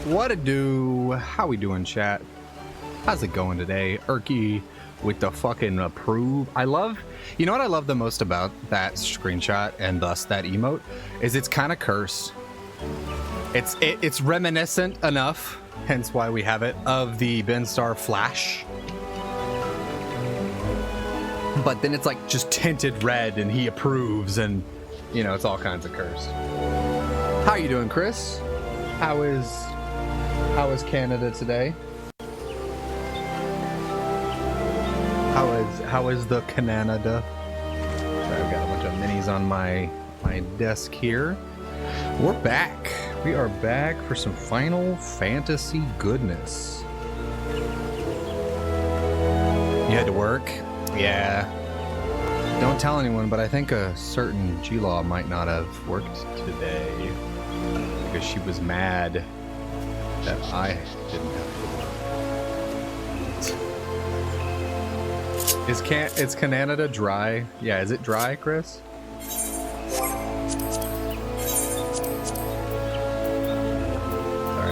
What it do? How we doing, chat? How's it going today? Erky with the fucking approve. I love, you know what I love the most about that screenshot and thus that emote is it's kind of cursed. It's reminiscent enough, hence why we have it, of the Benstar Flash. But then it's like just tinted red and he approves and, you know, it's all kinds of cursed. How you doing, Chris? How is Canada today? How is the Canada? Sorry, I've got a bunch of minis on my desk here. We're back. We are back for some Final Fantasy goodness. You had to work? Yeah. Don't tell anyone, but I think a certain G-Law might not have worked today because she was mad that I didn't have to work. Is Canada dry? Yeah, is it dry, Chris? Sorry,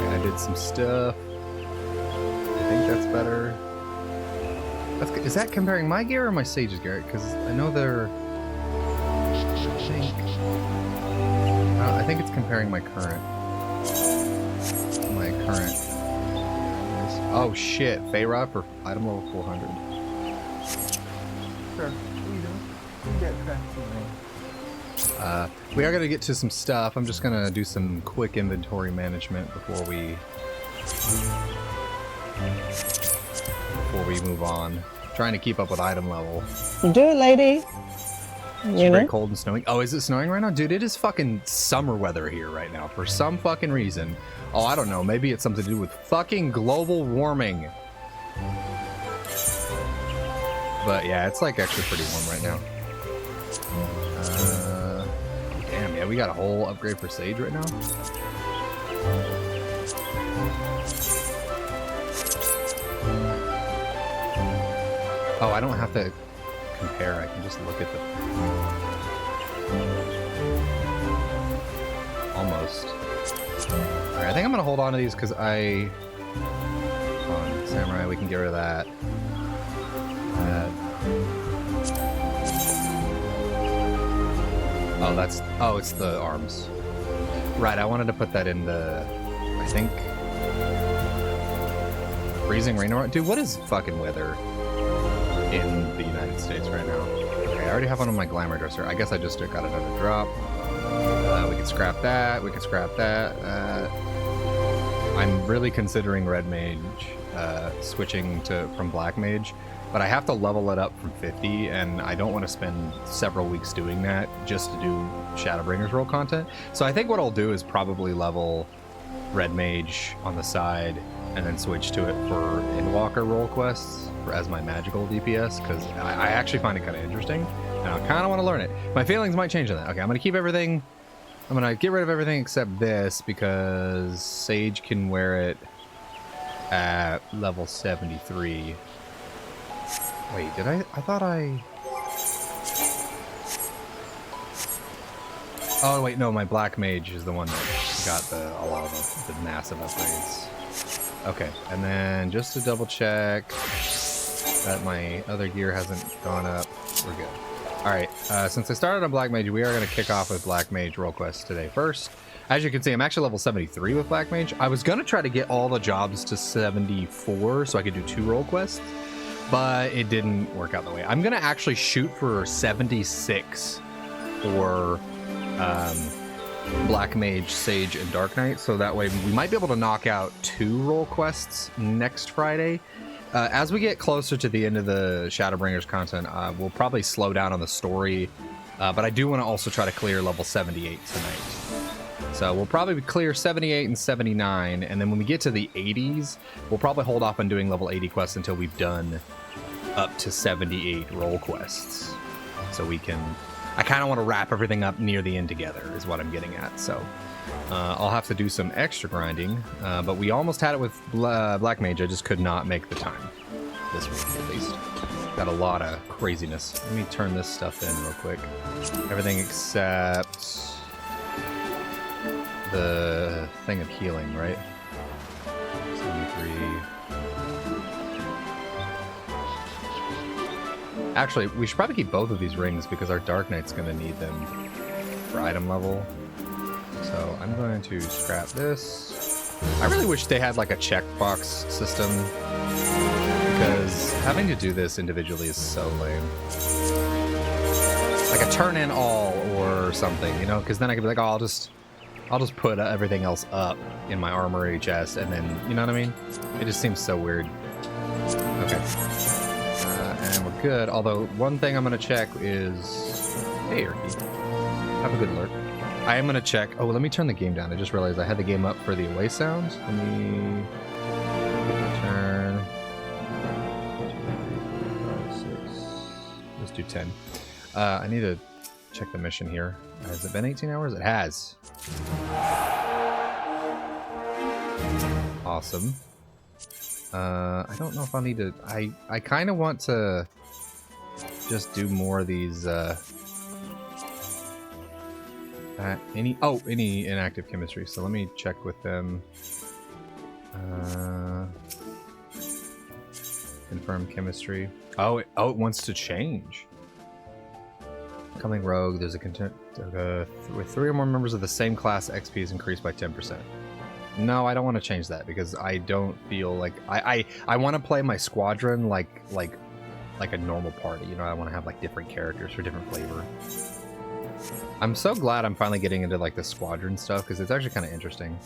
I did some stuff. I think that's better. Is that comparing my gear or my Sage's gear? Because I know they're... I think it's comparing my current. Oh shit, Feyra for item level 400. Sure, what are you doing? You get crafty, we are gonna get to some stuff. I'm just gonna do some quick inventory management before we move on. Trying to keep up with item level. Do it, lady. It's very cold and snowing. Oh, is it snowing right now? Dude, it is fucking summer weather here right now for some fucking reason. Oh, I don't know. Maybe it's something to do with fucking global warming. But yeah, it's like actually pretty warm right now. Damn, yeah, we got a whole upgrade for Sage right now. Oh, I don't have to compare. I can just look at the... Almost. Alright, I think I'm going to hold on to these because I... Come on, Samurai, we can get rid of that. Oh, that's... Oh, it's the arms. Right, I wanted to put that in the... I think... Freezing rain. Dude, what is fucking weather in the United States right now? Okay, I already have one on my glamour dresser. I guess I just got another drop. We can scrap that. We can scrap that. I'm really considering Red Mage switching from Black Mage, but I have to level it up from 50, and I don't want to spend several weeks doing that just to do Shadowbringers role content. So I think what I'll do is probably level Red Mage on the side and then switch to it for Endwalker role quests as my magical DPS, because I actually find it kind of interesting, and I kind of want to learn it. My feelings might change on that. Okay, I'm going to keep everything. I'm going to get rid of everything except this, because Sage can wear it at level 73. Wait, did I thought I... Oh, wait, no, my Black Mage is the one that got a lot of the massive upgrades. Okay, and then just to double check that my other gear hasn't gone up, we're good. Alright, since I started on Black Mage, we are going to kick off with Black Mage role quests today. First, as you can see, I'm actually level 73 with Black Mage. I was going to try to get all the jobs to 74 so I could do 2 role quests, but it didn't work out that way. I'm going to actually shoot for 76 for Black Mage, Sage, and Dark Knight, so that way we might be able to knock out 2 role quests next Friday. As we get closer to the end of the Shadowbringers content, we'll probably slow down on the story, but I do want to also try to clear level 78 tonight. So we'll probably clear 78 and 79, and then when we get to the 80s, we'll probably hold off on doing level 80 quests until we've done up to 78 role quests. So we can... I kind of want to wrap everything up near the end together, is what I'm getting at. So I'll have to do some extra grinding, but we almost had it with Black Mage. I just could not make the time this week, at least. Got a lot of craziness. Let me turn this stuff in real quick. Everything except the thing of healing, right? 73. Actually, we should probably keep both of these rings because our Dark Knight's going to need them for item level. So I'm going to scrap this. I really wish they had like a checkbox system because having to do this individually is so lame. Like a turn in all or something, you know, because then I could be like, oh, I'll just put everything else up in my armory chest, and then, you know what I mean? It just seems so weird. Okay. And we're good, although one thing I'm going to check is... Hey, Erky. Have a good lurk. I am going to check... Oh, let me turn the game down. I just realized I had the game up for the away sounds. Let me... turn... 2, 3, 4, 5, 6... Let's do 10. I need to check the mission here. Has it been 18 hours? It has. Awesome. I don't know if I'll need to... I kind of want to just do more of these... any inactive chemistry. So let me check with them. Confirm chemistry. Oh, it wants to change. Coming rogue, there's a with 3 or more members of the same class, XP is increased by 10%. No, I don't want to change that because I don't feel like I want to play my squadron like a normal party. You know, I want to have like different characters for different flavor. I'm so glad I'm finally getting into like the squadron stuff because it's actually kind of interesting.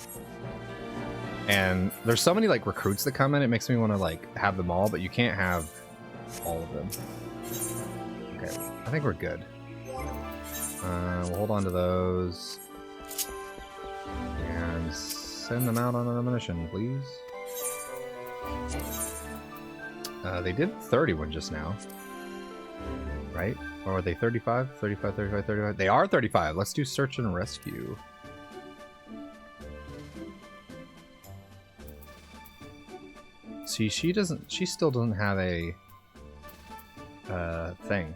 And there's so many like recruits that come in, it makes me want to like have them all, but you can't have all of them. Okay, I think we're good. We'll hold on to those and send them out on a mission, please. They did 31 just now, right? Or are they 35? 35, 35, 35? They are 35. Let's do search and rescue. See, she still doesn't have a thing.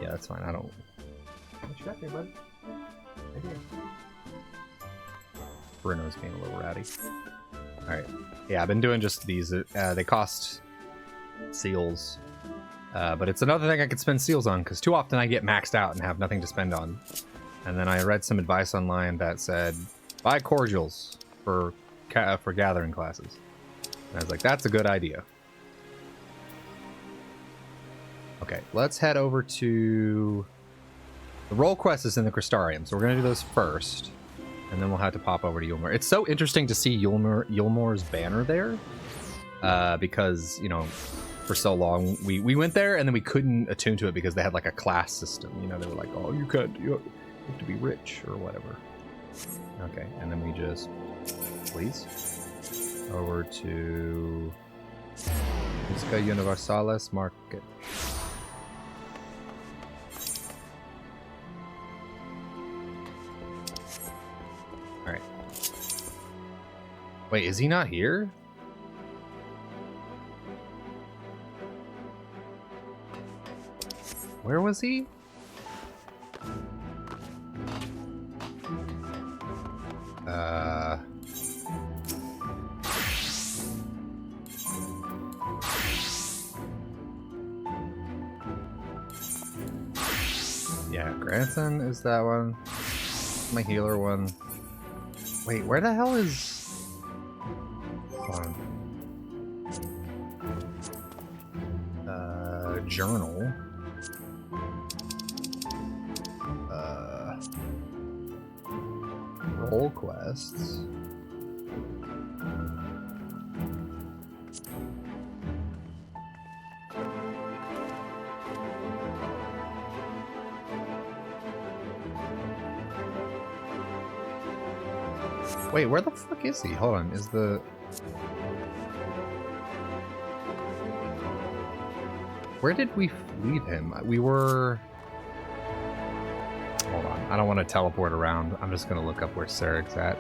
Yeah, that's fine. I don't... What you got there, bud? Right here. Bruno's being a little ratty. Alright. Yeah, I've been doing just these. They cost seals. But it's another thing I could spend seals on, because too often I get maxed out and have nothing to spend on. And then I read some advice online that said, buy cordials for gathering classes. And I was like, that's a good idea. Okay, let's head over to... The role quest is in the Crystarium, so we're going to do those first. And then we'll have to pop over to Yulmor. It's so interesting to see Yulmor's banner there. Because, you know, for so long, we went there and then we couldn't attune to it because they had like a class system. You know, they were like, oh, you have to be rich or whatever. Okay, and then we just... Please? Over to... Musica Universalis Market. Alright. Wait, is he not here? Where was he? Yeah, grandson is that one. My healer one. Wait, where the hell is... Hold on. Journal. Role quests. Wait, where the fuck is he? Hold on, is the... Where did we leave him? We were... Hold on, I don't want to teleport around. I'm just going to look up where Sarik's at.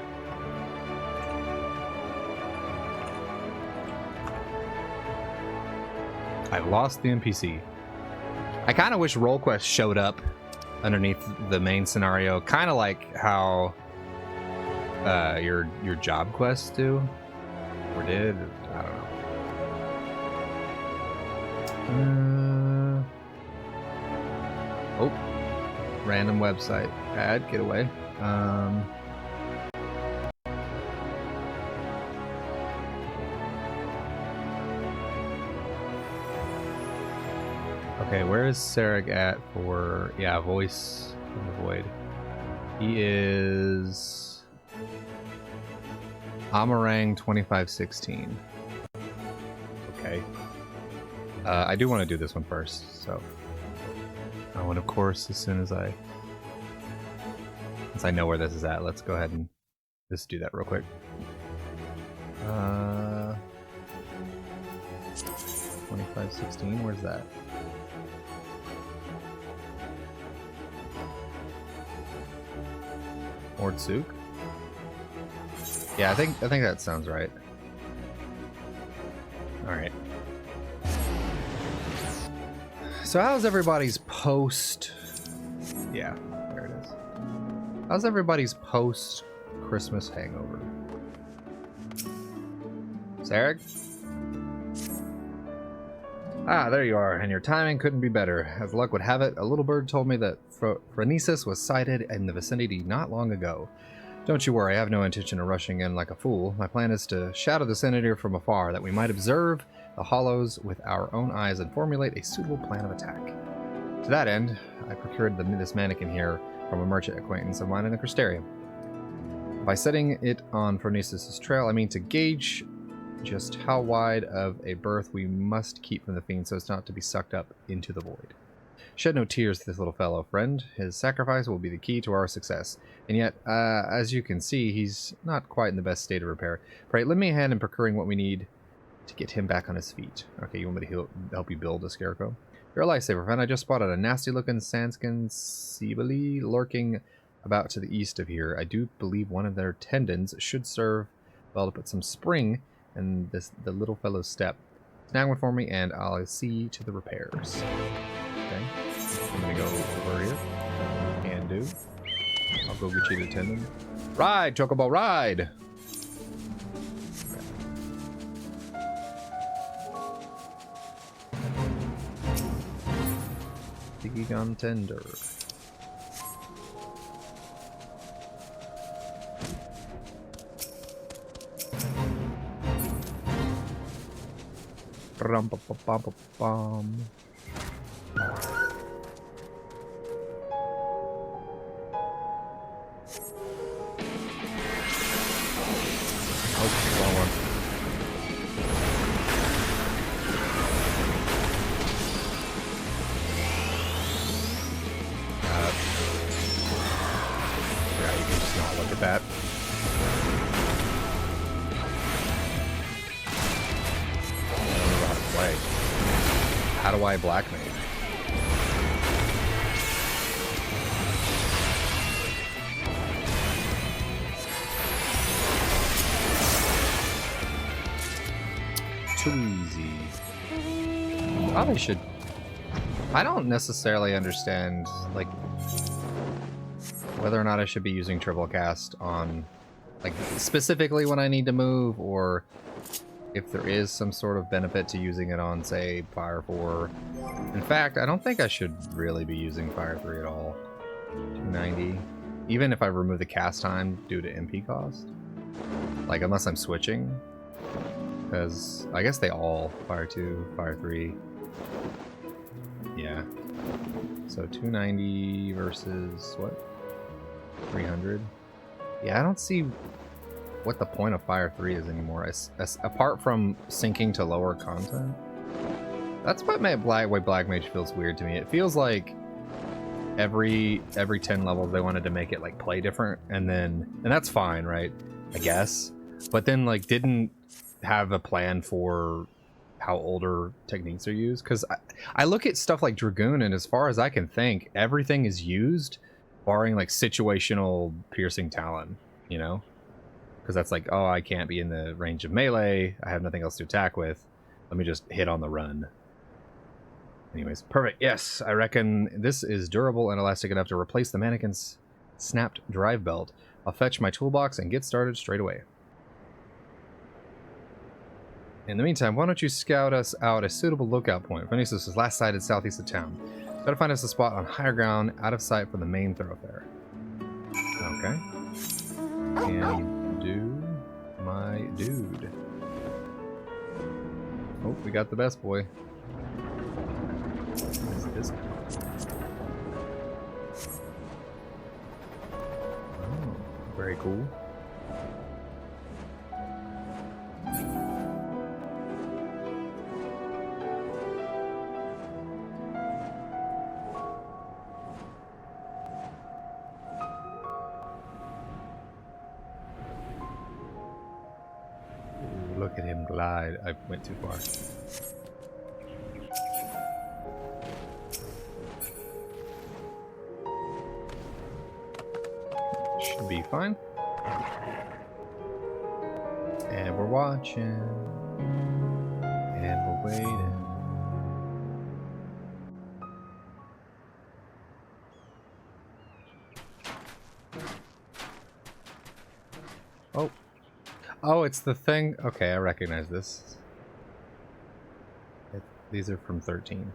I lost the NPC. I kind of wish role quests showed up underneath the main scenario, kind of like how your job quests do. Or did? I don't know. Oh. Random website. Ad, get away. Okay, where is Sarek at for... Yeah, Voice from the Void. He is... Amarang 2516. Okay. I do want to do this one first, so... Oh, and of course, as soon as I... Since I know where this is at, let's go ahead and just do that real quick. 2516, where's that? Ordsuk? Yeah, I think that sounds right. Alright. So how's everybody's post... Yeah, there it is. How's everybody's post-Christmas hangover? Sarek? Ah, there you are, and your timing couldn't be better. As luck would have it, a little bird told me that Phronesis was sighted in the vicinity not long ago. Don't you worry, I have no intention of rushing in like a fool. My plan is to shadow the Senator from afar, that we might observe the hollows with our own eyes and formulate a suitable plan of attack. To that end, I procured this mannequin here from a merchant acquaintance of mine in the Crystarium. By setting it on Phronesis' trail, I mean to gauge just how wide of a berth we must keep from the fiend so as not to be sucked up into the void. Shed no tears to this little fellow, friend. His sacrifice will be the key to our success. And yet, as you can see, he's not quite in the best state of repair. Pray, lend me a hand in procuring what we need to get him back on his feet. Okay, you want me to help you build a scarecrow? You're a lifesaver, friend. I just spotted a nasty-looking Sandskin Sibili lurking about to the east of here. I do believe one of their tendons should serve well to put some spring in the little fellow's step. Snag one for me, and I'll see to the repairs. Okay, I'm gonna go over here. Can do. I'll go get you the tendon. Ride, Chocobo, ride! Diggy gun tender. Rum ba ba ba ba bum. Wrong one. Yeah, you can just not look at that. How do I black mage? Too easy. Probably should. I don't necessarily understand, like, whether or not I should be using triple cast on, like, specifically when I need to move, or if there is some sort of benefit to using it on, say, Fire 4. In fact, I don't think I should really be using Fire 3 at all. 290. Even if I remove the cast time due to MP cost. Like, unless I'm switching. Because I guess they all, Fire 2, Fire 3. Yeah. So 290 versus, what? 300? Yeah, I don't see what the point of Fire 3 is anymore, apart from sinking to lower content. That's what made Black Mage feels weird to me. It feels like every 10 levels they wanted to make it like play different, and that's fine, right? I guess. But then like didn't have a plan for how older techniques are used. Because I look at stuff like Dragoon, and as far as I can think, everything is used, barring like situational piercing talon, you know? Because that's like, oh, I can't be in the range of melee. I have nothing else to attack with. Let me just hit on the run. Anyways, perfect. Yes, I reckon this is durable and elastic enough to replace the mannequin's snapped drive belt. I'll fetch my toolbox and get started straight away. In the meantime, why don't you scout us out a suitable lookout point? Phoenixus was last sighted southeast of town. Try to find us a spot on higher ground, out of sight from the main thoroughfare. Okay. And do my dude. Oh, we got the best boy. What is this? Oh, very cool. Look at him glide. I went too far. Should be fine. And we're watching. And we're waiting. Oh. Oh, it's the thing. Okay, I recognize this. These are from 13.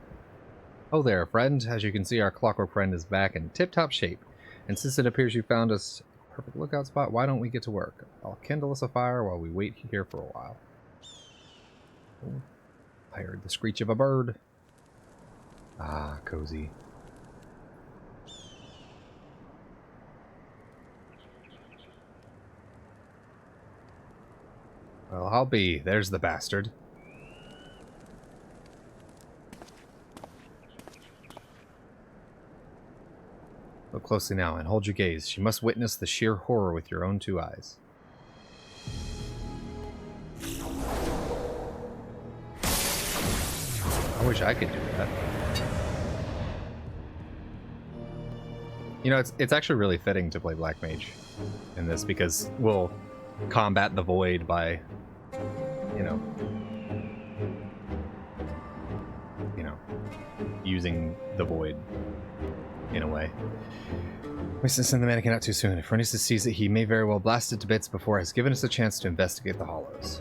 Oh there, friend. As you can see, our clockwork friend is back in tip-top shape. And since it appears you found us a perfect lookout spot, why don't we get to work? I'll kindle us a fire while we wait here for a while. Oh, I heard the screech of a bird. Ah, cozy. Well, I'll be. There's the bastard. Look closely now and hold your gaze. You must witness the sheer horror with your own two eyes. I wish I could do that. You know, it's actually really fitting to play Black Mage in this because we'll combat the void by, you know, using the void in a way. We should send the mannequin out too soon. If Renesis sees it, he may very well blast it to bits before it has given us a chance to investigate the hollows.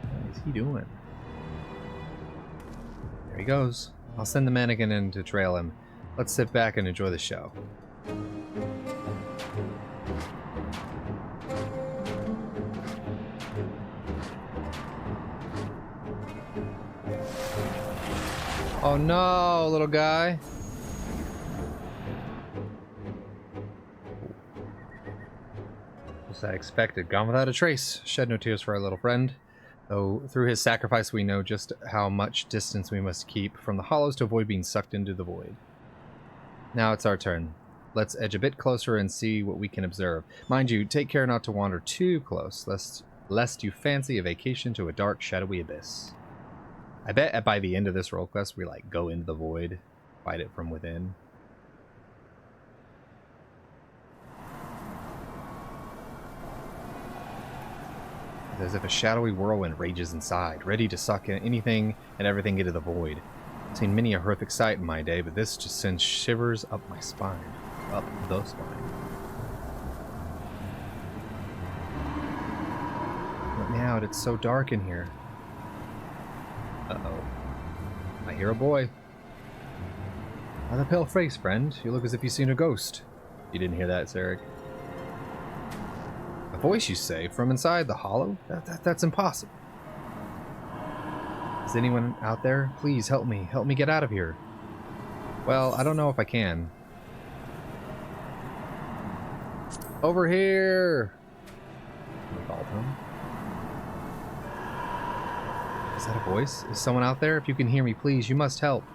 What is he doing? There he goes. I'll send the mannequin in to trail him. Let's sit back and enjoy the show. Oh no, little guy. As I expected, gone without a trace. Shed no tears for our little friend. Though through his sacrifice we know just how much distance we must keep from the hollows to avoid being sucked into the void. Now it's our turn. Let's edge a bit closer and see what we can observe. Mind you, take care not to wander too close, lest you fancy a vacation to a dark, shadowy abyss. I bet by the end of this role quest we like go into the void, fight it from within. As if a shadowy whirlwind rages inside, ready to suck in anything and everything into the void. I've seen many a horrific sight in my day, but this just sends shivers up my spine. Up the spine. Let me out, it's so dark in here. Uh-oh. I hear a boy. Ah, the pale face, friend. You look as if you've seen a ghost. You didn't hear that, Sarek? A voice, you say, from inside the hollow? That's impossible. Is anyone out there? Please help me. Help me get out of here. Well, I don't know if I can. Over here! I called him. Is that a voice? Is someone out there? If you can hear me, please, you must help.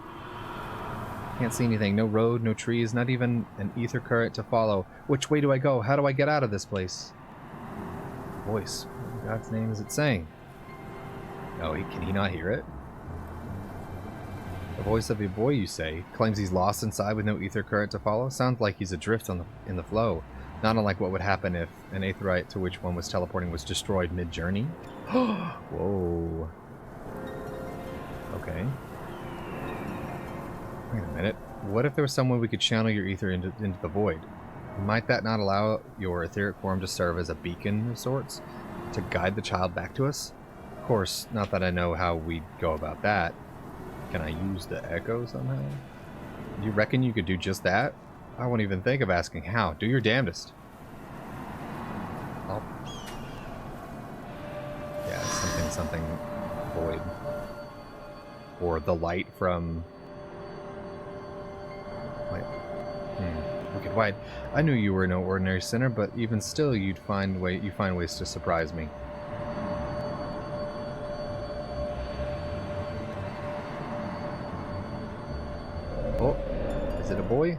Can't see anything. No road, no trees, not even an ether current to follow. Which way do I go? How do I get out of this place? Voice. What in God's name is it saying? Oh, can he not hear it? The voice of a boy, you say, claims he's lost inside with no ether current to follow. Sounds like he's adrift in the flow. Not unlike what would happen if an aetheryte to which one was teleporting was destroyed mid-journey. Whoa. Okay. Wait a minute. What if there was some way we could channel your ether into the void? Might that not allow your etheric form to serve as a beacon of sorts to guide the child back to us? Of course, not that I know how we'd go about that. Can I use the echo somehow? You reckon you could do just that? I won't even think of asking how. Do your damnedest. Oh. Yeah, something void. Or the light from... Wait. Wicked White. I knew you were no ordinary sinner, but even still you find ways to surprise me. Oh, is it a boy?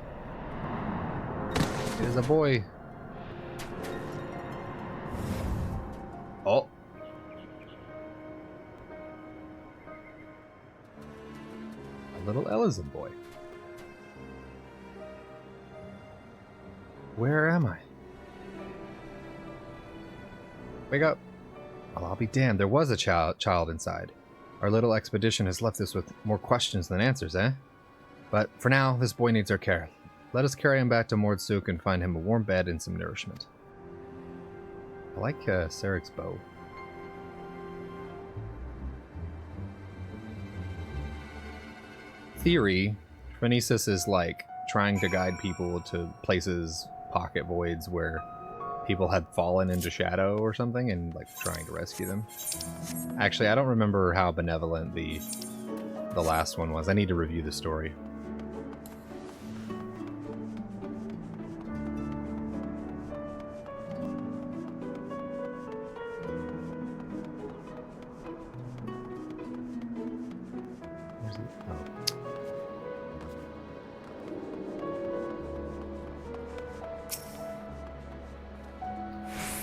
It is a boy. Oh. A little Ellison boy. Where am I? Wake up. Well, I'll be damned. There was a child inside. Our little expedition has left us with more questions than answers, eh? But for now, this boy needs our care. Let us carry him back to Mordsuk and find him a warm bed and some nourishment. I like Sarek's bow. Theory, Phronesis is like trying to guide people to places, pocket voids where people had fallen into shadow or something and like trying to rescue them. Actually, I don't remember how benevolent the last one was. I need to review the story.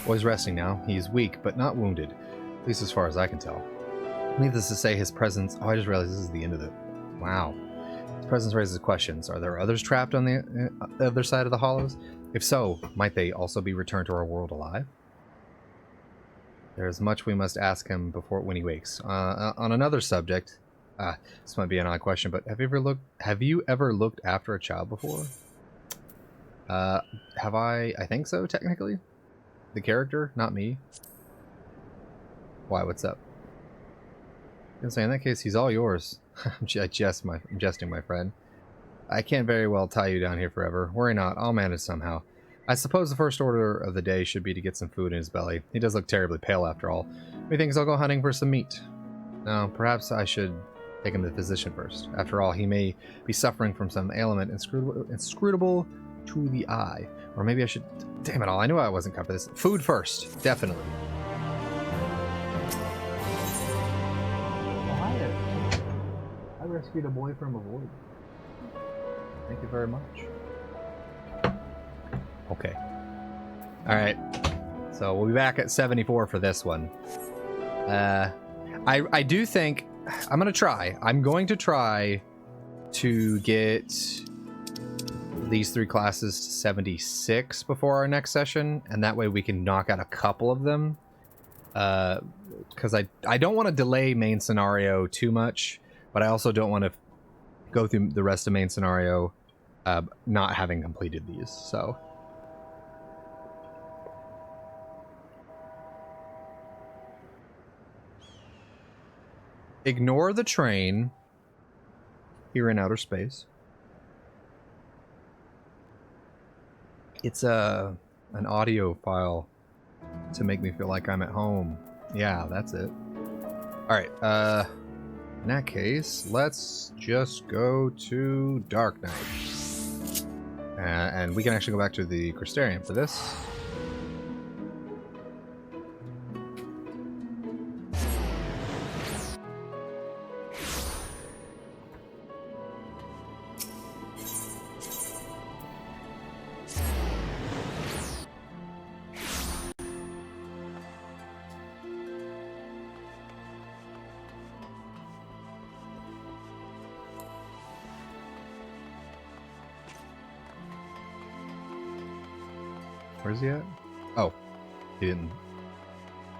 Boy's resting now. He is weak, but not wounded. At least as far as I can tell. Needless to say, his presence... Oh, I just realized this is the end of it. Wow. His presence raises questions. Are there others trapped on the other side of the hollows? If so, might they also be returned to our world alive? There is much we must ask him when he wakes. On another subject... this might be an odd question, but have you ever looked after a child before? Have I? I think so, technically. The character, not me. Why, what's up? I can say in that case, he's all yours. I'm jesting, my friend. I can't very well tie you down here forever. Worry not, I'll manage somehow. I suppose the first order of the day should be to get some food in his belly. He does look terribly pale after all. Methinks I'll go hunting for some meat. Now, perhaps I should take him to the physician first. After all, he may be suffering from some ailment inscrutable to the eye. Or maybe I should... Damn it all, I knew I wasn't cut for this. Food first, definitely. I rescued a boy from a void. Thank you very much. Okay. Alright. So we'll be back at 74 for this one. I do think... I'm going to try to get these 3 classes to 76 before our next session, and that way we can knock out a couple of them. Because I don't want to delay main scenario too much, but I also don't want to go through the rest of main scenario not having completed these, so... Ignore the train here in outer space. It's an audio file to make me feel like I'm at home. Yeah, that's it. Alright, in that case, let's just go to Dark Knight. And we can actually go back to the Crystarium for this. Where's he at? Oh, he didn't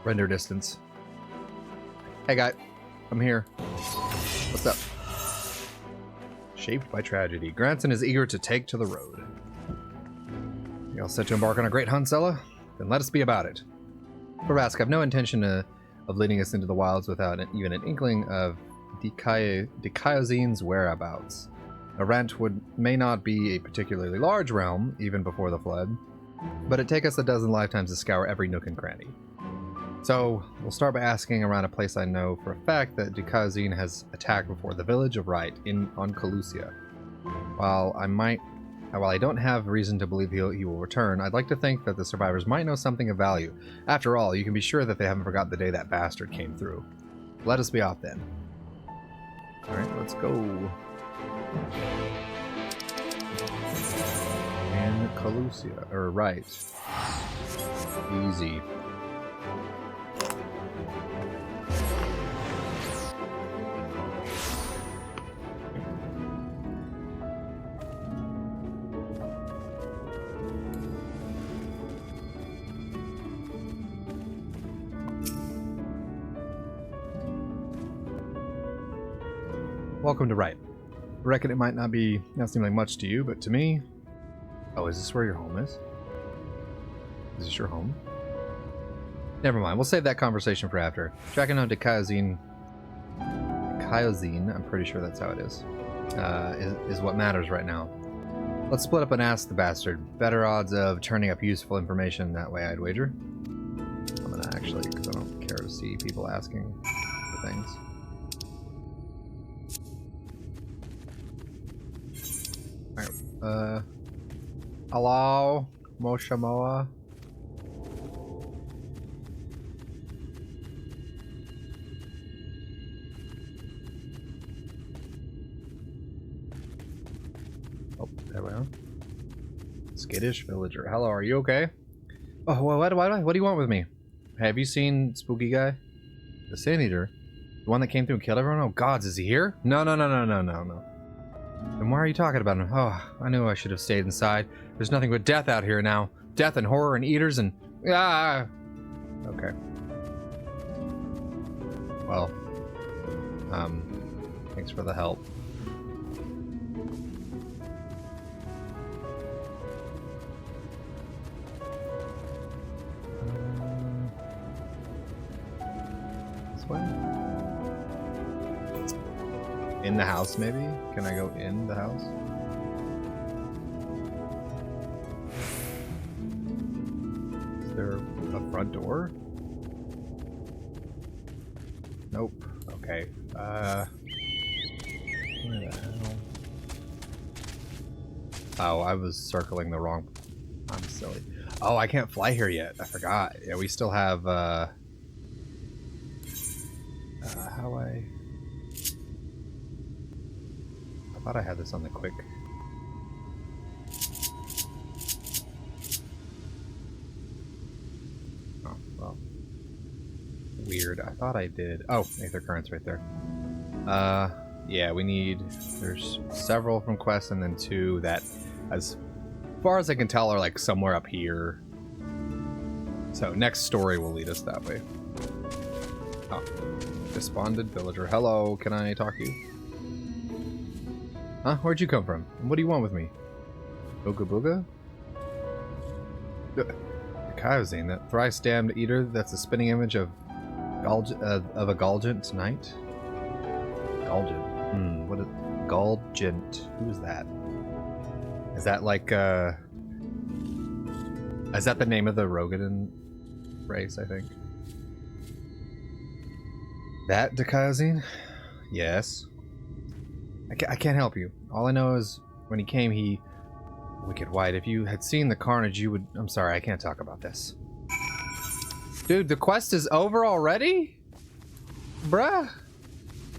render distance. Hey, guy. I'm here. What's up? Shaped by tragedy. Granson is eager to take to the road. You all set to embark on a great hunt, Sella? Then let us be about it. Barask, I've no intention of leading us into the wilds without even an inkling of Dikaiozin's whereabouts. Arant may not be a particularly large realm, even before the flood, but it'd take us a dozen lifetimes to scour every nook and cranny. So, we'll start by asking around a place I know for a fact that Dikaiozen has attacked before, the village of Wright on Calusia. While I don't have reason to believe he will return, I'd like to think that the survivors might know something of value. After all, you can be sure that they haven't forgotten the day that bastard came through. Let us be off then. Alright, let's go. And Calusia, or Wright. Easy. Welcome to Wright. I reckon it might not seem like much to you, but to me... Oh, is this where your home is? Is this your home? Never mind, we'll save that conversation for after. Tracking down Dikaiozen, I'm pretty sure that's how it is what matters right now. Let's split up and ask the bastard. Better odds of turning up useful information that way, I'd wager. I'm gonna actually, because I don't care to see people asking for things. Hello, Moshamoa. Oh, there we are. Skittish villager. Hello, are you okay? Oh, what do you want with me? Have you seen Spooky Guy? The Sand Eater? The one that came through and killed everyone? Oh, gods, is he here? No. Then why are you talking about him? Oh, I knew I should have stayed inside. There's nothing but death out here now. Death and horror and eaters and... Ah! Okay. Well. Thanks for the help. This way? In the house, maybe? Can I go in the house? Is there a front door? Nope. Okay. Where the hell? Oh, I was circling the wrong... I'm silly. Oh, I can't fly here yet. I forgot. Yeah, we still have, how I thought I had this on the quick. Oh, well. Weird. I thought I did. Oh, Aether Current's right there. Yeah, we need... There's several from quests and then 2 that, as far as I can tell, are like somewhere up here. So, next story will lead us that way. Oh. Despondent villager. Hello, can I talk to you? Huh? Where'd you come from? And what do you want with me? Booga Booga? Dikaiozen, that thrice-damned eater that's a spinning image of a Galgant knight? Galgant. What is... Galgant. Who is that? Is that like, is that the name of the Rogadan race, I think? That Dikaiozen? Yes. I can't help you. All I know is when he came, he... Wicked White. If you had seen the carnage, you would... I'm sorry, I can't talk about this. Dude, the quest is over already? Bruh.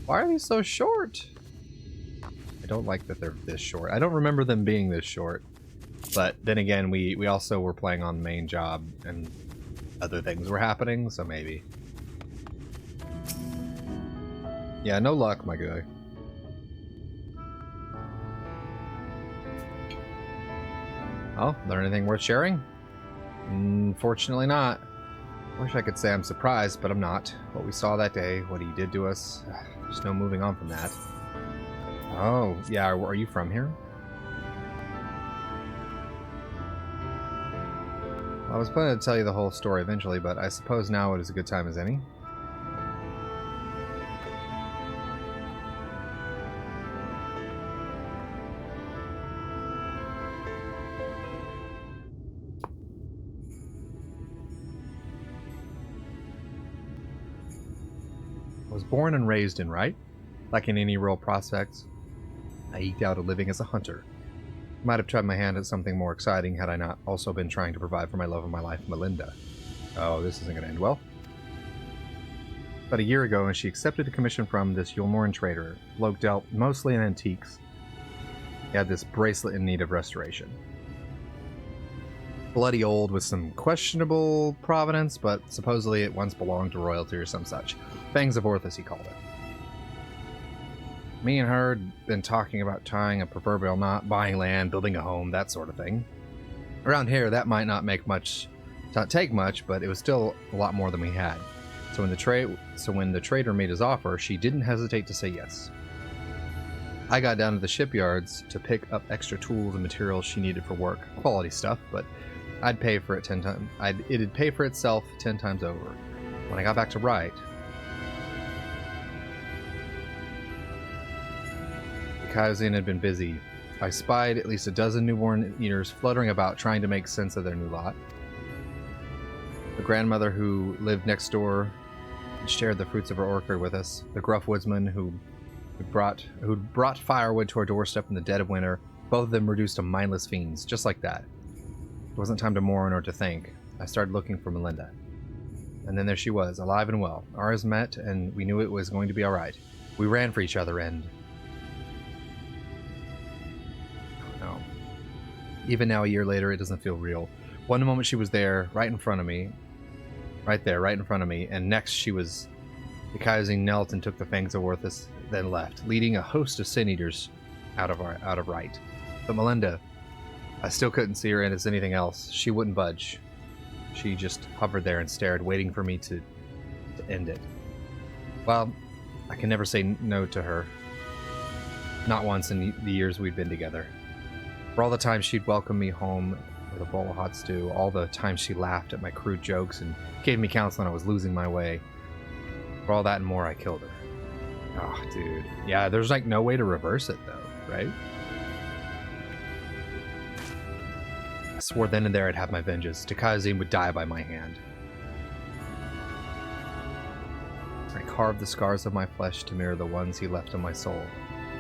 Why are they so short? I don't like that they're this short. I don't remember them being this short. But then again, we also were playing on the main job and other things were happening, so maybe. Yeah, no luck, my guy. Oh, learn anything worth sharing? Unfortunately not. Wish I could say I'm surprised, but I'm not. What we saw that day, what he did to us, there's no moving on from that. Oh, yeah, are you from here? Well, I was planning to tell you the whole story eventually, but I suppose now it is a good time as any. I was born and raised in Wright. Like in any real prospects, I eked out a living as a hunter. Might have tried my hand at something more exciting had I not also been trying to provide for my love of my life, Melinda. Oh, this isn't going to end well. About a year ago, and she accepted a commission from this Yulmoran trader. Bloke dealt mostly in antiques. He had this bracelet in need of restoration. Bloody old with some questionable provenance, but supposedly it once belonged to royalty or some such. Fangs of Orthus, he called it. Me and her had been talking about tying a proverbial knot, buying land, building a home, that sort of thing. Around here, that might not take much, but it was still a lot more than we had. So when the trader made his offer, she didn't hesitate to say yes. I got down to the shipyards to pick up extra tools and materials she needed for work, quality stuff, but I'd pay for it 10 times. It'd pay for itself 10 times over. When I got back to Wright, Kaizen had been busy. I spied at least a dozen newborn eaters fluttering about trying to make sense of their new lot. The grandmother who lived next door and shared the fruits of her orchard with us. The gruff woodsman who'd brought firewood to our doorstep in the dead of winter. Both of them reduced to mindless fiends, just like that. It wasn't time to mourn or to think. I started looking for Melinda. And then there she was, alive and well. Ours met, and we knew it was going to be all right. We ran for each other, and even now, a year later, it doesn't feel real. One moment she was there, right in front of me. Right there, right in front of me. And next the Kaizen knelt and took the Fangs of Orthus, then left, leading a host of Sin Eaters out of Wright. But Melinda, I still couldn't see her as anything else. She wouldn't budge. She just hovered there and stared, waiting for me to end it. Well, I can never say no to her. Not once in the years we'd been together. For all the times she'd welcome me home with a bowl of hot stew, all the times she laughed at my crude jokes and gave me counsel when I was losing my way. For all that and more, I killed her. Oh, dude. Yeah, there's like no way to reverse it, though, right? I swore then and there I'd have my vengeance. Kaizen would die by my hand. I carved the scars of my flesh to mirror the ones he left on my soul.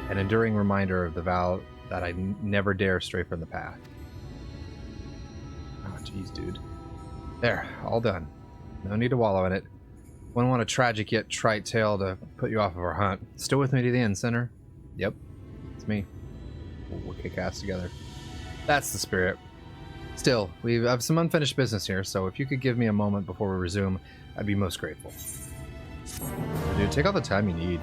An enduring reminder of the vow that I never dare stray from the path. Oh, jeez, dude. There, all done. No need to wallow in it. Wouldn't want a tragic yet trite tale to put you off of our hunt. Still with me to the end, Sinner? Yep, it's me. We'll kick ass together. That's the spirit. Still, we have some unfinished business here, so if you could give me a moment before we resume, I'd be most grateful. Dude, take all the time you need.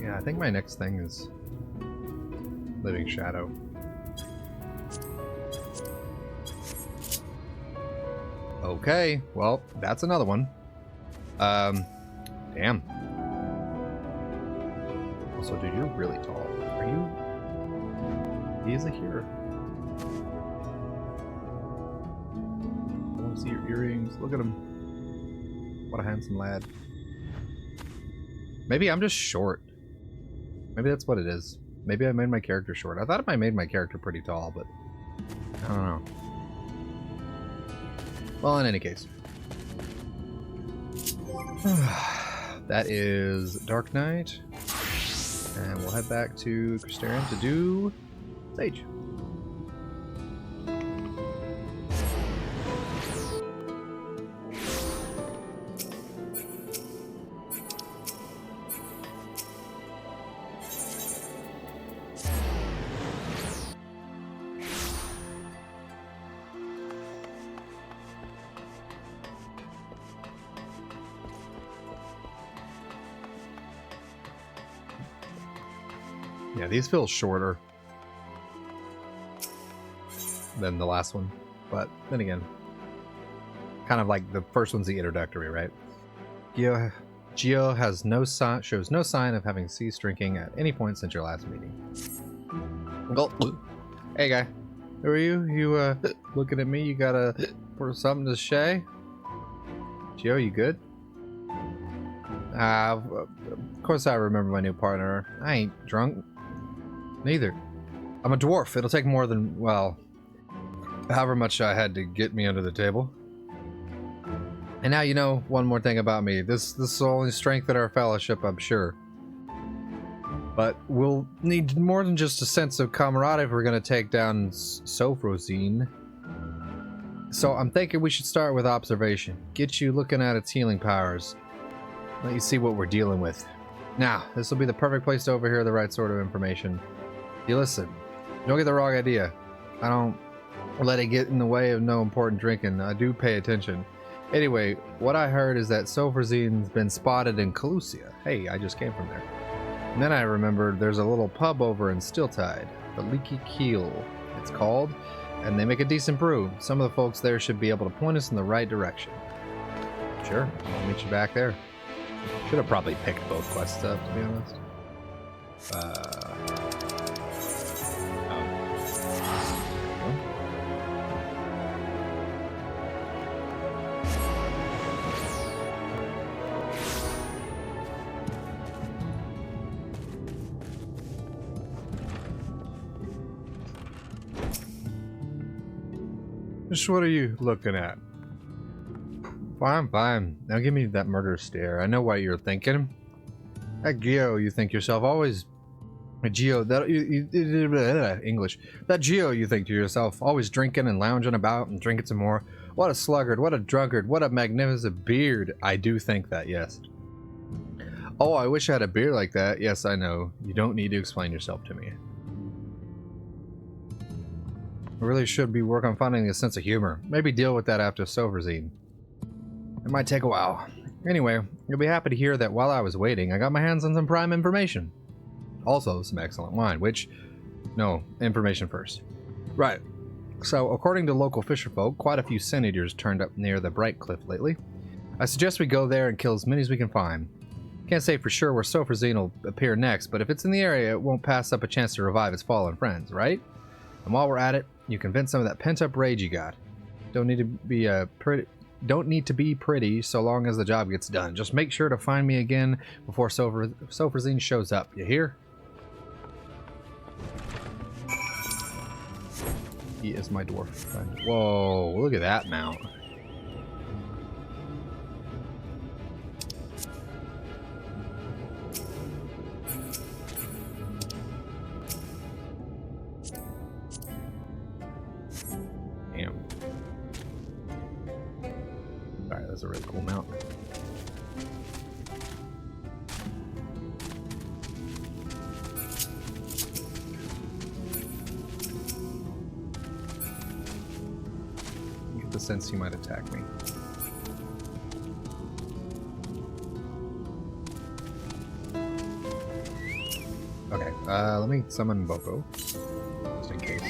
I think my next thing is Living Shadow. Okay, well, that's another one. Damn. Also, dude, you're really tall. Are you? He is a hero. I want to see your earrings. Look at him. What a handsome lad. Maybe I'm just short. Maybe that's what it is. Maybe I made my character short. I thought I made my character pretty tall, but I don't know. Well, in any case. That is Dark Knight. And we'll head back to Crystarium to do Sage. Yeah, these feel shorter than the last one, but then again, kind of like the first one's the introductory, right? Geo has shows no sign of having ceased drinking at any point since your last meeting. Hey guy, who are you? You looking at me? You gotta pour something to Shay? Geo, you good? Of course I remember my new partner. I ain't drunk. Neither. I'm a dwarf. It'll take more than, well, however much I had to get me under the table. And now you know one more thing about me. This will only strengthen our fellowship, I'm sure. But we'll need more than just a sense of camaraderie if we're going to take down Sofrosine. So I'm thinking we should start with observation. Get you looking at its healing powers. Let you see what we're dealing with. Now, this will be the perfect place to overhear the right sort of information. You listen. Don't get the wrong idea. I don't let it get in the way of no important drinking. I do pay attention. Anyway, what I heard is that Sofrosine's been spotted in Calusia. Hey, I just came from there. And then I remembered there's a little pub over in Stiltide, the Leaky Keel, it's called, and they make a decent brew. Some of the folks there should be able to point us in the right direction. Sure, I'll meet you back there. Should have probably picked both quests up, to be honest. Just what are you looking at? Fine, fine. Now give me that murder stare. I know what you're thinking. That Geo, you think yourself always... Geo, that... English. That Geo, you think to yourself, always drinking and lounging about and drinking some more. What a sluggard, what a drunkard, what a magnificent beard. I do think that, yes. Oh, I wish I had a beard like that. Yes, I know. You don't need to explain yourself to me. I really should be working on finding a sense of humor. Maybe deal with that after Sofrosine. It might take a while. Anyway, you'll be happy to hear that while I was waiting, I got my hands on some prime information. Also, some excellent wine, which... No, information first. Right. So, according to local fisherfolk, quite a few sin eaters turned up near the Bright Cliff lately. I suggest we go there and kill as many as we can find. Can't say for sure where Sofrosine will appear next, but if it's in the area, it won't pass up a chance to revive its fallen friends, right? And while we're at it, you can vent some of that pent-up rage you got. Don't need to be pretty so long as the job gets done. Just make sure to find me again before Sofrosine shows up. You hear? He is my dwarf friend. Whoa, look at that mount. Damn. Alright, that's a really cool mount. The sense he might attack me. Okay, let me summon Boko, just in case.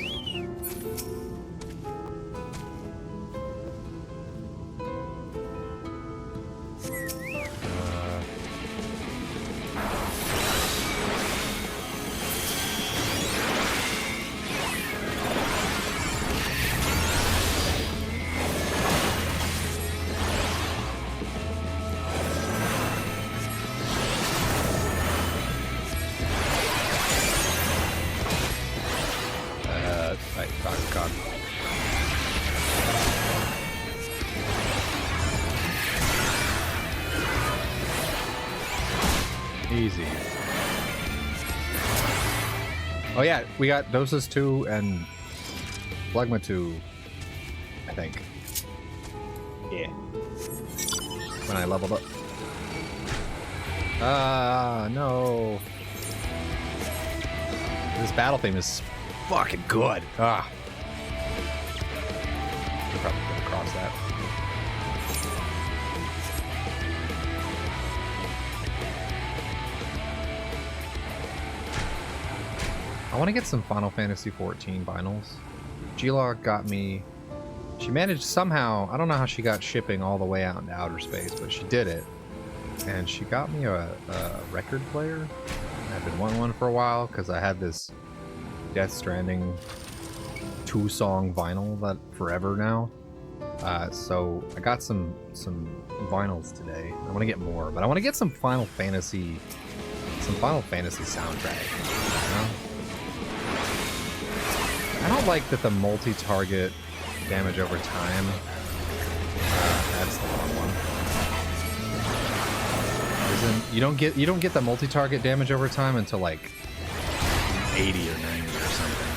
Easy. Oh yeah, we got Doses 2 and Phlegma 2, I think. Yeah. When I leveled up. Ah, no. This battle theme is fucking good. Ah. I'm probably gonna cross that. I want to get some Final Fantasy XIV vinyls. G-Log got me... She managed somehow... I don't know how she got shipping all the way out into outer space, but she did it. And she got me a record player. I've been wanting one for a while because I had this Death Stranding 2-song vinyl that forever now. So I got some vinyls today. I want to get more, but I want to get some Final Fantasy soundtrack. You know? I don't like that the multi-target damage over time. That's the wrong one. You don't get the multi-target damage over time until like 80 or 90 or something.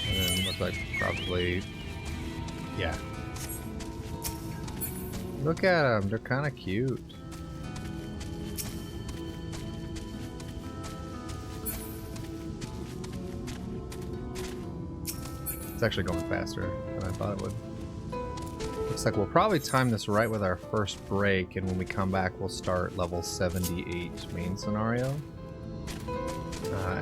And then looks like probably, yeah. Look at them, they're kind of cute. It's actually going faster than I thought it would. Looks like we'll probably time this right with our first break, and when we come back we'll start level 78 main scenario.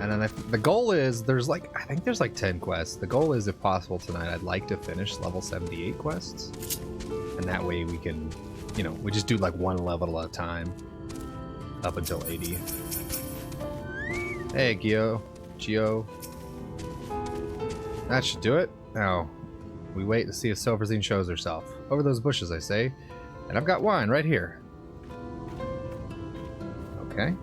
And then the goal is, I think there's like 10 quests. The goal is, if possible tonight, I'd like to finish level 78 quests. And that way we can, you know, we just do like one level at a time up until 80. Hey, Geo. That should do it. Now, we wait to see if Silverzine shows herself. Over those bushes, I say. And I've got wine right here. Okay.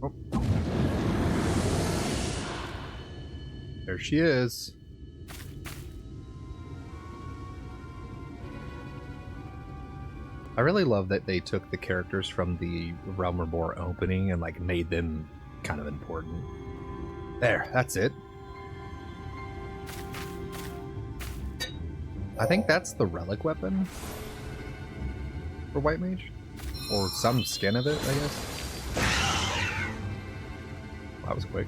Oh. There she is. I really love that they took the characters from the Realm Reborn opening and like made them kind of important. There, that's it. I think that's the relic weapon for White Mage, or some skin of it, I guess. That was quick.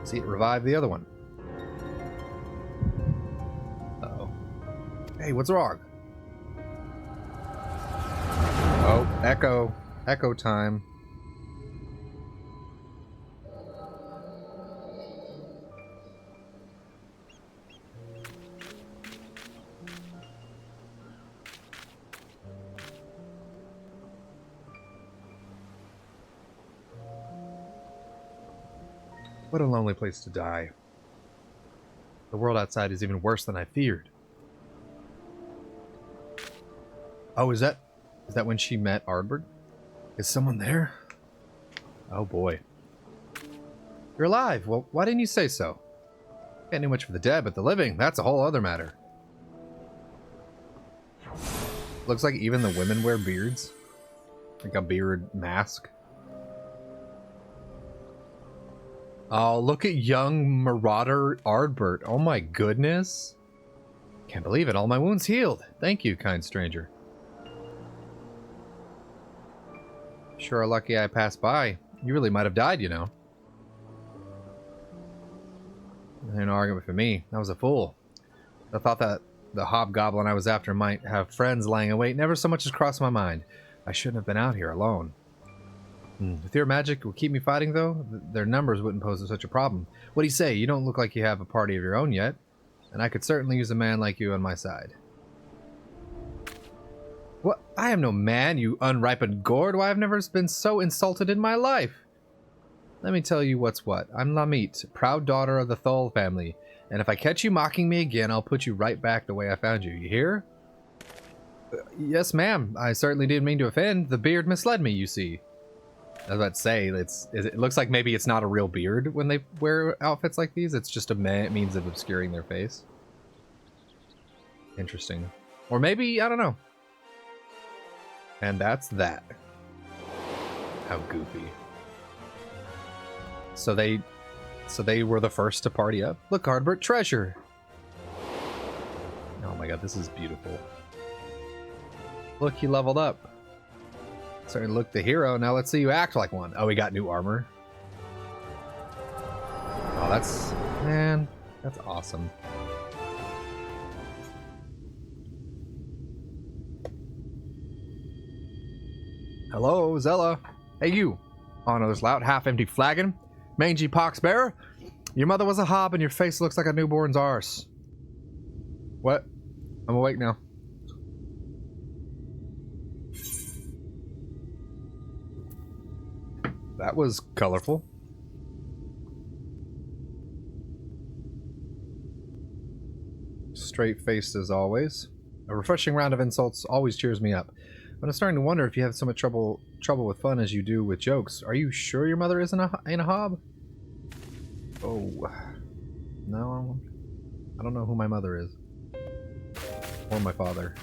See, it revived the other one. Uh-oh. Hey, what's wrong? Oh, echo. Echo time. What a lonely place to die. The world outside is even worse than I feared. Oh, is that when she met Ardbert? Is someone there? Oh boy. You're alive. Well, why didn't you say so? Can't do much for the dead, but the living, that's a whole other matter. Looks like even the women wear beards. Like a beard mask. Oh, look at young marauder Ardbert. Oh my goodness. Can't believe it. All my wounds healed. Thank you, kind stranger. Sure are lucky I passed by. You really might have died, you know. No argument for me. I was a fool. I thought that the hobgoblin I was after might have friends lying in wait. Never so much as crossed my mind. I shouldn't have been out here alone. If your magic will keep me fighting, though, their numbers wouldn't pose such a problem. What do you say? You don't look like you have a party of your own yet, and I could certainly use a man like you on my side. What? I am no man, you unripened gourd. Why, I've never been so insulted in my life. Let me tell you what's what. I'm Lamit, proud daughter of the Thol family, and if I catch you mocking me again, I'll put you right back the way I found you. You hear? Yes, ma'am. I certainly didn't mean to offend. The beard misled me, you see. I was about to say, it looks like maybe it's not a real beard when they wear outfits like these. It's just a means of obscuring their face. Interesting. Or maybe, I don't know. And that's that. How goofy. So they were the first to party up. Look, Hardbert, treasure. Oh my god, this is beautiful. Look, he leveled up. Starting to look the hero. Now let's see you act like one. Oh, we got new armor. Oh, that's awesome. Hello, Zella. Hey, you. Oh, no, this loud, half-empty flagon. Mangy pox bearer. Your mother was a hob and your face looks like a newborn's arse. What? I'm awake now. That was colorful. Straight-faced as always. A refreshing round of insults always cheers me up. But I'm starting to wonder if you have so much trouble with fun as you do with jokes. Are you sure your mother ain't a hob? Oh. No. I don't know who my mother is. Or my father.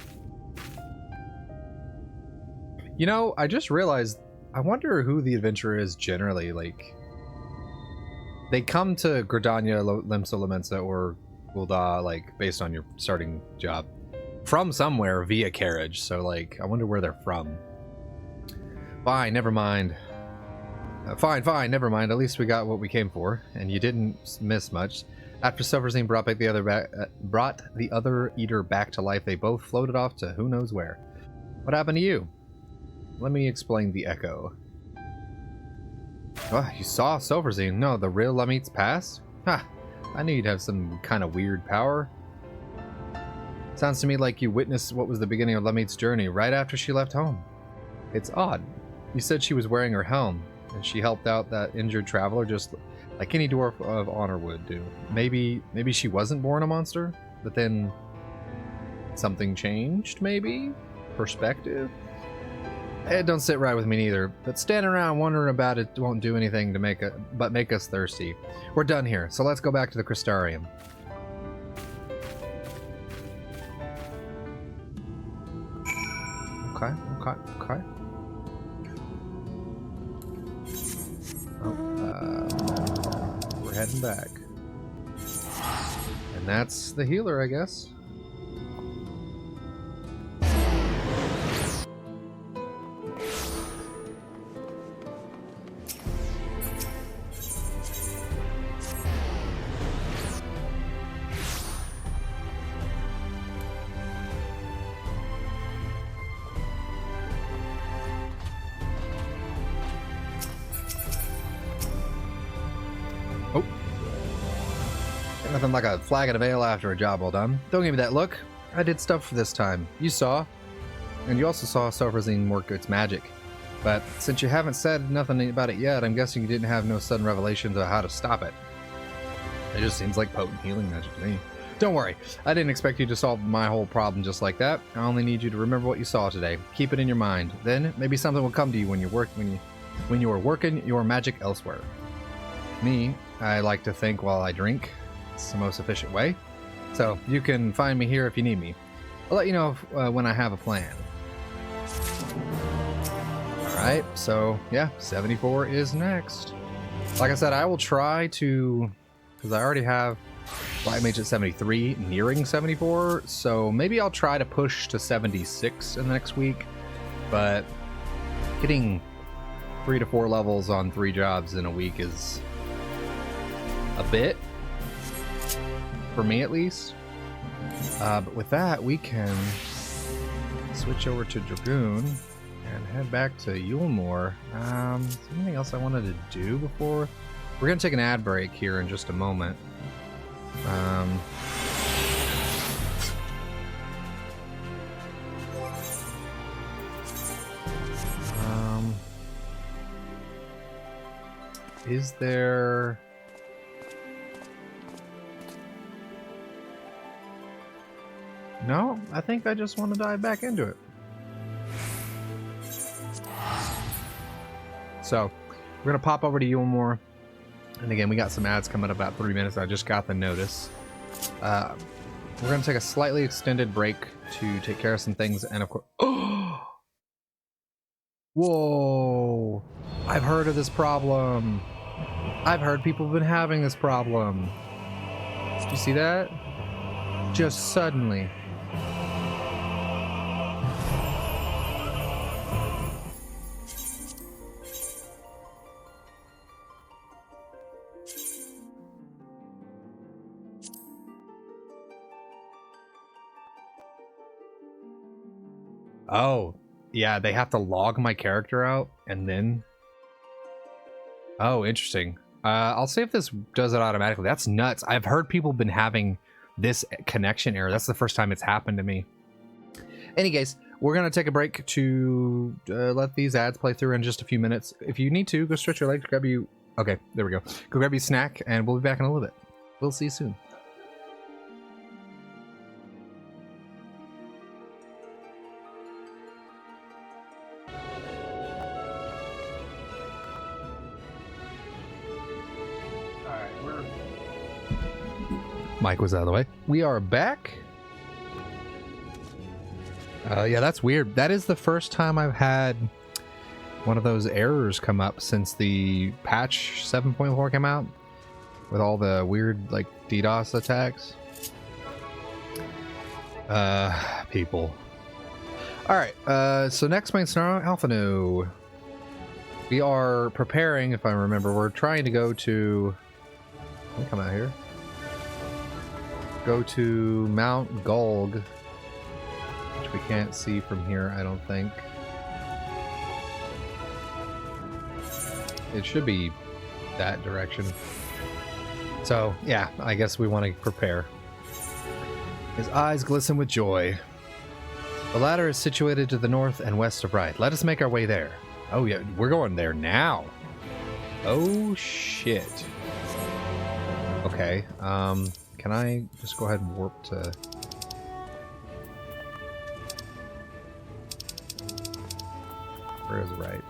You know, I just realized, I wonder who the adventurer is generally. Like, they come to Gridania, Limsa, Lamensa, or Gul'da, like, based on your starting job. From somewhere via carriage, so, like, I wonder where they're from. Fine, never mind. Fine, never mind. At least we got what we came for, and you didn't miss much. After Silverzine brought the other eater back to life, they both floated off to who knows where. What happened to you? Let me explain the echo. Oh, you saw Silverzine? No, the real Lamit's pass? Ha! I knew you'd have some kind of weird power. Sounds to me like you witnessed what was the beginning of Lamit's journey right after she left home. It's odd. You said she was wearing her helm, and she helped out that injured traveler just like any dwarf of honor would do. Maybe she wasn't born a monster, but then something changed, maybe? Perspective? It don't sit right with me neither, but standing around wondering about it won't do anything to make us thirsty. We're done here, so let's go back to the Crystarium. Okay. We're heading back. And that's the healer, I guess. Nothing like a flagon of ale after a job well done. Don't give me that look. I did stuff for this time. You saw. And you also saw Silverzine work its magic. But since you haven't said nothing about it yet, I'm guessing you didn't have no sudden revelations of how to stop it. It just seems like potent healing magic to me. Don't worry. I didn't expect you to solve my whole problem just like that. I only need you to remember what you saw today. Keep it in your mind. Then maybe something will come to you when you are working your magic elsewhere. Me, I like to think while I drink. It's the most efficient way. So you can find me here if you need me. I'll let you know when I have a plan. Alright, so yeah, 74 is next. Like I said, I will try to, because I already have Light Mage at 73, nearing 74, so maybe I'll try to push to 76 in the next week, but getting 3 to 4 levels on 3 jobs in a week is a bit, for me at least. But with that, we can switch over to Dragoon and head back to Yulmore. Is there anything else I wanted to do before? We're going to take an ad break here in just a moment. Is there... No, I think I just want to dive back into it. So, we're going to pop over to Yulmore. And again, we got some ads coming up about 3 minutes. I just got the notice. We're going to take a slightly extended break to take care of some things. And of course... Whoa! I've heard of this problem. I've heard people have been having this problem. Did you see that? Just suddenly. Oh, yeah, they have to log my character out and then... Oh, interesting. I'll see if this does it automatically. That's nuts. I've heard people been having this connection error. That's the first time it's happened to me. Any case, we're going to take a break to let these ads play through in just a few minutes. If you need to, go stretch your legs, grab you... Okay, there we go. Go grab you a snack, and we'll be back in a little bit. We'll see you soon. Mike was out of the way. We are back. Yeah, that's weird. That is the first time I've had one of those errors come up since the patch 7.4 came out with all the weird, like, DDoS attacks. People. Alright, so next main scenario, Alphano. We are preparing, if I remember, we're trying to go to... Let me come out here. Go to Mount Gulg, which we can't see from here, I don't think. It should be that direction. So, yeah, I guess we want to prepare. His eyes glisten with joy. The ladder is situated to the north and west of right. Let us make our way there. Oh, yeah, we're going there now. Oh, shit. Okay, can I just go ahead and warp to... Where is it right?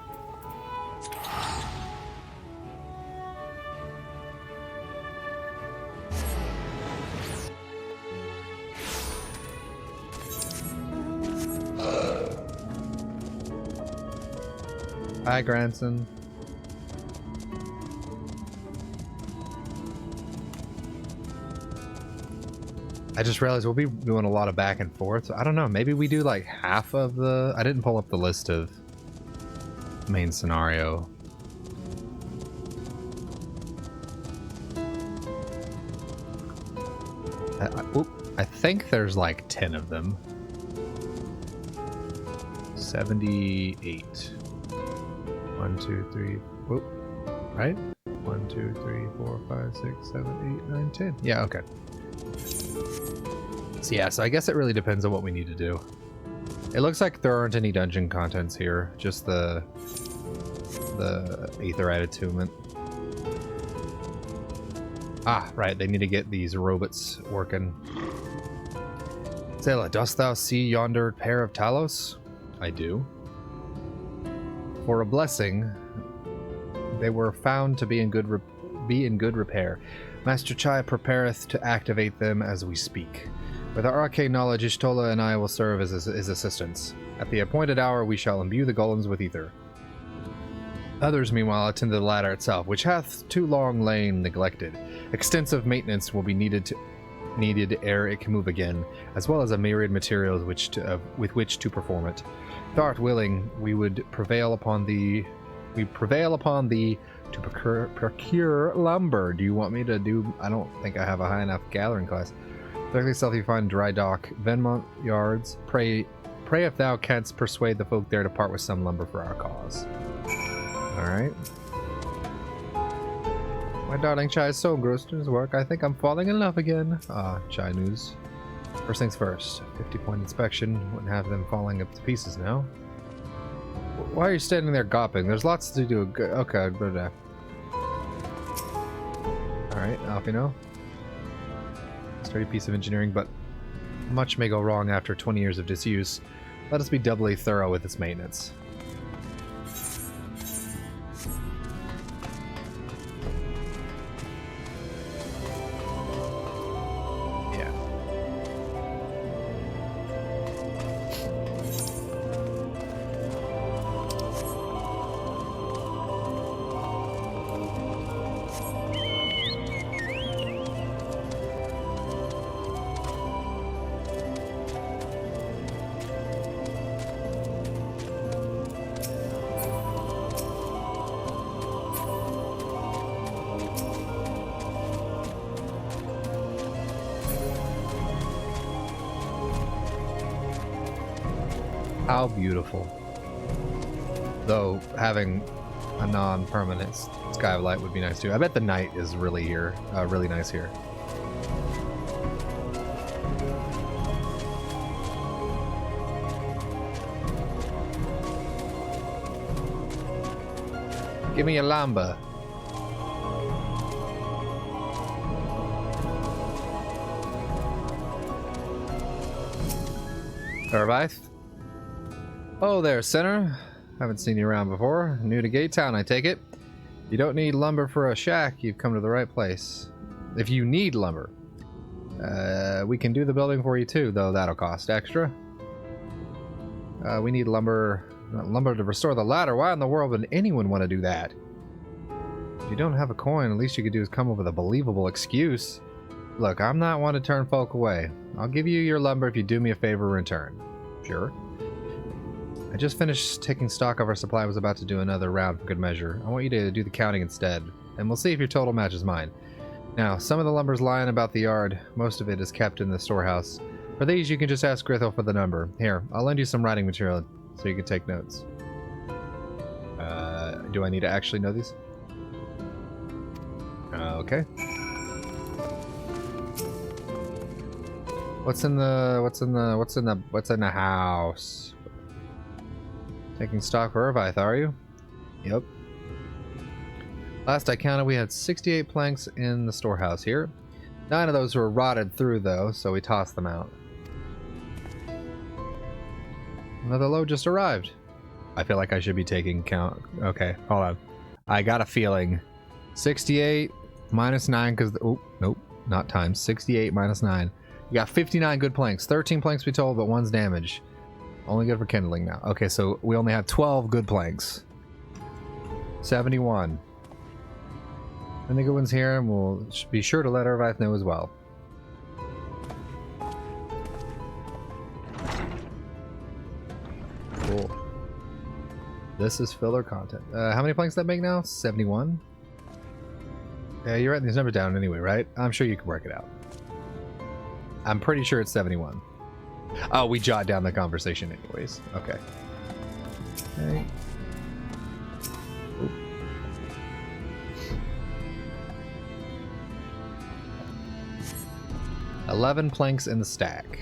Hi, grandson. I just realized we'll be doing a lot of back and forth. So I don't know. Maybe we do like half of the... I didn't pull up the list of main scenario. I think there's like 10 of them. 78. 1, 2, 3. Whoop. Right? 1, 2, 3, 4, 5, 6, 7, 8, 9, 10. Yeah, okay. So yeah, so I guess it really depends on what we need to do. It looks like there aren't any dungeon contents here, just the Aetherite attunement. Ah, right, they need to get these robots working. Zela, dost thou see yonder pair of Talos? I do. For a blessing, they were found to be in good repair. Master Chai prepareth to activate them as we speak. With our arcane knowledge, Ishtola and I will serve as his assistants. At the appointed hour, we shall imbue the golems with ether. Others, meanwhile, attend to the ladder itself, which hath too long lain neglected. Extensive maintenance will be needed ere it can move again, as well as a myriad materials with which to perform it. If thou art willing, we would prevail upon thee. We prevail upon thee to procure lumber. Do you want me to do? I don't think I have a high enough gathering class. Direct yourself, you find dry dock, Venmont yards. Pray if thou canst persuade the folk there to part with some lumber for our cause. Alright. My darling Chai is so engrossed in his work, I think I'm falling in love again. Ah, Chai-Nuzz. First things first, 50-point inspection. Wouldn't have them falling up to pieces now. Why are you standing there gawping? There's lots to do. Okay, but alright, off you know. Sturdy piece of engineering, but much may go wrong after 20 years of disuse. Let us be doubly thorough with its maintenance. Yeah. How beautiful. Though having a non-permanent sky of light would be nice too. I bet the night is really here, really nice here. Give me a lamba. Irvith? Oh there, Sinner. Haven't seen you around before. New to Gate Town, I take it. You don't need lumber for a shack. You've come to the right place. If you need lumber, we can do the building for you too, though that'll cost extra. We need lumber to restore the ladder. Why in the world would anyone want to do that? If you don't have a coin, at least you could do is come up with a believable excuse. Look, I'm not one to turn folk away. I'll give you your lumber if you do me a favor in return. Sure. I just finished taking stock of our supply. I was about to do another round for good measure. I want you to do the counting instead, and we'll see if your total matches mine. Now, some of the lumber's lying about the yard. Most of it is kept in the storehouse. For these, you can just ask Grithel for the number. Here, I'll lend you some writing material so you can take notes. Do I need to actually know these? Okay. What's in the house? Taking stock for Irvith, are you? Yep. Last I counted, we had 68 planks in the storehouse here. 9 of those were rotted through, though, so we tossed them out. Another load just arrived. I feel like I should be taking count. Okay, hold on. I got a feeling. 68 minus 9, because... Oh, nope, not times. 68 minus 9. We got 59 good planks. 13 planks we told, but 1's damaged. Only good for kindling now. Okay, so we only have 12 good planks. 71. And the good one's here, and we'll be sure to let Irvith know as well. Cool. This is filler content. How many planks does that make now? 71? Yeah, you're writing these numbers down anyway, right? I'm sure you can work it out. I'm pretty sure it's 71. Oh, we jot down the conversation anyways. Okay. Okay. Oop. $11 planks in the stack.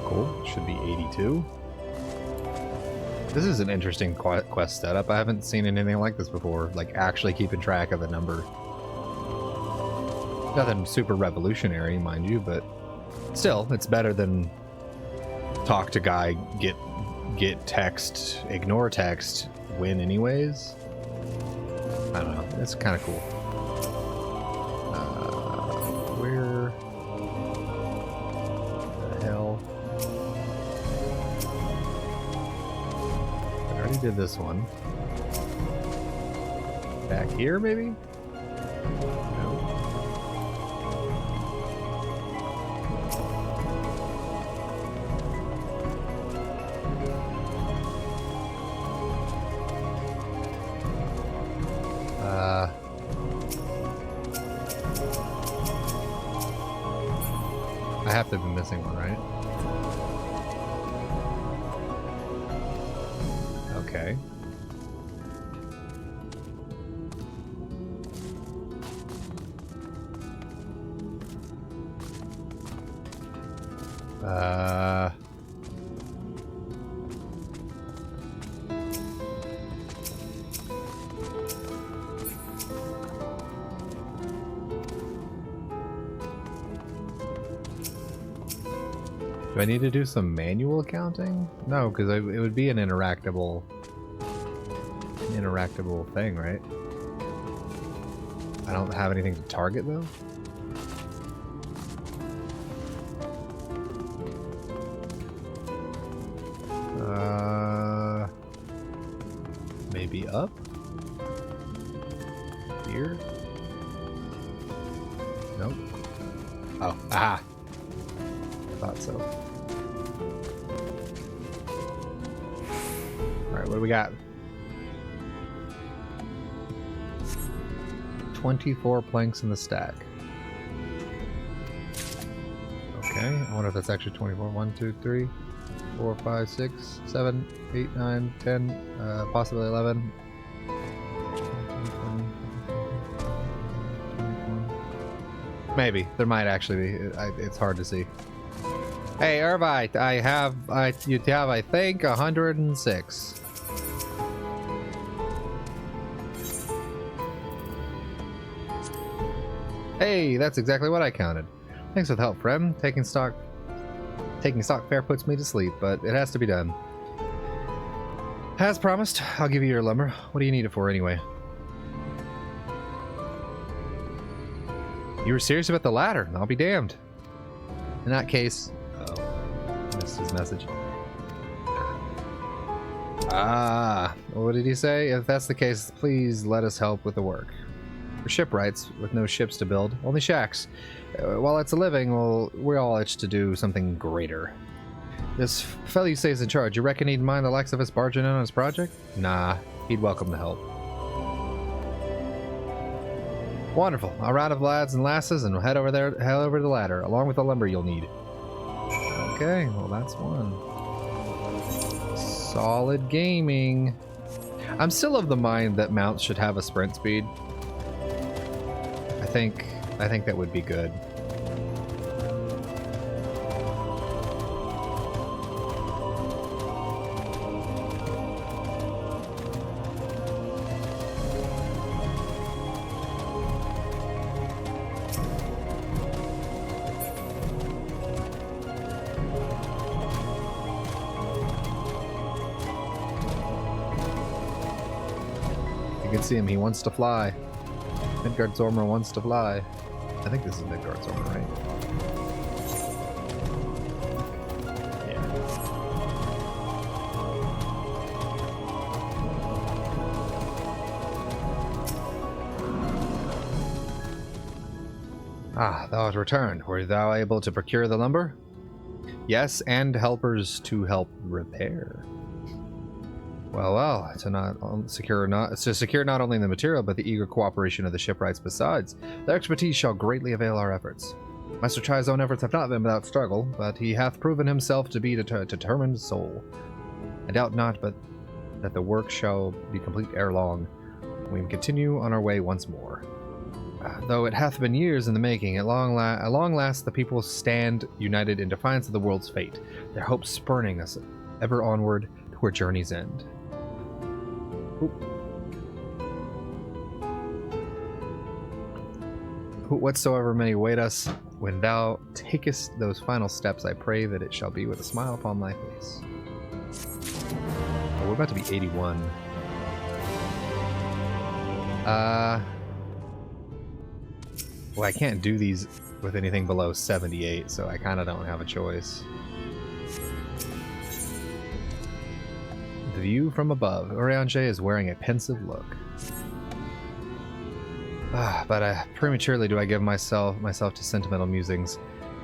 Cool. Should be 82. This is an interesting quest setup. I haven't seen anything like this before. Like, actually keeping track of the number. Nothing super revolutionary, mind you, but still, it's better than talk to guy, get text, ignore text, win anyways. I don't know. It's kind of cool. Where the hell? I already did this one. Back here, maybe? I have to be missing one, right? Okay. Do I need to do some manual counting? No, because it would be an interactable thing, right? I don't have anything to target though. Maybe up? Here? Nope. Oh, aha! I thought so. Alright, what do we got? 24 planks in the stack. Okay, I wonder if that's actually 24. 1, 2, 3, 4, 5, 6, 7, 8, 9, 10, possibly 11. Maybe. There might actually be. It's hard to see. Hey, Irvite, you have, I think, 106. Hey, that's exactly what I counted. Thanks for the help, friend. Taking stock fair puts me to sleep, but it has to be done. As promised, I'll give you your lumber. What do you need it for anyway? You were serious about the ladder? I'll be damned. In that case... Oh, missed his message. Ah, what did he say? If that's the case, please let us help with the work. For shipwrights, with no ships to build, only shacks. While it's a living, well, we're all itched to do something greater. This fellow you say is in charge. You reckon he'd mind the likes of us barging in on his project? Nah, he'd welcome the help. Wonderful. I'll round of lads and lasses and we'll head over the ladder, along with the lumber you'll need. Okay, well that's one. Solid gaming. I'm still of the mind that mounts should have a sprint speed. I think that would be good. You can see him, he wants to fly. Midgard Zormer wants to fly. I think this is Midgard Zormer, right? Yeah. Ah, thou art returned. Were thou able to procure the lumber? Yes, and helpers to help repair. Well, to secure not only the material, but the eager cooperation of the shipwrights besides. Their expertise shall greatly avail our efforts. Master Chai's own efforts have not been without struggle, but he hath proven himself to be a determined soul. I doubt not, but that the work shall be complete ere long. We continue on our way once more. Though it hath been years in the making, at long last the people stand united in defiance of the world's fate, their hopes spurning us ever onward to our journey's end. Whatsoever may await us, when thou takest those final steps, I pray that it shall be with a smile upon thy face. Oh, we're about to be 81. Well, I can't do these with anything below 78, so I kind of don't have a choice. The view from above. Urianger is wearing a pensive look. But prematurely do I give myself to sentimental musings.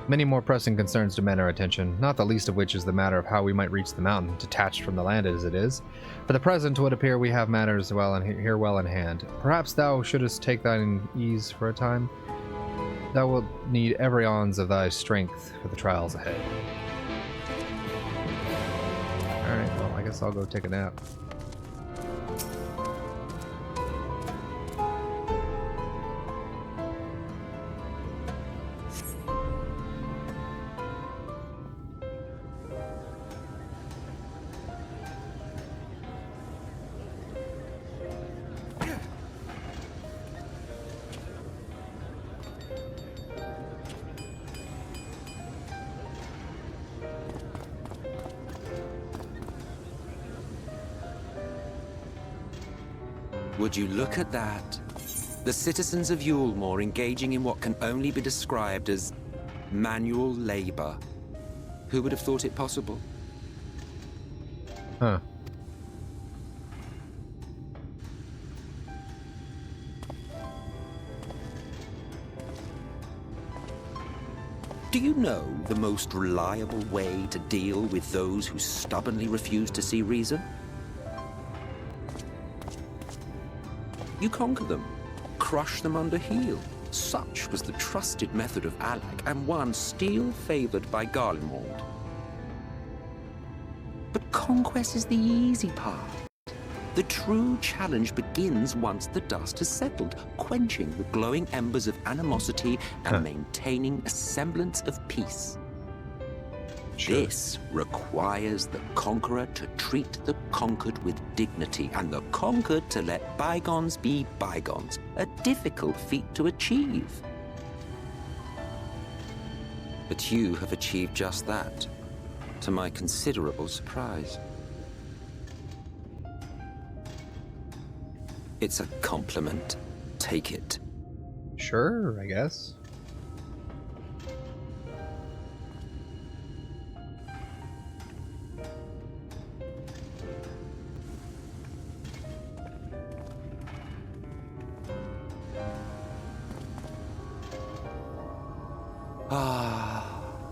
Many more pressing concerns demand our attention, not the least of which is the matter of how we might reach the mountain, detached from the land as it is. For the present, it would appear we have matters well in hand. Perhaps thou shouldest take thine ease for a time. Thou wilt need every ounce of thy strength for the trials ahead. Alright, well, I guess I'll go take a nap. Would you look at that? The citizens of Yulmore engaging in what can only be described as manual labor. Who would have thought it possible? Huh. Do you know the most reliable way to deal with those who stubbornly refuse to see reason? You conquer them, crush them under heel, Such was the trusted method of Alak, and one still favored by Garlemald. But conquest is the easy part. The true challenge begins once the dust has settled, quenching the glowing embers of animosity and maintaining a semblance of peace. Sure. This requires the conqueror to treat the conquered with dignity, and the conquered to let bygones be bygones, a difficult feat to achieve. But you have achieved just that, to my considerable surprise. It's a compliment. Take it. Sure, I guess. Ah,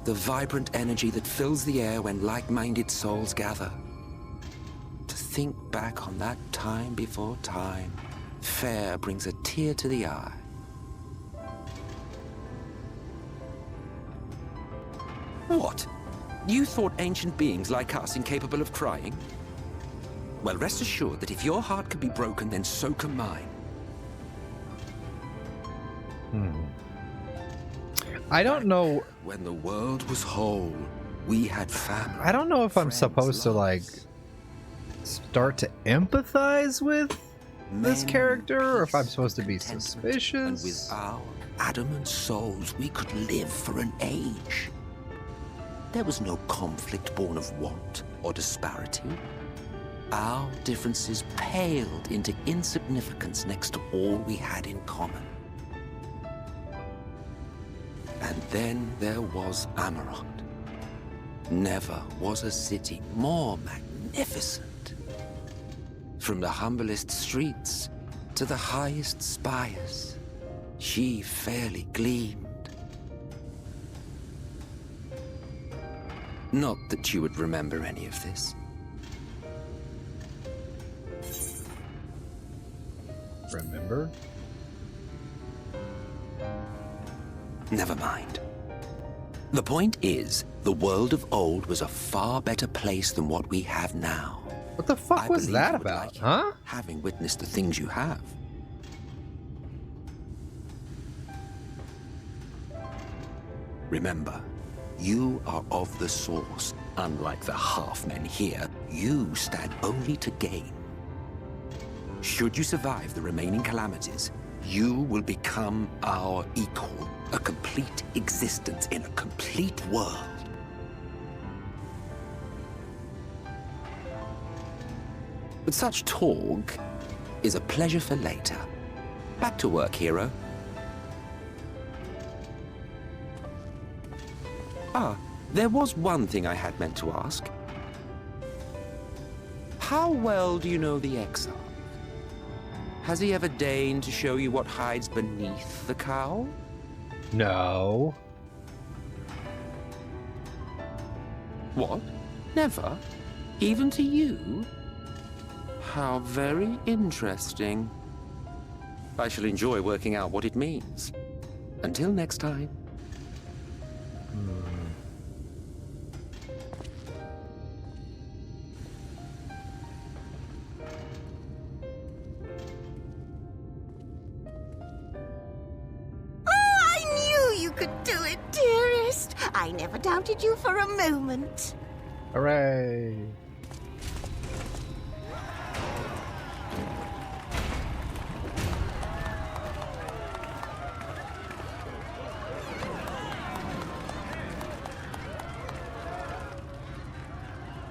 the vibrant energy that fills the air when like-minded souls gather. To think back on that time before time, fair brings a tear to the eye. What? You thought ancient beings like us incapable of crying? Well, rest assured that if your heart can be broken, then so can mine. I don't know. When the world was whole, we had family. I don't know if I'm supposed to, like, start to empathize with this character, or if I'm supposed to be suspicious. And with our adamant souls, we could live for an age. There was no conflict born of want or disparity. Our differences paled into insignificance next to all we had in common. And then there was Amarant. Never was a city more magnificent. From the humblest streets to the highest spires, she fairly gleamed. Not that you would remember any of this. Remember? Never mind. The point is, the world of old was a far better place than what we have now. What the fuck was that about, huh? Having witnessed the things you have. Remember, you are of the source. Unlike the half-men here, you stand only to gain. Should you survive the remaining calamities, you will become our equal, a complete existence in a complete world. But such talk is a pleasure for later. Back to work, hero. Ah, there was one thing I had meant to ask. How well do you know the Exile? Has he ever deigned to show you what hides beneath the cowl? No. What? Never? Even to you? How very interesting. I shall enjoy working out what it means. Until next time. I never doubted you for a moment. Hooray.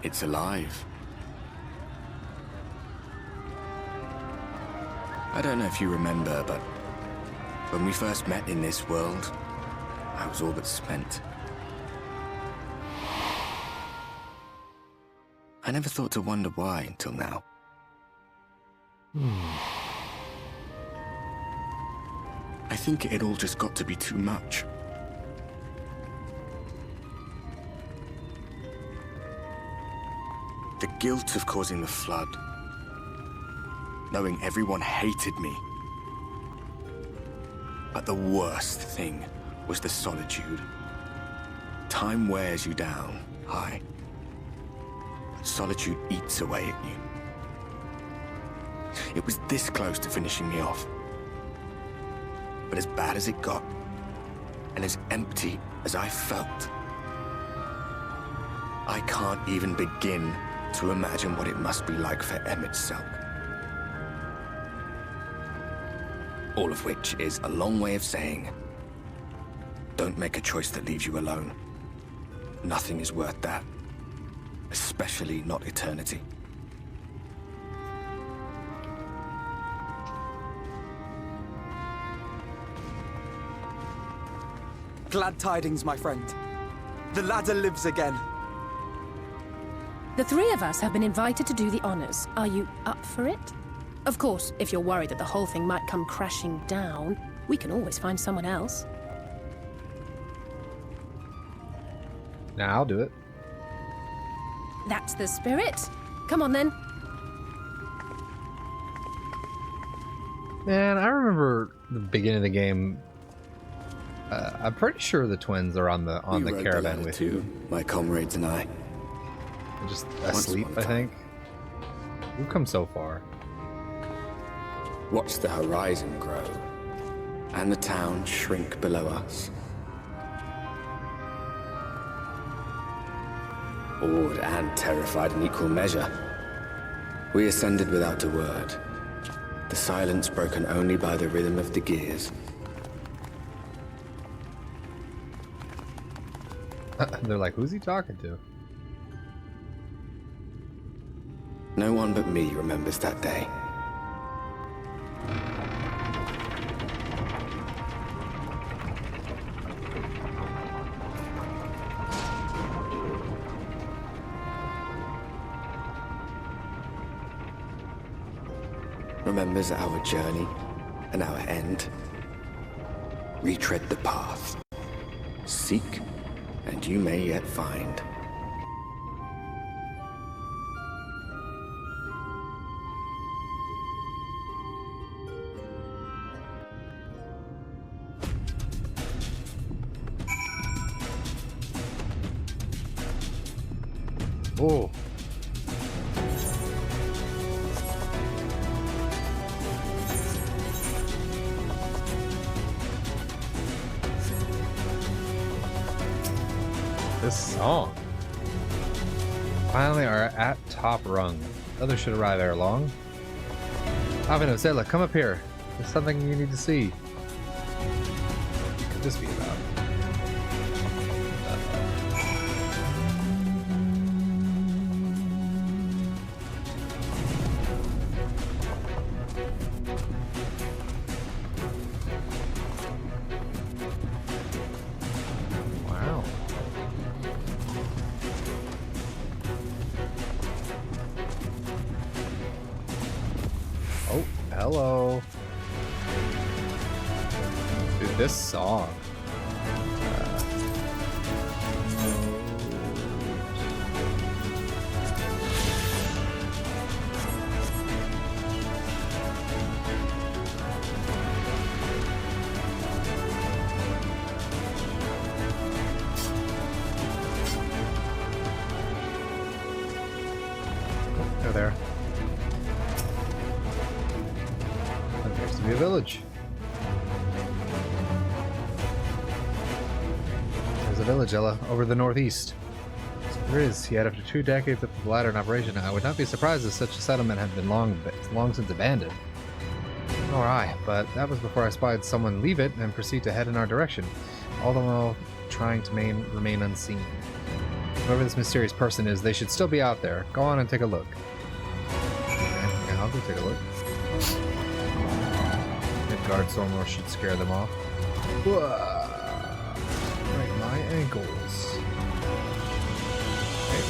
It's alive. I don't know if you remember, but when we first met in this world, I was all but spent. I never thought to wonder why until now. I think it all just got to be too much. The guilt of causing the flood. Knowing everyone hated me. But the worst thing was the solitude. Time wears you down, aye. Solitude eats away at you. It was this close to finishing me off. But as bad as it got, and as empty as I felt, I can't even begin to imagine what it must be like for Emmett Selk. All of which is a long way of saying, don't make a choice that leaves you alone. Nothing is worth that. Especially not eternity. Glad tidings, my friend. The ladder lives again. The three of us have been invited to do the honors. Are you up for it? Of course, if you're worried that the whole thing might come crashing down, we can always find someone else. Nah, I'll do it. That's the spirit. Come on, then. Man, I remember the beginning of the game. I'm pretty sure the twins are on the We rode caravan ladder with too, you. my comrades and I. They're just Once asleep, upon a I think. We've come so far. Watch the horizon grow, and the town shrink below us. Awed and terrified in equal measure, we ascended without a word, the silence broken only by the rhythm of the gears. They're like, who's he talking to? No one but me remembers that day. Remembers our journey and our end. Retread the path. Seek, and you may yet find. Oh. This song. Finally are at top rung. Others should arrive ere long. Avino, Zela, come up here. There's something you need to see. What could this be about? Wow. Oh, hello. Dude, this song. They're there. There appears to be a village. There's a village, Ella, over the northeast. So there is, yet after 2 decades of the ladder in operation, I would not be surprised if such a settlement had been long since abandoned. Nor I, but that was before I spied someone leave it and proceed to head in our direction, all the while trying to remain unseen. Whoever this mysterious person is, they should still be out there. Go on and take a look. Yeah, I'll go take a look. Midgard Stormlord should scare them off. Whoa! Right, my ankles. Okay.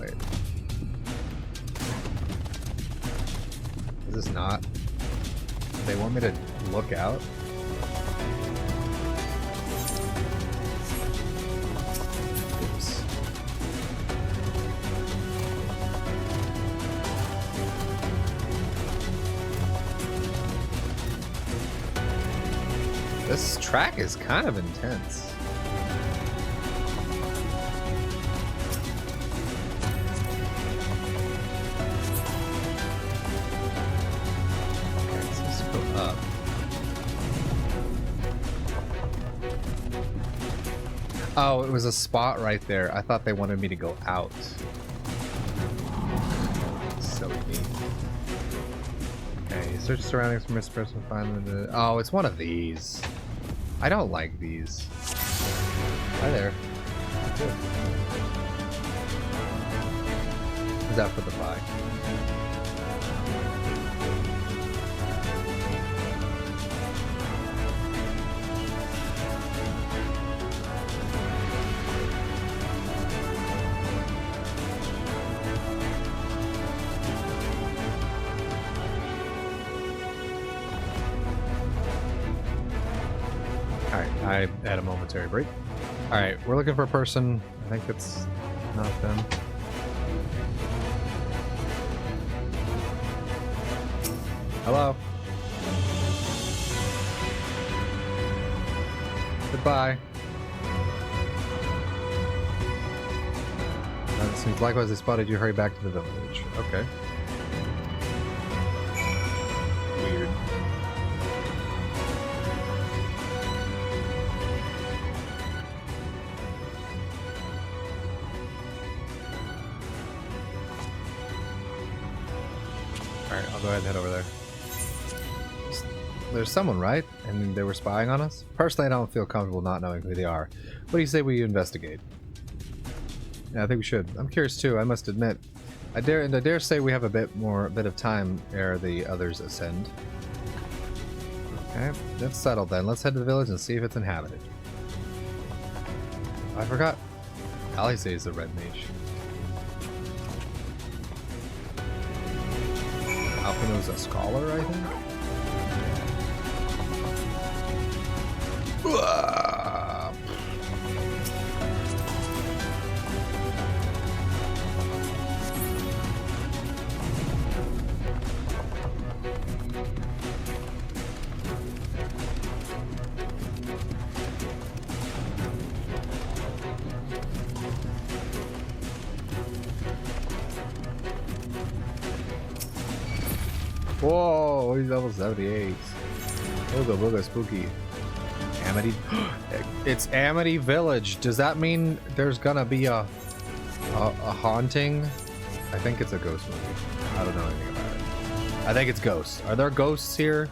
Wait. Is this not? They want me to look out? Oops. This track is kind of intense. Okay, so let's go up. Oh, it was a spot right there. I thought they wanted me to go out. Silly me. Okay, search surroundings for missing person, find the... Oh, it's one of these. I don't like these. Hi there. Good. Is that for the buy? I had a momentary break. Alright, we're looking for a person. I think it's not them. Hello. Goodbye. It seems likewise they spotted you. Hurry back to the village. Okay. Weird. Alright, I'll go ahead and head over there. There's someone, right? And they were spying on us? Personally, I don't feel comfortable not knowing who they are. What do you say we investigate? Yeah, I think we should. I'm curious too, I must admit. I dare say we have a bit of time ere the others ascend. Okay, that's settled then. Let's head to the village and see if it's inhabited. I forgot. Alice is the red mage. Alpino's a scholar, I think? Whoa, he's level 78. Booga booga spooky. Amity. It's Amity Village. Does that mean there's gonna be a haunting? I think it's a ghost movie. I don't know anything about it. I think it's ghosts. Are there ghosts here?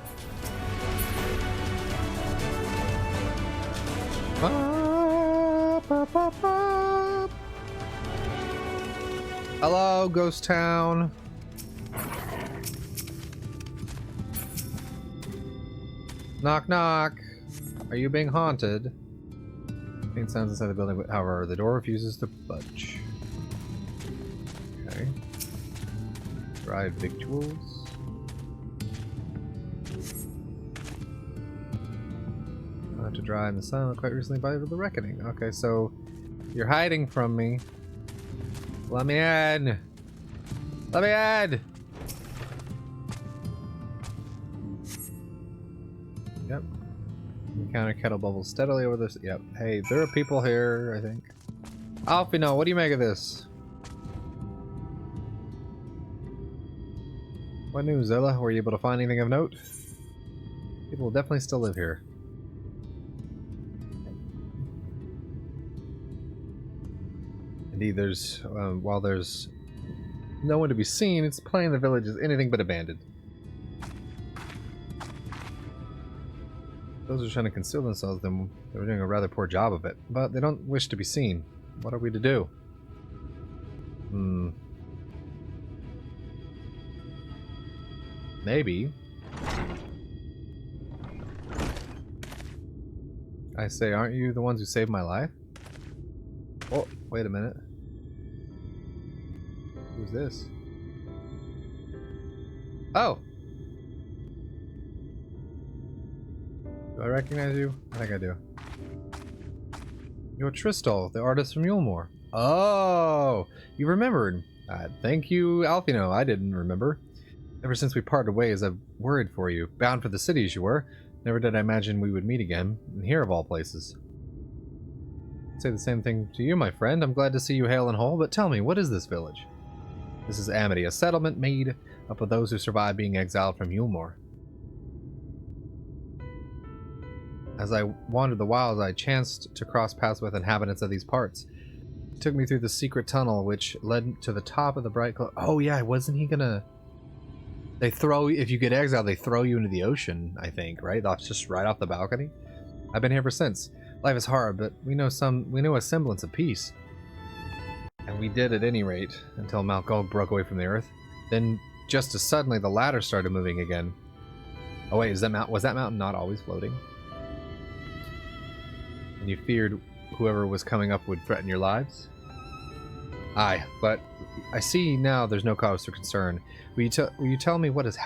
Hello, Ghost Town. Knock knock. Are you being haunted? Faint sounds inside the building, but however, the door refuses to budge. Okay. Dried victuals. To dry in the sun, quite recently by the reckoning. Okay, so you're hiding from me. Let me in. Let me in. Yep. Encounter kettle bubbles steadily over this. Yep. Hey, there are people here, I think. Alfino, what do you make of this? What news, Zilla? Were you able to find anything of note? People will definitely still live here. Indeed, there's, while there's no one to be seen, it's plain the village is anything but abandoned. Those who are trying to conceal themselves, then they're doing a rather poor job of it. But they don't wish to be seen. What are we to do? Maybe. I say, aren't you the ones who saved my life? Oh, wait a minute. Who's this? Oh! Do I recognize you? I think I do. You're Tristal, the artist from Yulmore. Oh! You remembered. Thank you, Alfino. I didn't remember. Ever since we parted ways, I've worried for you. Bound for the cities you were. Never did I imagine we would meet again, and here of all places. I'd say the same thing to you, my friend. I'm glad to see you hale and whole, but tell me, what is this village? This is Amity, a settlement made up of those who survived being exiled from Yulmore. As I wandered the wilds, I chanced to cross paths with inhabitants of these parts. It took me through the secret tunnel, which led to the top of the bright glow. Oh yeah, wasn't he gonna... They throw... If you get exiled, they throw you into the ocean, I think, right? That's just right off the balcony. I've been here ever since. Life is hard, but we know a semblance of peace. And we did at any rate, until Mount Gulg broke away from the earth. Then, just as suddenly, the ladder started moving again. Oh wait, was that mountain not always floating? And you feared whoever was coming up would threaten your lives? Aye, but I see now there's no cause for concern. Will you tell me what has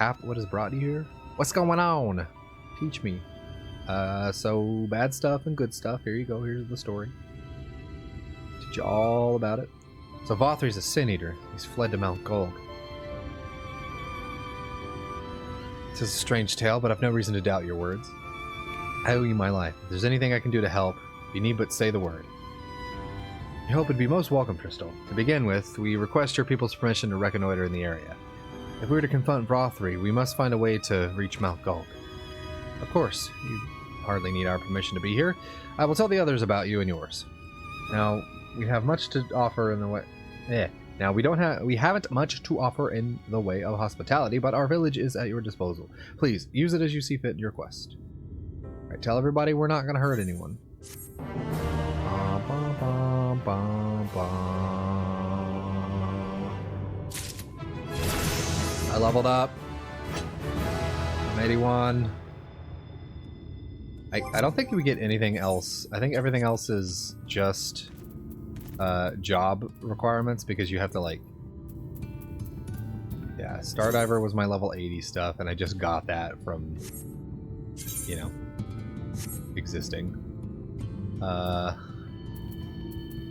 brought you here? What's going on? Teach me. So bad stuff and good stuff. Here you go. Here's the story. Teach you all about it. So Vothri's a sin eater. He's fled to Mount Gulg. This is a strange tale, but I've no reason to doubt your words. I owe you my life. If there's anything I can do to help, you need but say the word. Your help would be most welcome, Crystal. To begin with, we request your people's permission to reconnoiter in the area. If we were to confront Vothri, we must find a way to reach Mount Gulg. Of course, you hardly need our permission to be here. I will tell the others about you and yours. Now, we have much to offer in the way... Now, we haven't much to offer in the way of hospitality, but our village is at your disposal. Please, use it as you see fit in your quest. Alright, tell everybody we're not going to hurt anyone. I leveled up. I'm 81. I don't think we get anything else. I think everything else is just job requirements, because you have to, like... Yeah, Stardiver was my level 80 stuff, and I just got that from, you know, existing.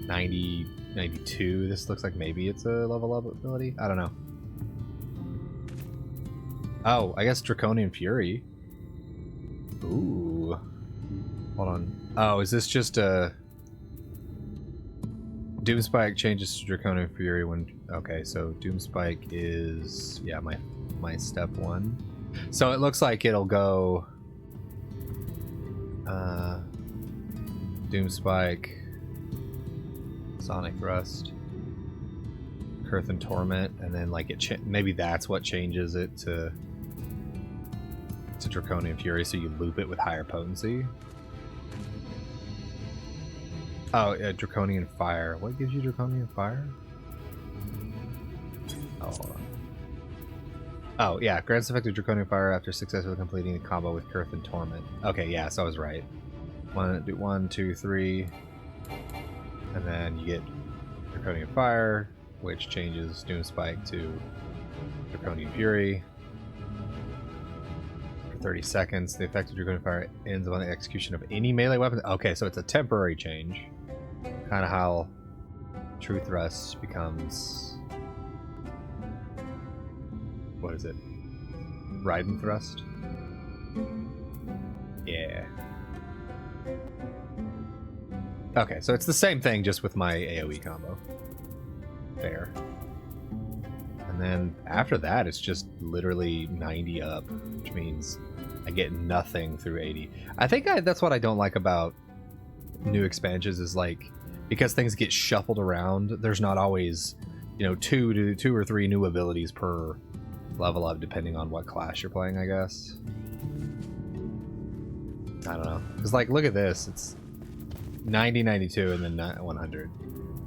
90, 92. This looks like maybe it's a level up ability. I don't know. Oh, I guess Draconian Fury. Ooh. Hold on. Oh, is this just a... Doomspike changes to Draconian Fury when... Okay, so Doomspike is... Yeah, my step 1. So it looks like it'll go... Doomspike... Sonic Thrust... Curthan Torment, and then like maybe that's what changes it to Draconian Fury, so you loop it with higher potency. Oh, Draconian Fire. What gives you Draconian Fire? Oh, hold on. Oh, yeah. Grants effective Draconian Fire after successfully completing the combo with Curthan Torment. Okay, yeah, so I was right. 1, 2, 3. And then you get Draconian Fire, which changes Doomspike to Draconian Fury. For 30 seconds, the effect of Draconian Fire ends upon the execution of any melee weapon. Okay, so it's a temporary change. Kind of how True Thrust becomes... What is it? Raiden Thrust? Yeah. Okay, so it's the same thing, just with my AoE combo. Fair. And then after that, it's just literally 90 up, which means I get nothing through 80. I think that's what I don't like about new expansions, is like, because things get shuffled around, there's not always, you know, two or three new abilities per level up, depending on what class you're playing, I guess. I don't know. Because, like, look at this. It's 90, 92, and then 100.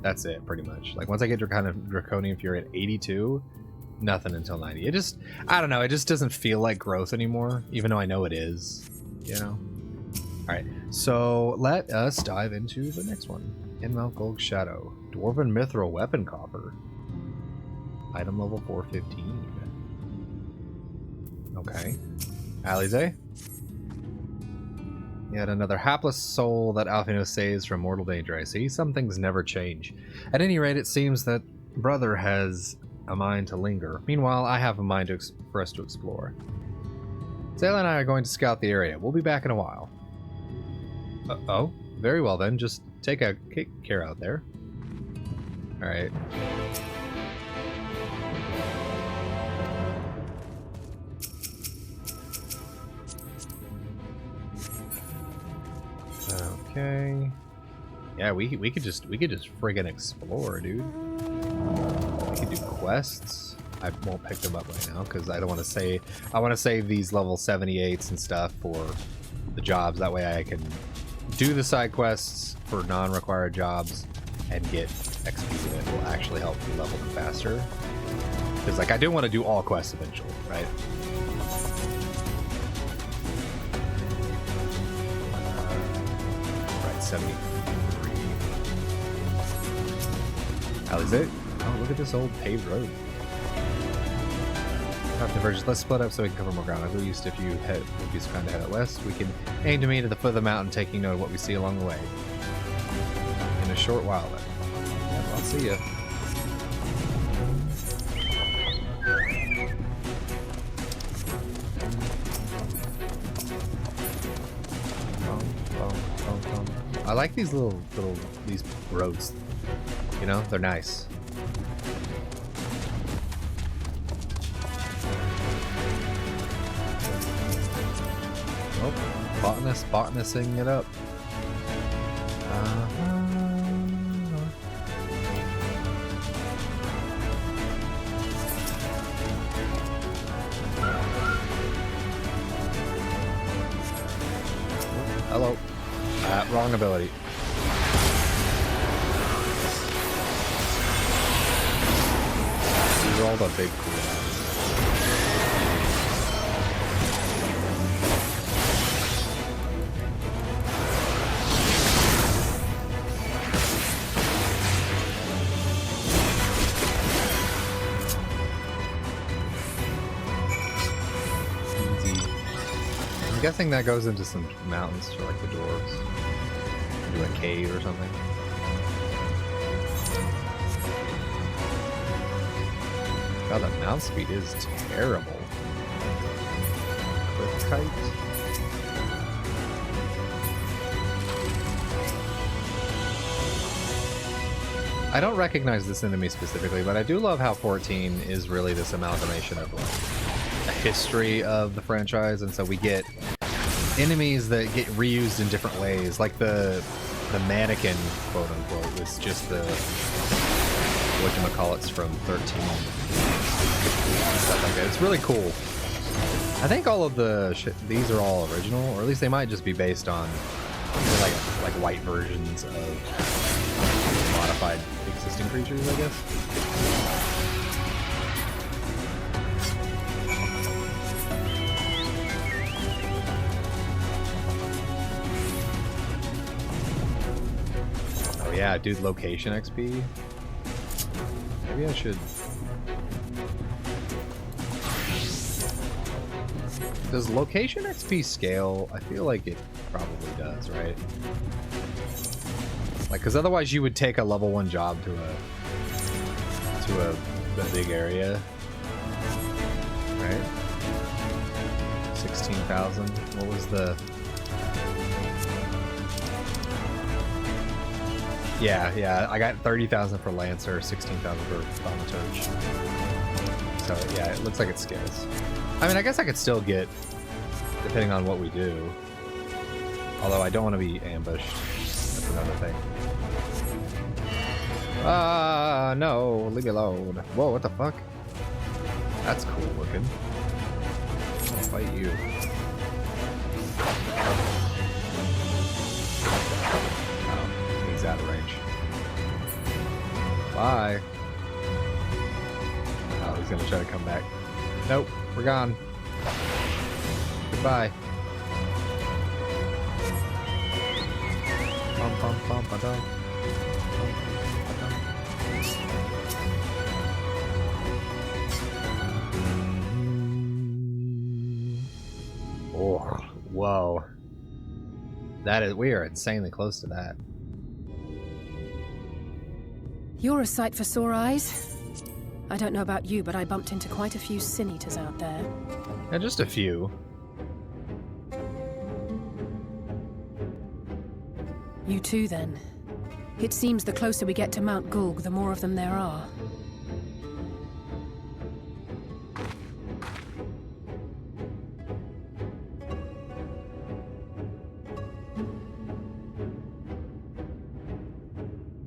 That's it, pretty much. Like, once I get Draconian Fury at 82, nothing until 90. It just, I don't know, it just doesn't feel like growth anymore, even though I know it is, you know? Alright, so let us dive into the next one. In Mount Gulg Shadow. Dwarven Mithril Weapon Coffer. Item level 415. Okay. Alize? Yet another hapless soul that Alphino saves from mortal danger. I see. Some things never change. At any rate, it seems that Brother has a mind to linger. Meanwhile, I have a mind for us to explore. Sayla and I are going to scout the area. We'll be back in a while. Oh, very well then. Just take care out there. All right. Okay. Yeah, we could just friggin' explore, dude. We could do quests. I won't pick them up right now because I don't want to say. I want to save these level 78s and stuff for the jobs. That way I can do the side quests for non-required jobs and get XP that will actually help me level them faster. Because like I do want to do all quests eventually, right? Right, 73. How is it? Oh, look at this old paved road. Divergence. Let's split up so we can cover more ground. At least if you would be so kind to head out west, we can aim to meet at the foot of the mountain, taking note of what we see along the way. In a short while, then. Yep, I'll see ya. I like these these roads. You know, they're nice. Oh, botanissing it up. Hello. Wrong ability. These are all the big cooldowns. I'm guessing that goes into some mountains for like the dwarves. Do a cave or something. God, that mount speed is terrible. Cliff kite. I don't recognize this enemy specifically, but I do love how 14 is really this amalgamation of like a history of the franchise, and so we get enemies that get reused in different ways, like the mannequin, quote unquote, is just the whatchamacallits from 13 stuff like that. It's really cool. I think all of the these are all original, or at least they might just be based on like white versions of modified existing creatures, I guess. Yeah, dude, location XP. Maybe I should. Does location XP scale? I feel like it probably does, right? Like, because otherwise you would take a level 1 job to a big area, right? 16,000. What was the? Yeah, I got 30,000 for Lancer, 16,000 for Thaumaturge. So yeah, it looks like it scales. I mean, I guess I could still get, depending on what we do. Although I don't want to be ambushed. That's another thing. No, leave me alone. Whoa, what the fuck? That's cool looking. I'll fight you. Out of range. Bye. Oh, he's gonna try to come back. Nope, we're gone. Goodbye. Bum, bum, bum, ba, dum. Oh, whoa. That is, we are insanely close to that. You're a sight for sore eyes. I don't know about you, but I bumped into quite a few sin-eaters out there. Yeah, just a few. You too, then. It seems the closer we get to Mount Gulg, the more of them there are.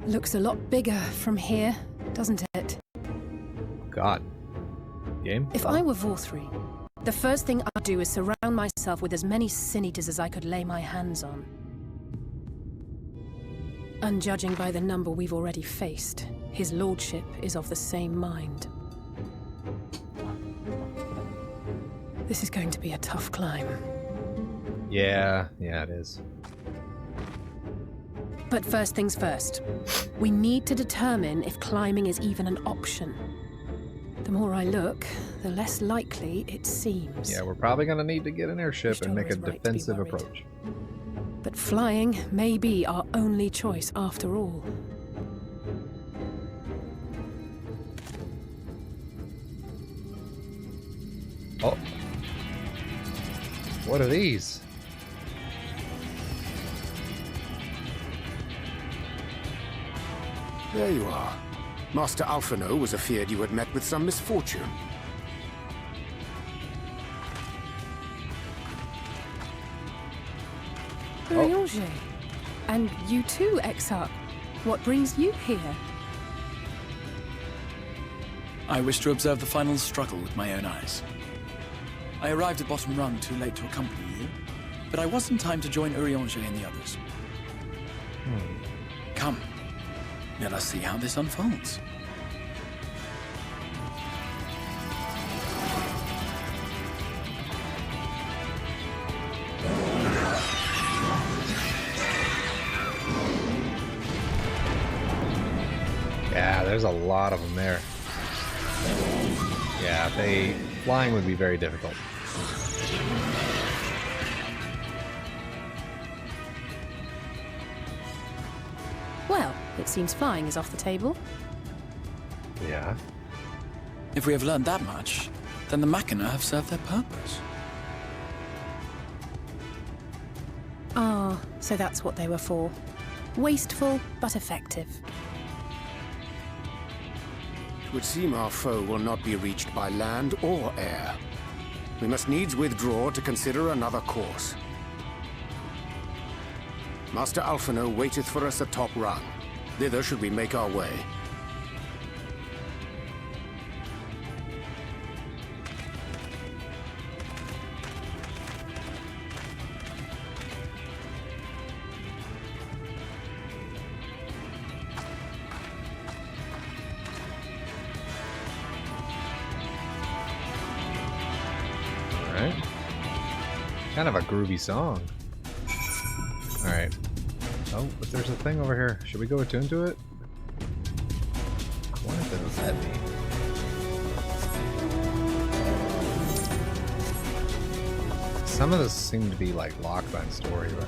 Looks a lot bigger from here, doesn't it? God. Game? If I were Vorthri, the first thing I'd do is surround myself with as many sin eaters as I could lay my hands on. And judging by the number we've already faced, his lordship is of the same mind. This is going to be a tough climb. Yeah, it is. But first things first. We need to determine if climbing is even an option. The more I look, the less likely it seems. Yeah, we're probably going to need to get an airship and make a defensive approach. But flying may be our only choice after all. Oh. What are these? There you are. Master Alphino was afeard you had met with some misfortune. Urianger. And you too, Exarch. What brings you here? I wish to observe the final struggle with my own eyes. I arrived at Bottom Rung too late to accompany you, but I was in time to join Urianger and the others. Come, let us see how this unfolds. Yeah, there's a lot of them there. Yeah, flying would be very difficult. Well, it seems flying is off the table. Yeah. If we have learned that much, then the Machina have served their purpose. Ah, so that's what they were for. Wasteful, but effective. It would seem our foe will not be reached by land or air. We must needs withdraw to consider another course. Master Alphino waiteth for us at Top Rung. Thither should we make our way. Kind of a groovy song. Alright. Oh, but there's a thing over here. Should we go attune to it? I wonder if it'll let me. Some of this seem to be like locked on story, but...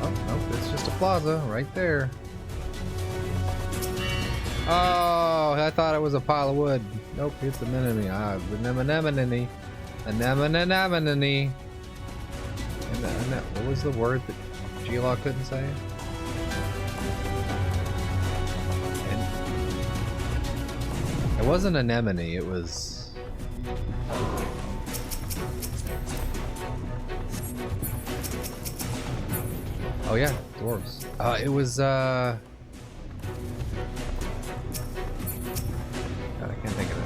Oh, nope, it's just a plaza right there. Oh, I thought it was a pile of wood. Nope, it's an enemy. Anemone. Anemone. What was the word that G-Law couldn't say? It wasn't anemone, it was... Oh yeah, dwarves. It was, God, I can't think of it.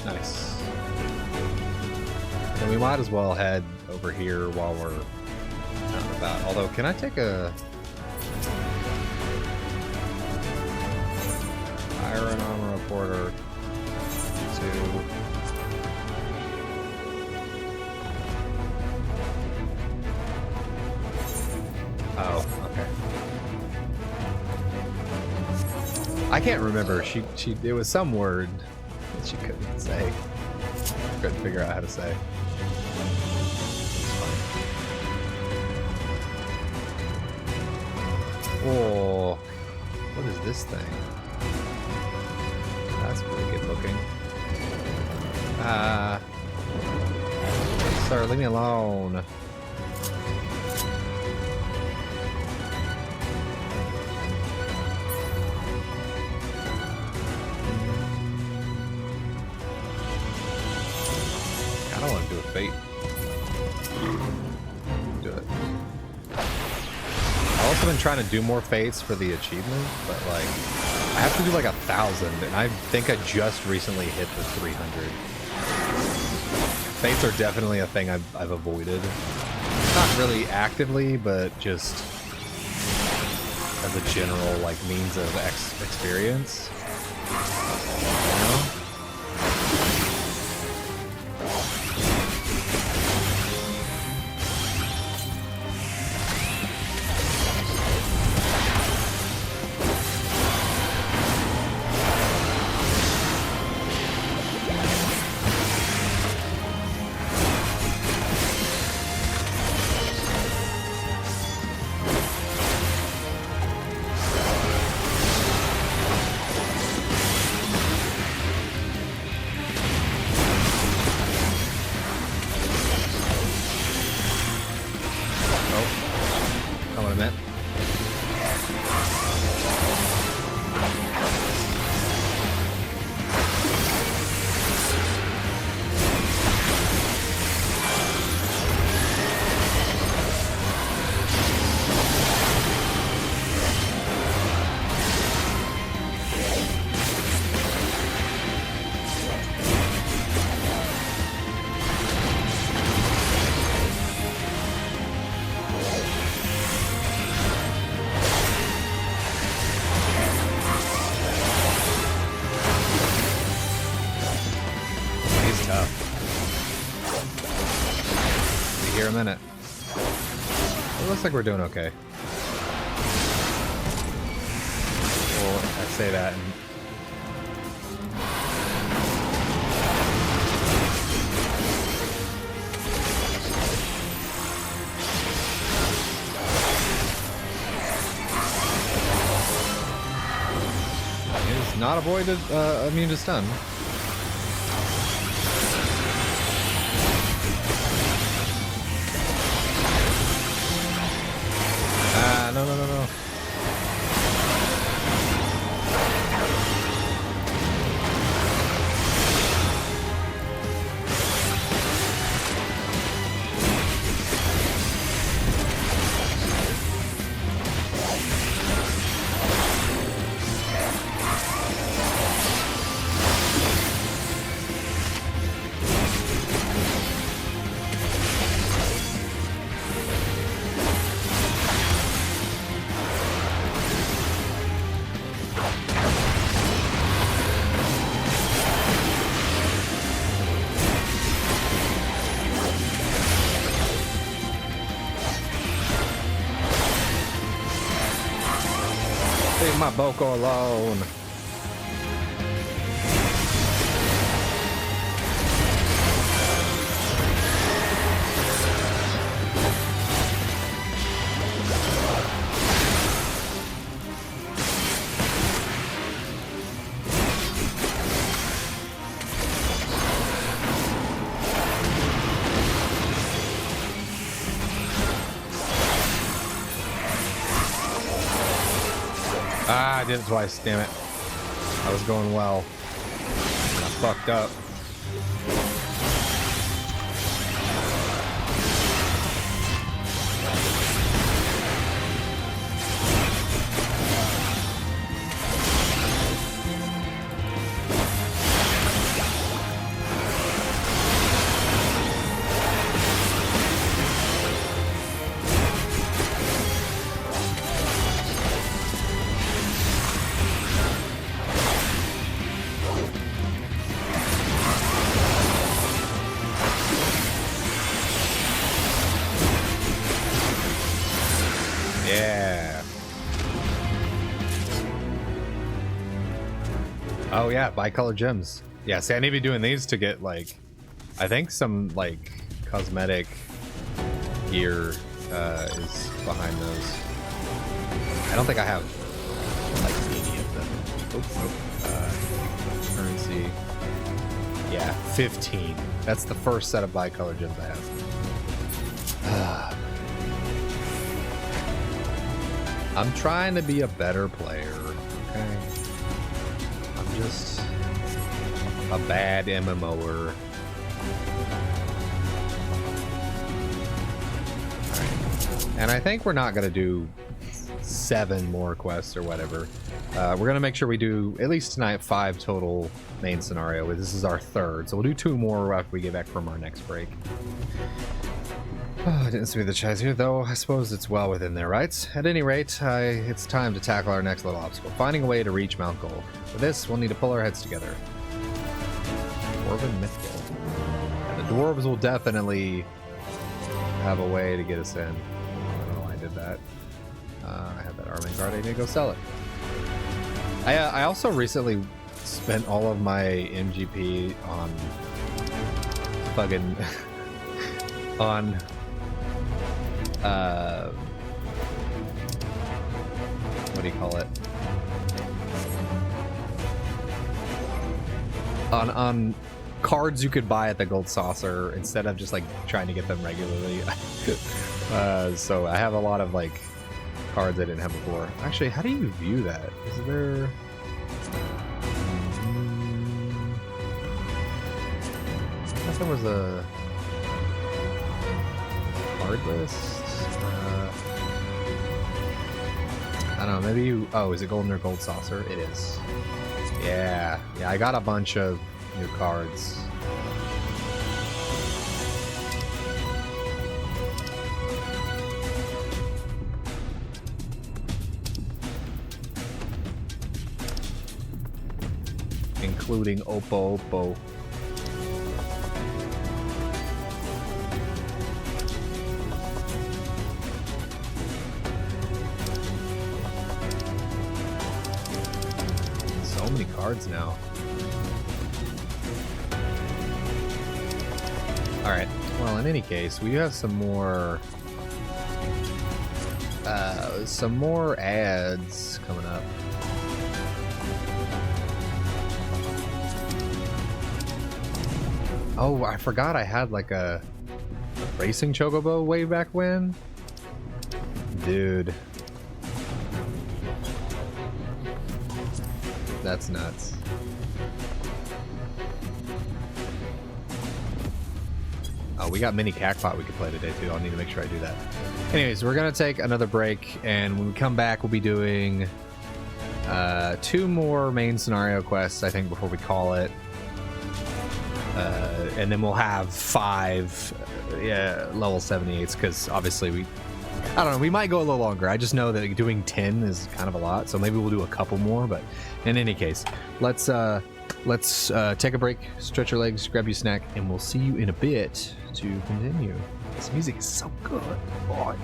Nice. Then we might as well head over here while we're out and about. Although, can I take a iron armor reporter to... Oh, okay. I can't remember. It was some word that she couldn't say. Couldn't figure out how to say. Oh, what is this thing? That's a pretty good booking. Sir, leave me alone. I don't want to do a fate. Do it. I've also been trying to do more fates for the achievement, but like, I have to do like 1,000, and I think I just recently hit the 300. Fates are definitely a thing I've avoided. Not really actively, but just as a general like means of experience. You know? A minute. It looks like we're doing okay. Well, I say that and it is not avoided immune to stun. No. Leave my Boko alone. I did it twice, damn it. I was going well. I fucked up. Yeah. Oh yeah, bicolor gems. Yeah, see, I need to be doing these to get like, I think some like cosmetic gear is behind those. I don't think I have like any of them. Currency. Yeah, 15. That's the first set of bicolor gems I have. I'm trying to be a better player, okay? I'm just a bad MMOer. Alright. And I think we're not going to do 7 more quests or whatever. We're going to make sure we do, at least tonight, 5 total main scenario. This is our 3rd, so we'll do 2 more after we get back from our next break. Oh, I didn't see the Chai's here, though. I suppose it's well within their rights. At any rate, it's time to tackle our next little obstacle, finding a way to reach Mount Gold. For this, we'll need to pull our heads together. Dwarven Mythical. And the dwarves will definitely have a way to get us in. Oh, I did that. I have that arming card. I need to go sell it. I also recently spent all of my MGP on fucking on what do you call it? On cards you could buy at the Gold Saucer instead of just like trying to get them regularly. So I have a lot of like cards I didn't have before. Actually, how do you view that? Is there... I thought there was a card list. I don't know, maybe you... Oh, is it Golden or Gold Saucer? It is. Yeah, I got a bunch of new cards. Including Oppo. So many cards now. Alright, well, in any case, we have some more ads coming up. Oh, I forgot I had like a racing chocobo way back when. Dude. That's nuts. Oh, we got mini Cacpot we could play today too. I'll need to make sure I do that. Anyways, we're gonna take another break, and when we come back, we'll be doing 2 more main scenario quests, I think, before we call it. And then we'll have 5 level 78s, because obviously I don't know, we might go a little longer. I just know that doing 10 is kind of a lot, so maybe we'll do a couple more. But in any case, let's take a break, stretch your legs, grab your snack, and we'll see you in a bit to continue. This music is so good, boy.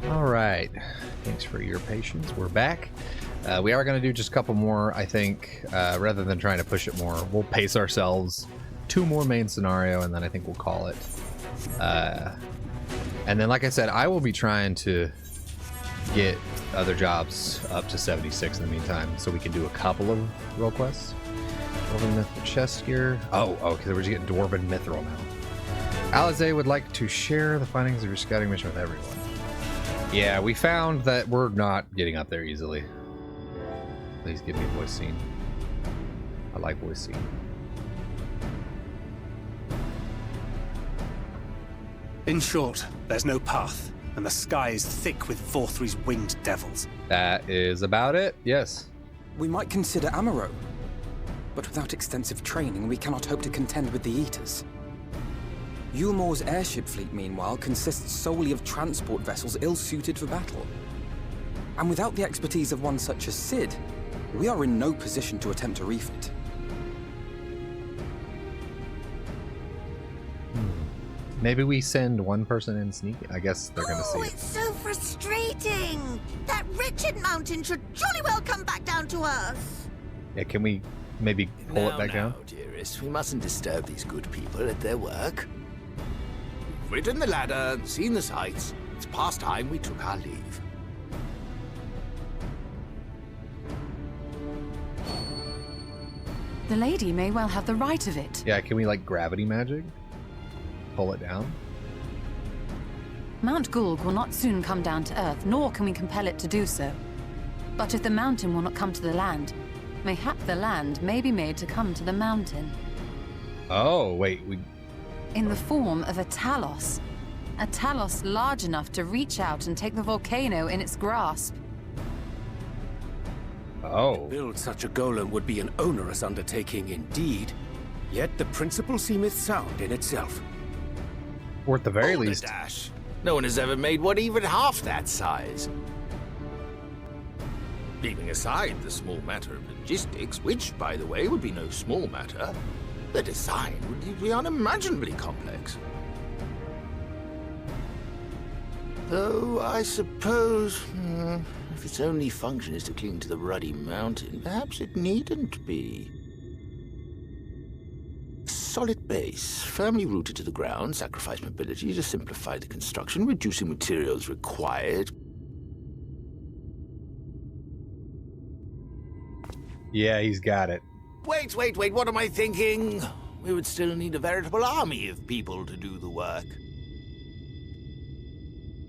All right, thanks for your patience. We're back. We are going to do just a couple more, I think, rather than trying to push it more. We'll pace ourselves. 2 more main scenario, and then I think we'll call it. And then, like I said, I will be trying to get other jobs up to 76 in the meantime, so we can do a couple of role quests. Dwarven Mithril chest gear. Oh, because we're just getting Dwarven Mithril now. Alize would like to share the findings of your scouting mission with everyone. Yeah, we found that we're not getting up there easily. Please give me a voice scene. I like voice scene. In short, there's no path, and the sky is thick with Vorthri's winged devils. That is about it, yes. We might consider Amaro, but without extensive training, we cannot hope to contend with the Eaters. Yulmor's airship fleet, meanwhile, consists solely of transport vessels ill-suited for battle. And without the expertise of one such as Cid, we are in no position to attempt a refit. Maybe we send one person in sneaking. I guess they're gonna see it. It's so frustrating. That wretched mountain should jolly well come back down to us. Yeah, can we maybe pull it back down? Dearie. dearest. We mustn't disturb these good people at their work. We've ridden the ladder and seen the sights. It's past time we took our leave. The lady may well have the right of it. Yeah, can we like gravity magic? Pull it down? Mount Gulg will not soon come down to Earth, nor can we compel it to do so. But if the mountain will not come to the land, mayhap the land may be made to come to the mountain. Oh, wait, In the form of a Talos. A Talos large enough to reach out and take the volcano in its grasp. Oh. To build such a golem would be an onerous undertaking indeed. Yet the principle seemeth sound in itself. Or at the very Hold a least. dash. No one has ever made one even half that size. Leaving aside the small matter of logistics, which, by the way, would be no small matter, the design would be unimaginably complex. Though, I suppose, if its only function is to cling to the ruddy mountain, perhaps it needn't be. Solid base, firmly rooted to the ground, sacrifice mobility to simplify the construction, reducing materials required. Yeah, he's got it. Wait, what am I thinking? We would still need a veritable army of people to do the work.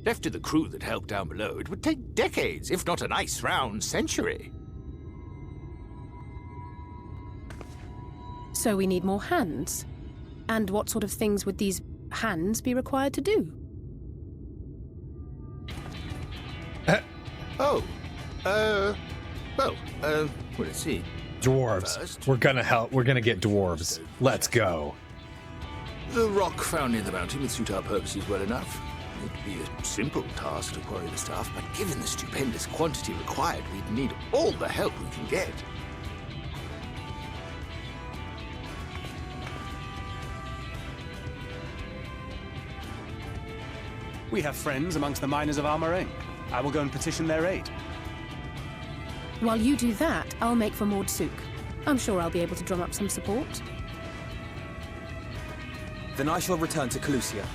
Left to the crew that helped down below, it would take decades, if not a nice round century. So we need more hands. And what sort of things would these hands be required to do? Let's see. Dwarves. First, We're gonna help. We're gonna get dwarves. Let's go. The rock found near the mountain would suit our purposes well enough. It'd be a simple task to quarry the stuff, but given the stupendous quantity required, we'd need all the help we can get. We have friends amongst the miners of Armoring. I will go and petition their aid. While you do that, I'll make for Mordsuk. I'm sure I'll be able to drum up some support. Then I shall return to Calusia.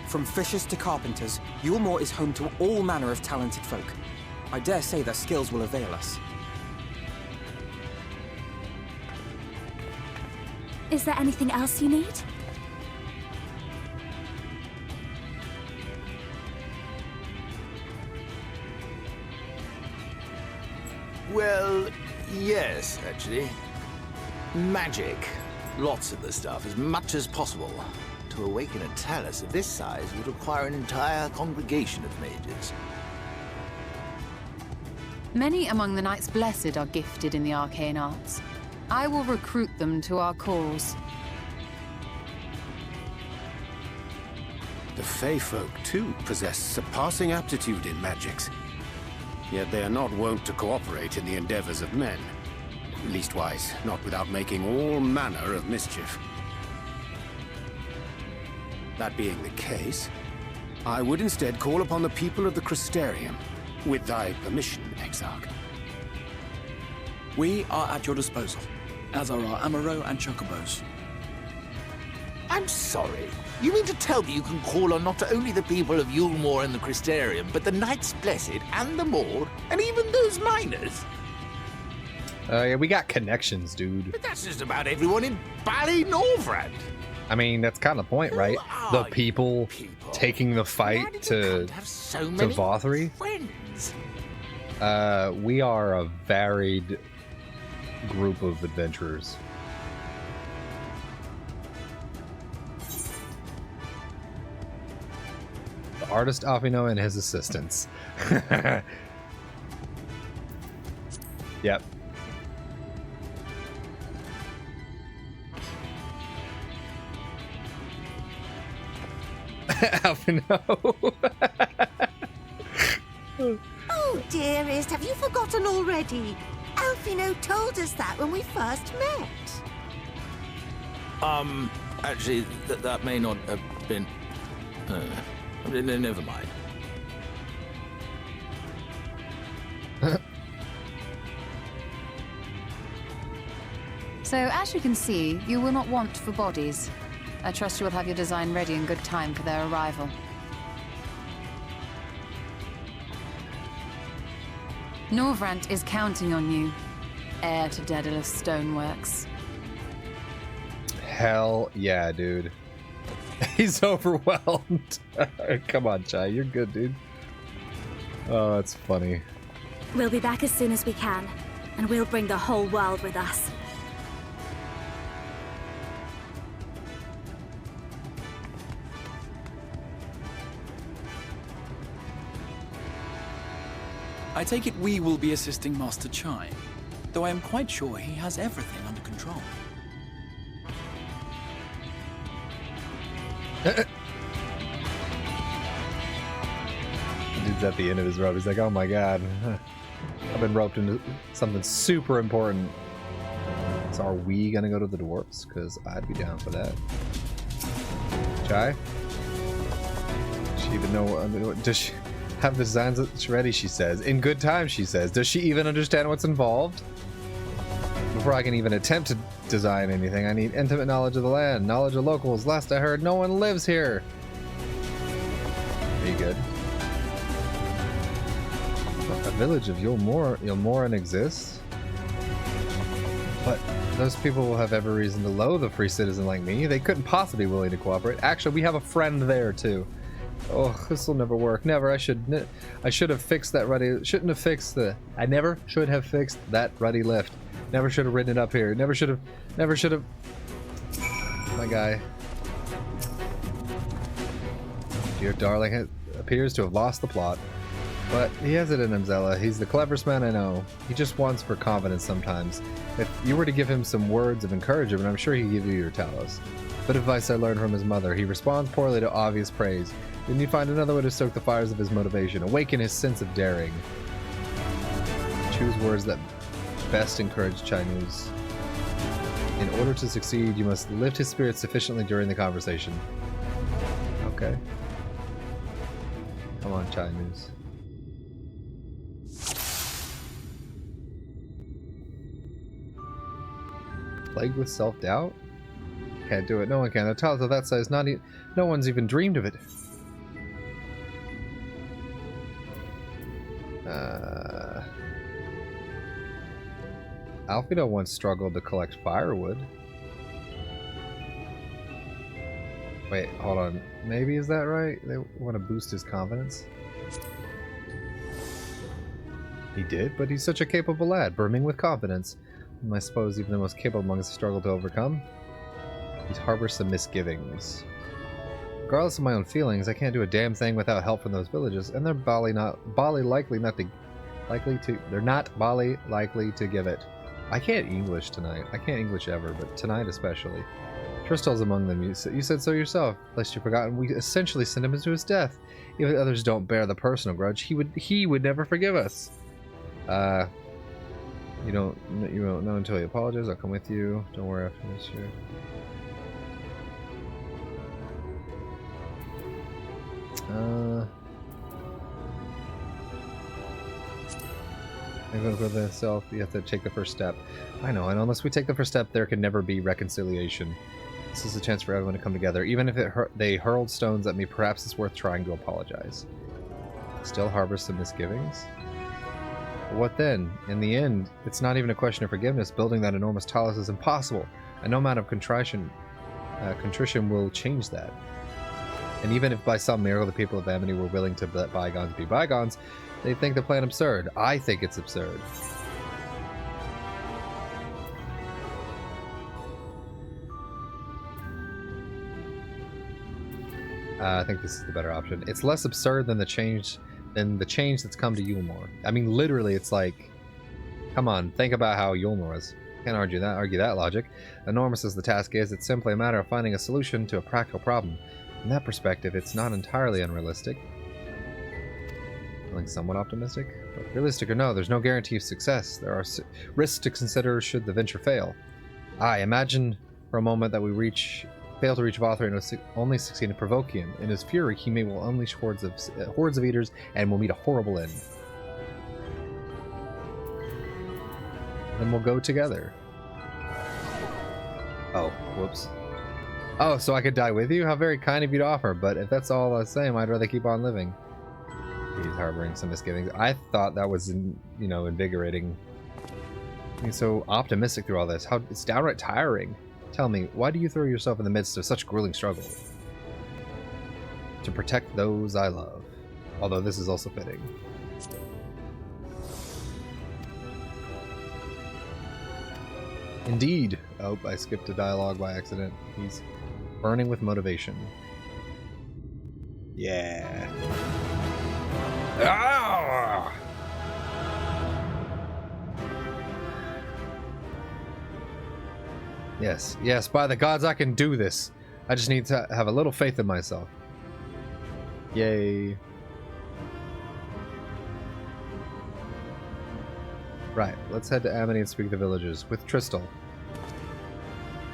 From fishers to carpenters, Yulmore is home to all manner of talented folk. I dare say their skills will avail us. Is there anything else you need? Well, yes, actually. Magic. Lots of the stuff, as much as possible. To awaken a talus of this size would require an entire congregation of mages. Many among the Knights Blessed are gifted in the arcane arts. I will recruit them to our cause. The Fey folk, too, possess surpassing aptitude in magics. Yet they are not wont to cooperate in the endeavors of men. Leastwise, not without making all manner of mischief. That being the case, I would instead call upon the people of the Crystarium, with thy permission, Exarch. We are at your disposal, as are our Amaro and Chocobos. I'm sorry. You mean to tell me you can call on not only the people of Yulmore and the Crystarium, but the Knights Blessed and the Maud, and even those miners? Yeah, we got connections, dude. But that's just about everyone in Bally-Norvrand. I mean, that's kind of the point, right? The people taking the fight to Vothri. Friends. We are a varied group of adventurers. The artist Afino and his assistants. Yep. Afino. Oh, dearest, have you forgotten already? Alfino told us that when we first met. Actually, that may not have been... never mind. So, as you can see, you will not want for bodies. I trust you will have your design ready in good time for their arrival. Norvrant is counting on you, heir to Daedalus Stoneworks. Hell yeah, dude. He's overwhelmed. Come on, Chai, you're good, dude. Oh, that's funny. We'll be back as soon as we can, and we'll bring the whole world with us. I take it we will be assisting Master Chai, though I am quite sure he has everything under control. Dude's at the end of his rope. He's like, oh my god. I've been roped into something super important. So are we gonna go to the dwarfs? Because I'd be down for that. Chai? Does she even know? Does she have the designs ready, she says. In good time, she says. Does she even understand what's involved? Before I can even attempt to design anything, I need intimate knowledge of the land, knowledge of locals. Last I heard, no one lives here. Are you good? A village of Yulmoran exists? But those people will have every reason to loathe a free citizen like me. They couldn't possibly be willing to cooperate. Actually, we have a friend there, too. Oh, this will never work. Never. I should have fixed that ruddy. Shouldn't have fixed the. I never should have fixed that ruddy lift. Never should have ridden it up here. Never should have. Never should have. My guy. Dear darling appears to have lost the plot, but he has it in him, Zella. He's the cleverest man I know. He just wants for confidence sometimes. If you were to give him some words of encouragement, I'm sure he'd give you your Talos. But advice I learned from his mother. He responds poorly to obvious praise. Then you find another way to stoke the fires of his motivation, awaken his sense of daring. Choose words that best encourage Chai-Nuzz. In order to succeed, you must lift his spirits sufficiently during the conversation. Okay. Come on, Chai-Nuzz. Plagued with self-doubt? Can't do it. No one can. A child of that size, no one's even dreamed of it. Alfino once struggled to collect firewood. Wait, hold on. Maybe is that right? They want to boost his confidence? He did, but he's such a capable lad, brimming with confidence. And I suppose even the most capable among us struggle to overcome. He harbors some misgivings. Regardless of my own feelings, I can't do a damn thing without help from those villages, and they're likely to give it. I can't English tonight. I can't English ever, but tonight especially. Tristel's among them. You said so yourself. Lest you've forgotten, we essentially sent him to his death. Even if others don't bear the personal grudge, he would never forgive us. You won't know until he apologizes. I'll come with you. Don't worry, after this year. I'm gonna go there itself. You have to take the first step. I know, and unless we take the first step, there can never be reconciliation. This is a chance for everyone to come together. Even if they hurled stones at me, perhaps it's worth trying to apologize. Still harbors some misgivings? What then? In the end, it's not even a question of forgiveness. Building that enormous talus is impossible, and no amount of contrition will change that. And even if by some miracle the people of Amity were willing to let bygones be bygones, they think the plan absurd. I think it's absurd. I think this is the better option. It's less absurd than the change that's come to Yulmor. I mean, literally, it's like, come on, think about how Yulmor is. Can't argue that logic. Enormous as the task is, it's simply a matter of finding a solution to a practical problem. From that perspective, it's not entirely unrealistic. Feeling somewhat optimistic? But realistic or no, there's no guarantee of success. There are risks to consider should the venture fail. I imagine for a moment that we fail to reach Vothra and only succeed in provoking him. In his fury, he will unleash hordes of eaters and will meet a horrible end. Then we'll go together. Oh, whoops. Oh, so I could die with you? How very kind of you to offer, but if that's all the same, I'd rather keep on living. He's harboring some misgivings. I thought that was, you know, invigorating. Being so optimistic through all this. How it's downright tiring. Tell me, why do you throw yourself in the midst of such grueling struggle? To protect those I love. Although this is also fitting. Indeed. Oh, I skipped a dialogue by accident. He's burning with motivation. Yeah. Ah! Yes, yes, by the gods, I can do this. I just need to have a little faith in myself. Yay. Right, let's head to Amity and speak to the villagers with Tristal.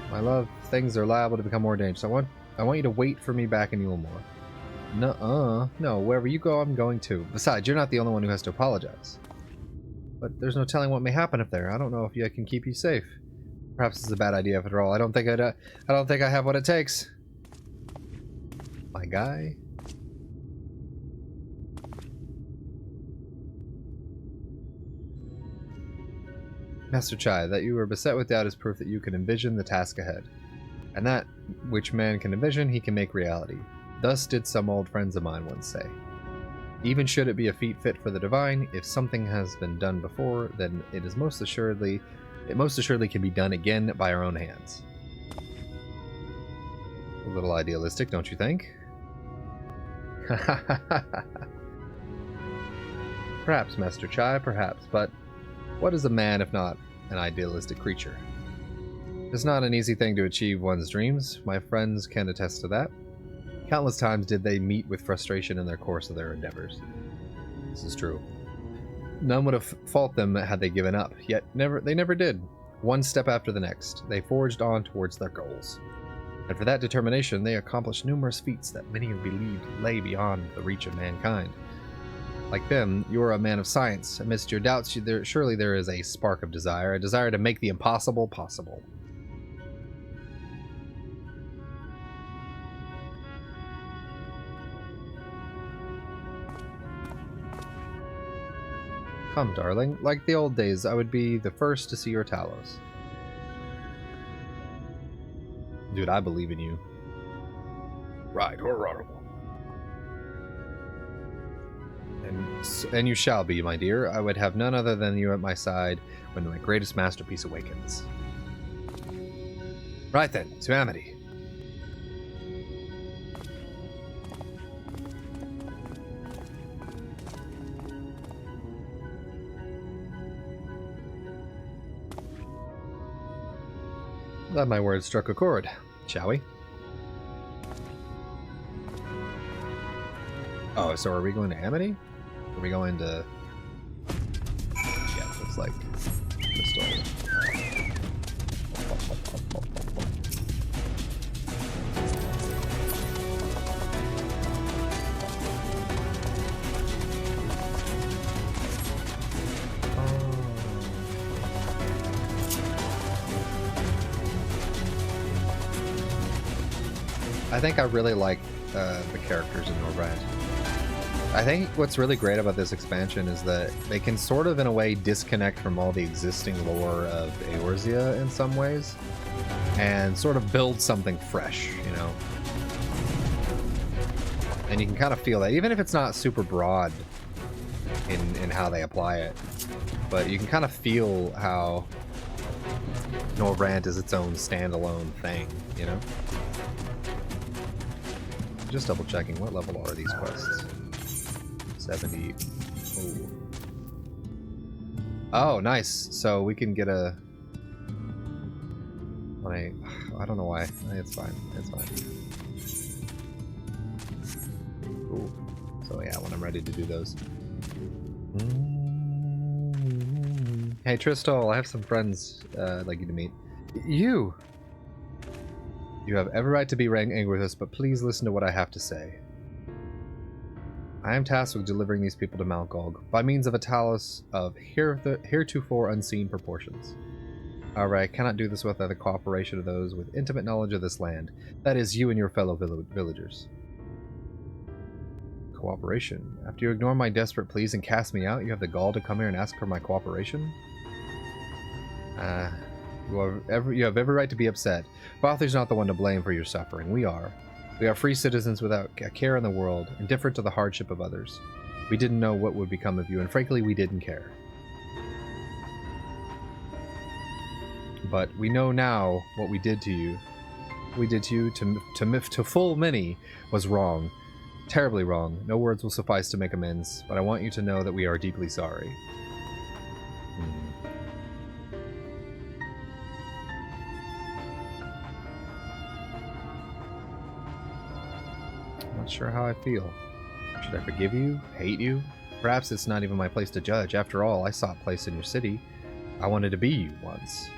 My love, things are liable to become more dangerous. I want you to wait for me back in Yulmore. Nuh-uh. No, wherever you go, I'm going too. Besides, you're not the only one who has to apologize. But there's no telling what may happen up there. I don't know if I can keep you safe. Perhaps it's a bad idea after all. I don't think I have what it takes. My guy. Master Chai, that you are beset with doubt is proof that you can envision the task ahead. And that which man can envision, he can make reality. Thus did some old friends of mine once say. Even should it be a feat fit for the divine, if something has been done before, then it most assuredly can be done again by our own hands. A little idealistic, don't you think? Perhaps, Master Chai, perhaps, but what is a man if not an idealistic creature? It's not an easy thing to achieve one's dreams. My friends can attest to that. Countless times did they meet with frustration in their course of their endeavors. This is true. None would have fault them had they given up, yet they never did. One step after the next, they forged on towards their goals. And for that determination, they accomplished numerous feats that many believed lay beyond the reach of mankind. Like them, you are a man of science. Amidst your doubts, surely there is a spark of desire, a desire to make the impossible possible. Come, darling. Like the old days, I would be the first to see your Talos. Dude, I believe in you. Right, horrible. And you shall be, my dear. I would have none other than you at my side when my greatest masterpiece awakens. Right then, to Amity. Glad my words struck a chord, shall we? Oh, so are we going to Amity? Are we going to... Yeah, looks like Crystal. I think I really like the characters in Norbrand. I think what's really great about this expansion is that they can sort of, in a way, disconnect from all the existing lore of Eorzea in some ways, and sort of build something fresh, you know? And you can kind of feel that, even if it's not super broad in how they apply it, but you can kind of feel how Norbrand is its own standalone thing, you know? Just double checking, what level are these quests? 70. Ooh. Oh, nice. So we can get a... I don't know why. It's fine. It's fine. Cool. So yeah, when I'm ready to do those. Hey Tristal, I have some friends I'd like you to meet. You! You have every right to be angry with us, but please listen to what I have to say. I am tasked with delivering these people to Mount Golg by means of a Talos of heretofore unseen proportions. Alright, I cannot do this without the cooperation of those with intimate knowledge of this land. That is, you and your fellow villagers. Cooperation. After you ignore my desperate pleas and cast me out, you have the gall to come here and ask for my cooperation? You have every right to be upset. Father's not the one to blame for your suffering. We are. We are free citizens without a care in the world, indifferent to the hardship of others. We didn't know what would become of you, and frankly, we didn't care. But we know now what we did to you. We did to you, to full many, was wrong. Terribly wrong. No words will suffice to make amends, but I want you to know that we are deeply sorry. I'm not sure how I feel. Should I forgive you? Hate you? Perhaps it's not even my place to judge. After all, I sought place in your city. I wanted to be you once.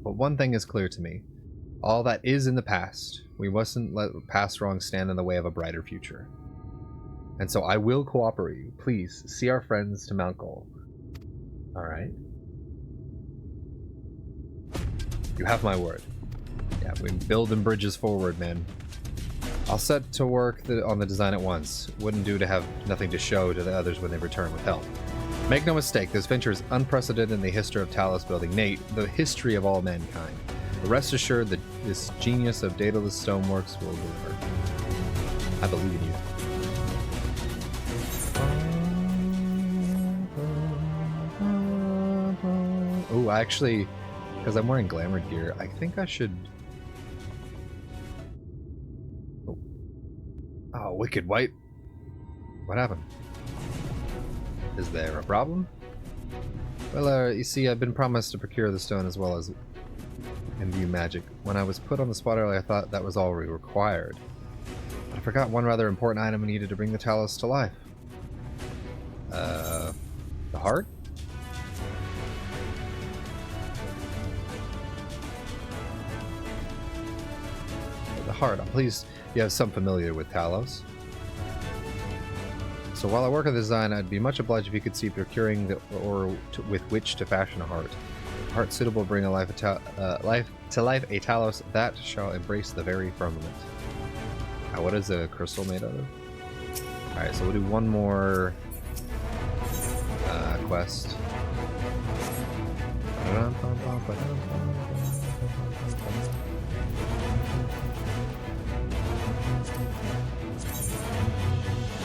But one thing is clear to me. All that is in the past. We mustn't let past wrongs stand in the way of a brighter future. And so I will cooperate you. Please, see our friends to Mount Goal. Alright. You have my word. Yeah, we're building bridges forward, man. I'll set to work on the design at once. Wouldn't do to have nothing to show to the others when they return with help. Make no mistake, this venture is unprecedented in the history of Talos building. Nay, the history of all mankind. But rest assured that this genius of Daedalus Stoneworks will deliver. I believe in you. Oh, actually, because I'm wearing glamored gear, I think I should... Oh, Wicked White. What happened? Is there a problem? Well, you see, I've been promised to procure the stone as well as imbue magic. When I was put on the spot earlier, I thought that was all we required. But I forgot one rather important item we needed to bring the Talos to life. The heart? The heart. I'm pleased you have some familiar with Talos. So while I work on the design, I'd be much obliged if you could see procuring the ore with which to fashion a heart. A heart suitable to bring to life a Talos that shall embrace the very firmament. What is a crystal made out of? Alright, so we'll do one more quest.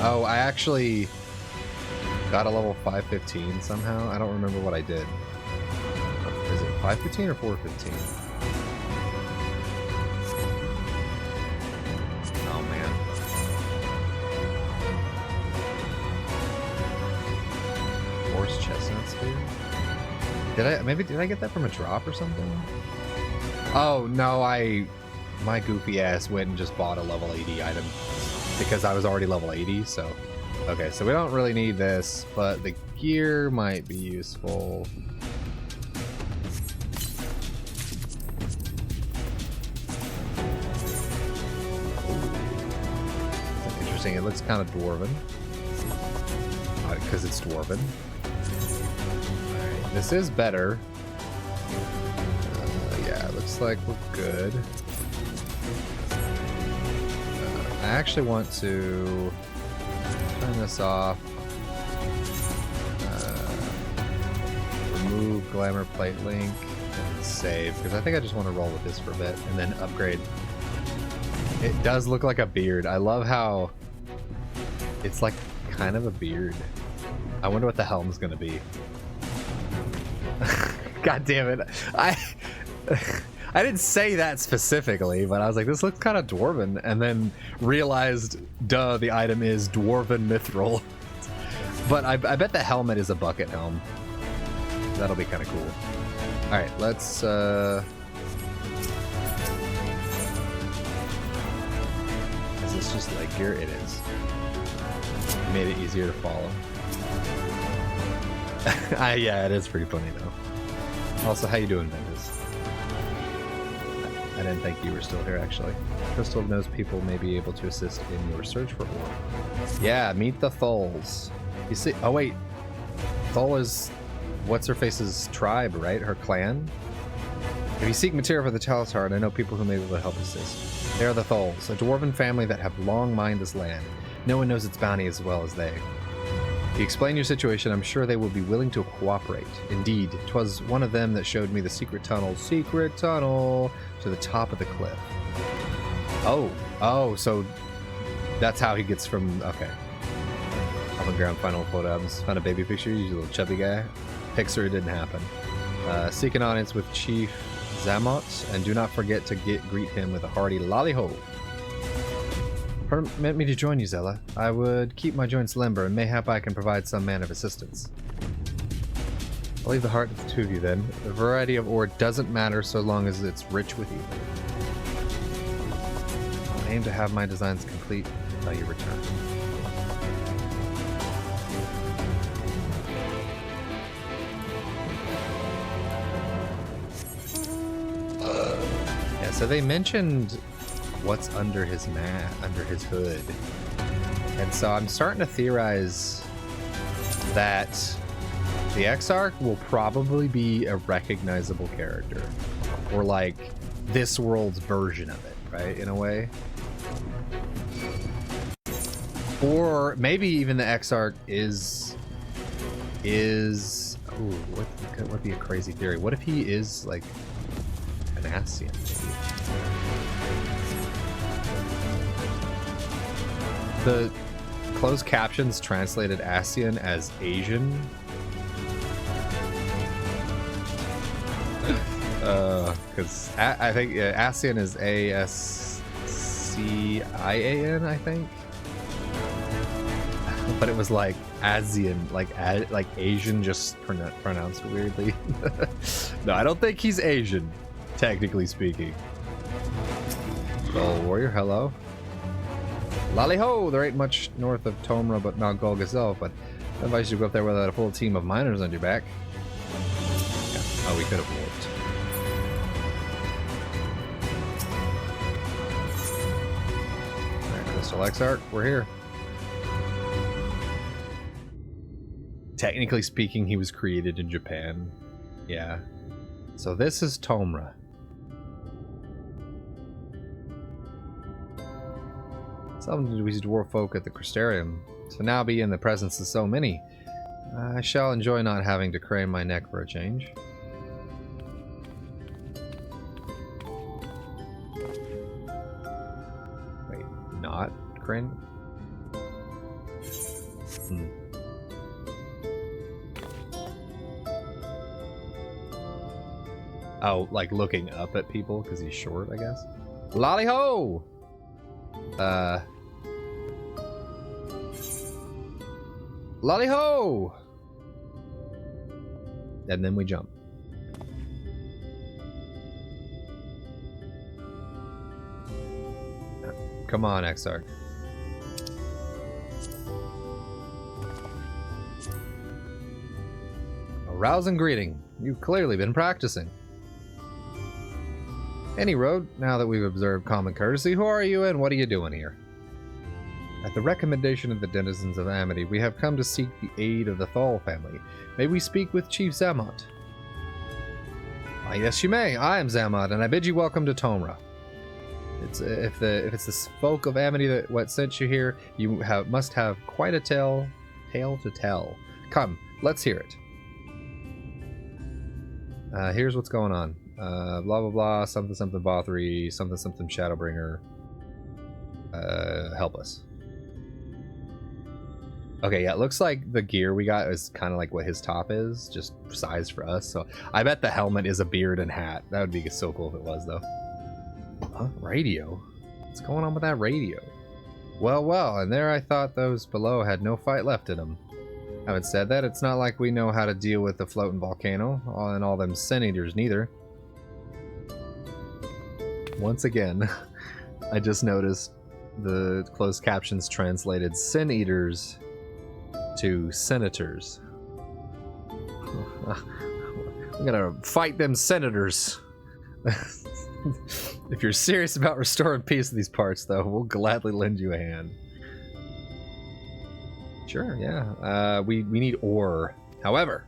Oh, I actually got a level 515 somehow. I don't remember what I did. Is it 515 or 415? Oh man. Horse chestnut spear? Did I get that from a drop or something? Oh no, my goofy ass went and just bought a level 80 item. Because I was already level 80, so... Okay, so we don't really need this, but the gear might be useful. That's interesting, it looks kind of dwarven. Because it's dwarven. Alright, this is better. Yeah, it looks like we're good. I actually want to turn this off, remove Glamour Plate Link, and save, because I think I just want to roll with this for a bit, and then upgrade. It does look like a beard. I love how it's like kind of a beard. I wonder what the helm's going to be. God damn it. I didn't say that specifically, but I was like, this looks kind of dwarven, and then realized, duh, the item is dwarven mithril. But I bet the helmet is a bucket helm. That'll be kind of cool. Alright, let's... Is this just leg gear? It is. Made it easier to follow. Yeah, it is pretty funny, though. Also, how you doing, Ventus? I didn't think you were still here, actually. Crystal knows people may be able to assist in your search for ore. Yeah, meet the Thulls. You see... Oh, wait. Thull is what's-her-face's tribe, right? Her clan? If you seek material for the Chalice Heart, I know people who may be able to help assist. They are the Tholls, a dwarven family that have long mined this land. No one knows its bounty as well as they. If you explain your situation, I'm sure they will be willing to cooperate. Indeed, 'twas one of them that showed me the secret tunnel to the top of the cliff. Oh, so that's how he gets from, okay. Common ground final photo albums. Found a baby picture, you little chubby guy. Pixar, it didn't happen. Seek an audience with Chief Zamot, and do not forget to greet him with a hearty Lali-ho. Permit me to join you, Zella. I would keep my joints limber, and mayhap I can provide some man of assistance. I'll leave the heart with the two of you then. The variety of ore doesn't matter so long as it's rich with you. I'll aim to have my designs complete by your return. Yeah, so they mentioned what's under his under his hood. And so I'm starting to theorize that the Exarch will probably be a recognizable character. Or like this world's version of it, right? In a way. Or maybe even the Exarch is ooh, what would be a crazy theory? What if he is like an Ascian? The closed captions translated Ascian as Asian. Because I think Ascian is A-S-C-I-A-N, I think. But it was like Asian, like Asian, just pronounced weirdly. No, I don't think he's Asian, technically speaking. Gold Warrior, hello. Lali-ho! There ain't much north of Tomra but not Golg itself, but I advise you to go up there without a full team of miners on your back. Yeah. Oh, we could have warped. Alright, Crystal Exarch, we're here. Technically speaking, he was created in Japan. Yeah. So this is Tomra. Some of these dwarf folk at the Crystarium, to now be in the presence of so many, I shall enjoy not having to crane my neck for a change. Wait, not crane? Oh, like looking up at people because he's short, I guess. Lali-ho! Lali-ho! And then we jump. Come on, Exarch. A rousing greeting. You've clearly been practicing. Any road, now that we've observed common courtesy, who are you and what are you doing here? At the recommendation of the denizens of Amity, we have come to seek the aid of the Tholl family. May we speak with Chief Zamot? Ah, yes, you may. I am Zamot, and I bid you welcome to Tomra. If it's the folk of Amity that sent you here, you must have quite a tale to tell. Come, let's hear it. Here's what's going on. Blah blah blah, something something Bothri, something something Shadowbringer. Help us. Okay, yeah, it looks like the gear we got is kind of like what his top is, just sized for us. So I bet the helmet is a beard and hat. That would be so cool if it was, though. Huh? Radio? What's going on with that radio? Well, well, and there I thought those below had no fight left in them. Having said that, it's not like we know how to deal with the floating volcano, and all them sin eaters neither. Once again, I just noticed the closed captions translated sin eaters to senators. I'm gonna fight them senators. If you're serious about restoring peace in these parts, though, we'll gladly lend you a hand. Sure, yeah. We need ore. However,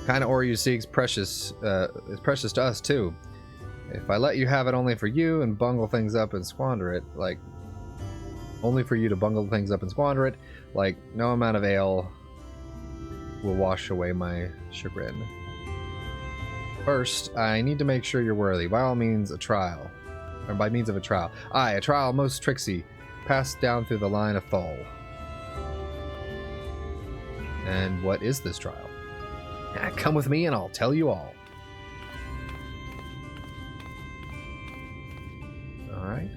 kind of ore you seek is precious to us too. If I let you have it only for you and bungle things up and squander it, like only for you to bungle things up and squander it, like no amount of ale will wash away my chagrin. First, I need to make sure you're worthy. By all means, a trial. Or by means of a trial. Aye, a trial most tricksy, passed down through the line of Thol. And what is this trial? Come with me and I'll tell you all. Alright.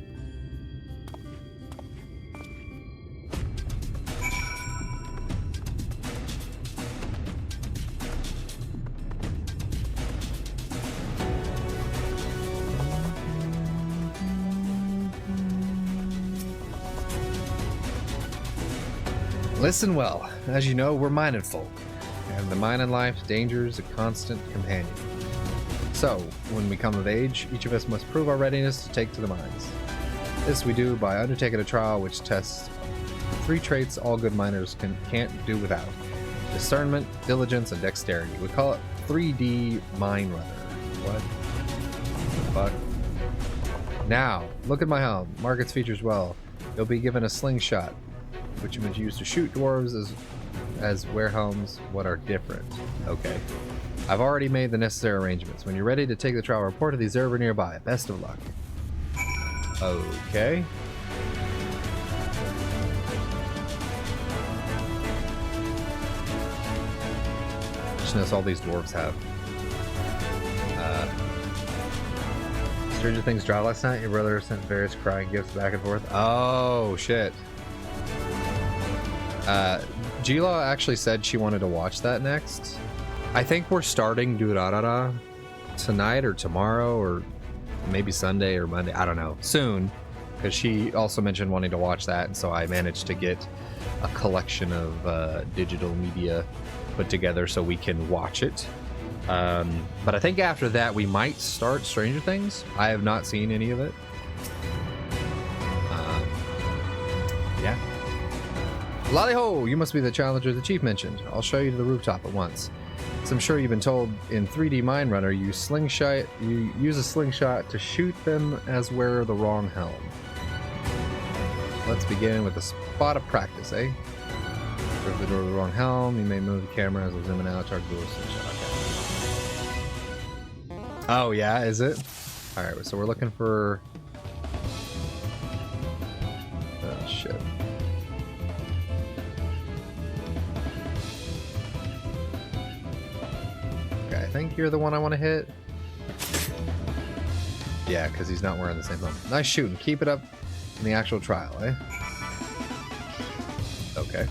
Listen well. As you know, we're minded folk, and the mine and life's dangers a constant companion. So, when we come of age, each of us must prove our readiness to take to the mines. This we do by undertaking a trial which tests 3 traits all good miners can't do without: discernment, diligence, and dexterity. We call it 3D Mine Runner. What the fuck? Now, look at my helm. Mark its features well. You'll be given a slingshot, which you would use to shoot dwarves as werehelms. What are different? Okay. I've already made the necessary arrangements. When you're ready to take the trial, report to the observer nearby. Best of luck. Okay. Just notice all these dwarves have. Stranger Things dropped last night. Your brother sent various crying gifts back and forth. Oh, shit. Gila actually said she wanted to watch that next. I think we're starting Durarara tonight or tomorrow or maybe Sunday or Monday. I don't know. Soon. Because she also mentioned wanting to watch that, and so I managed to get a collection of digital media put together so we can watch it. But I think after that we might start Stranger Things. I have not seen any of it. Yeah. Lali-ho, you must be the challenger the chief mentioned. I'll show you to the rooftop at once. As I'm sure you've been told, in 3D Mine Runner, you use a slingshot to shoot them as wearer the wrong helm. Let's begin with a spot of practice, eh? If the door of the wrong helm, you may move the camera as we're zooming out, charge the slingshot. Okay. Oh yeah, is it? Alright, so we're looking for... Oh shit. I think you're the one I want to hit. Yeah, because he's not wearing the same helmet. Nice shooting. Keep it up in the actual trial, eh? Okay.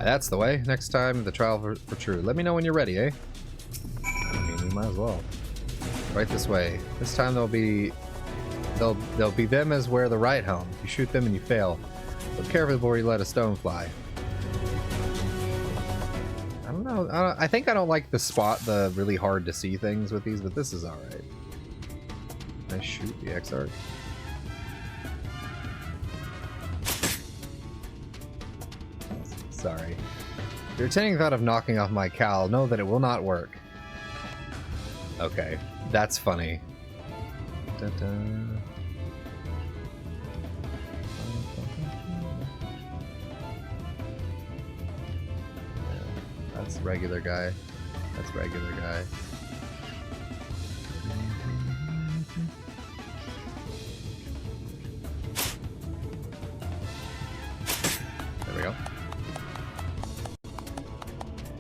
That's the way. Next time, the trial for true. Let me know when you're ready, eh? I mean, we might as well. Right this way. This time they'll be them as wear the right helm. You shoot them and you fail. Look carefully before you let a stone fly. I don't know. I think I don't like the really hard to see things with these, but this is alright. Nice shoot, the X-Arc. Sorry. If you're entertaining the thought of knocking off my cowl, know that it will not work. Okay, that's funny. Dun-dun. That's regular guy. That's regular guy. There we go.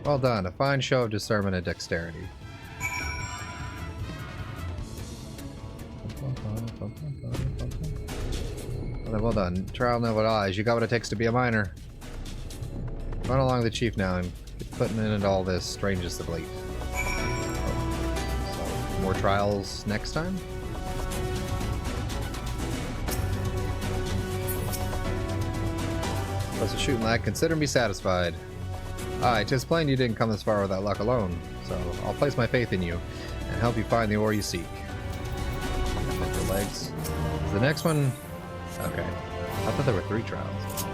Well done. A fine show of discernment and dexterity. Well done. Trial never lies. You got what it takes to be a miner. Run along the chief now and get putting in into all this strangeness of late. So, more trials next time? Plus a shooting lag, consider me satisfied. Aye, 'tis plain you didn't come this far without luck alone, so I'll place my faith in you and help you find the ore you seek. The legs. Is the next one... Okay. I thought there were 3 trials.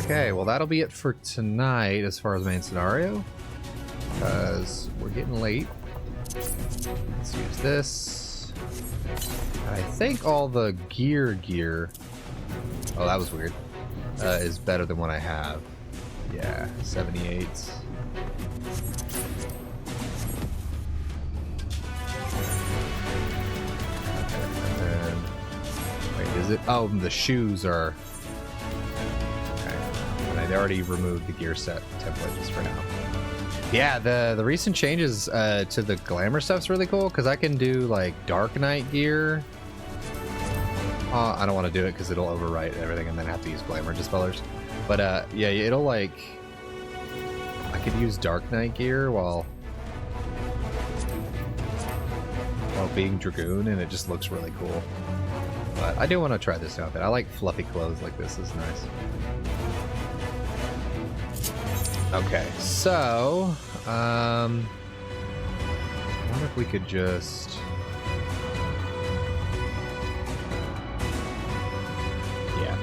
Okay. Okay, well that'll be it for tonight as far as main scenario, because we're getting late. Let's use this. I think all the gear, oh that was weird, is better than what I have. Yeah, 78s. And then, wait, is it? Oh, the shoes are. Okay, and I already removed the gear set template just for now. Yeah, the recent changes to the glamour stuff's really cool because I can do like Dark Knight gear. I don't want to do it because it'll overwrite everything and then have to use glamour dispellers. But yeah, it'll like, I could use Dark Knight gear while being Dragoon, and it just looks really cool. But I do want to try this outfit. I like fluffy clothes like this. Is nice. Okay, so I wonder if we could just. Yeah,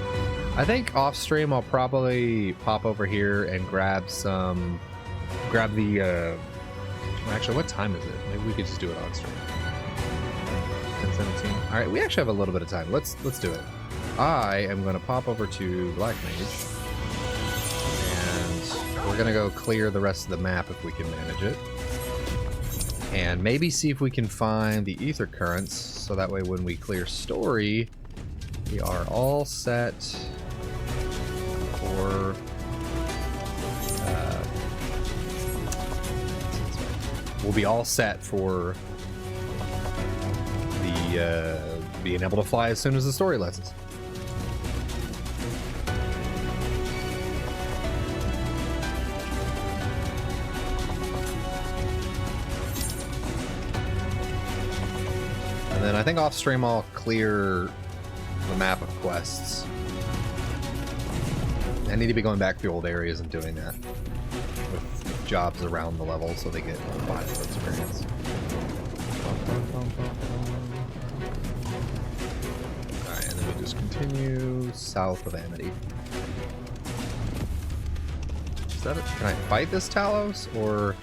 I think off stream I'll probably pop over here and grab the. Actually, what time is it? Maybe we could just do it on stream. 10:17. All right, we actually have a little bit of time. Let's do it. I am going to pop over to Black Mage. We're gonna go clear the rest of the map if we can manage it, and maybe see if we can find the ether currents, so that way when we clear story, we are all set for we'll be all set for the being able to fly as soon as the story lets us. And then I think off stream I'll clear the map of quests. I need to be going back to the old areas and doing that with jobs around the level so they get valuable experience. Alright, and then we just continue south of Amity. Is that it? Can I fight this Talos or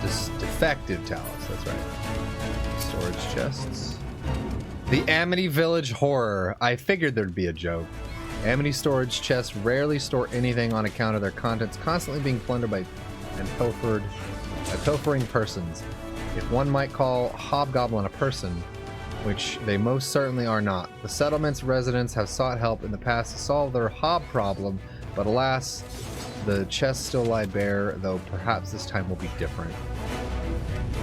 this defective Talos? That's right. Storage chests. The Amity Village Horror. I figured there'd be a joke. Amity storage chests rarely store anything on account of their contents constantly being plundered by pilfering persons. If one might call Hobgoblin a person, which they most certainly are not. The settlement's residents have sought help in the past to solve their hob problem, but alas, the chests still lie bare, though perhaps this time will be different.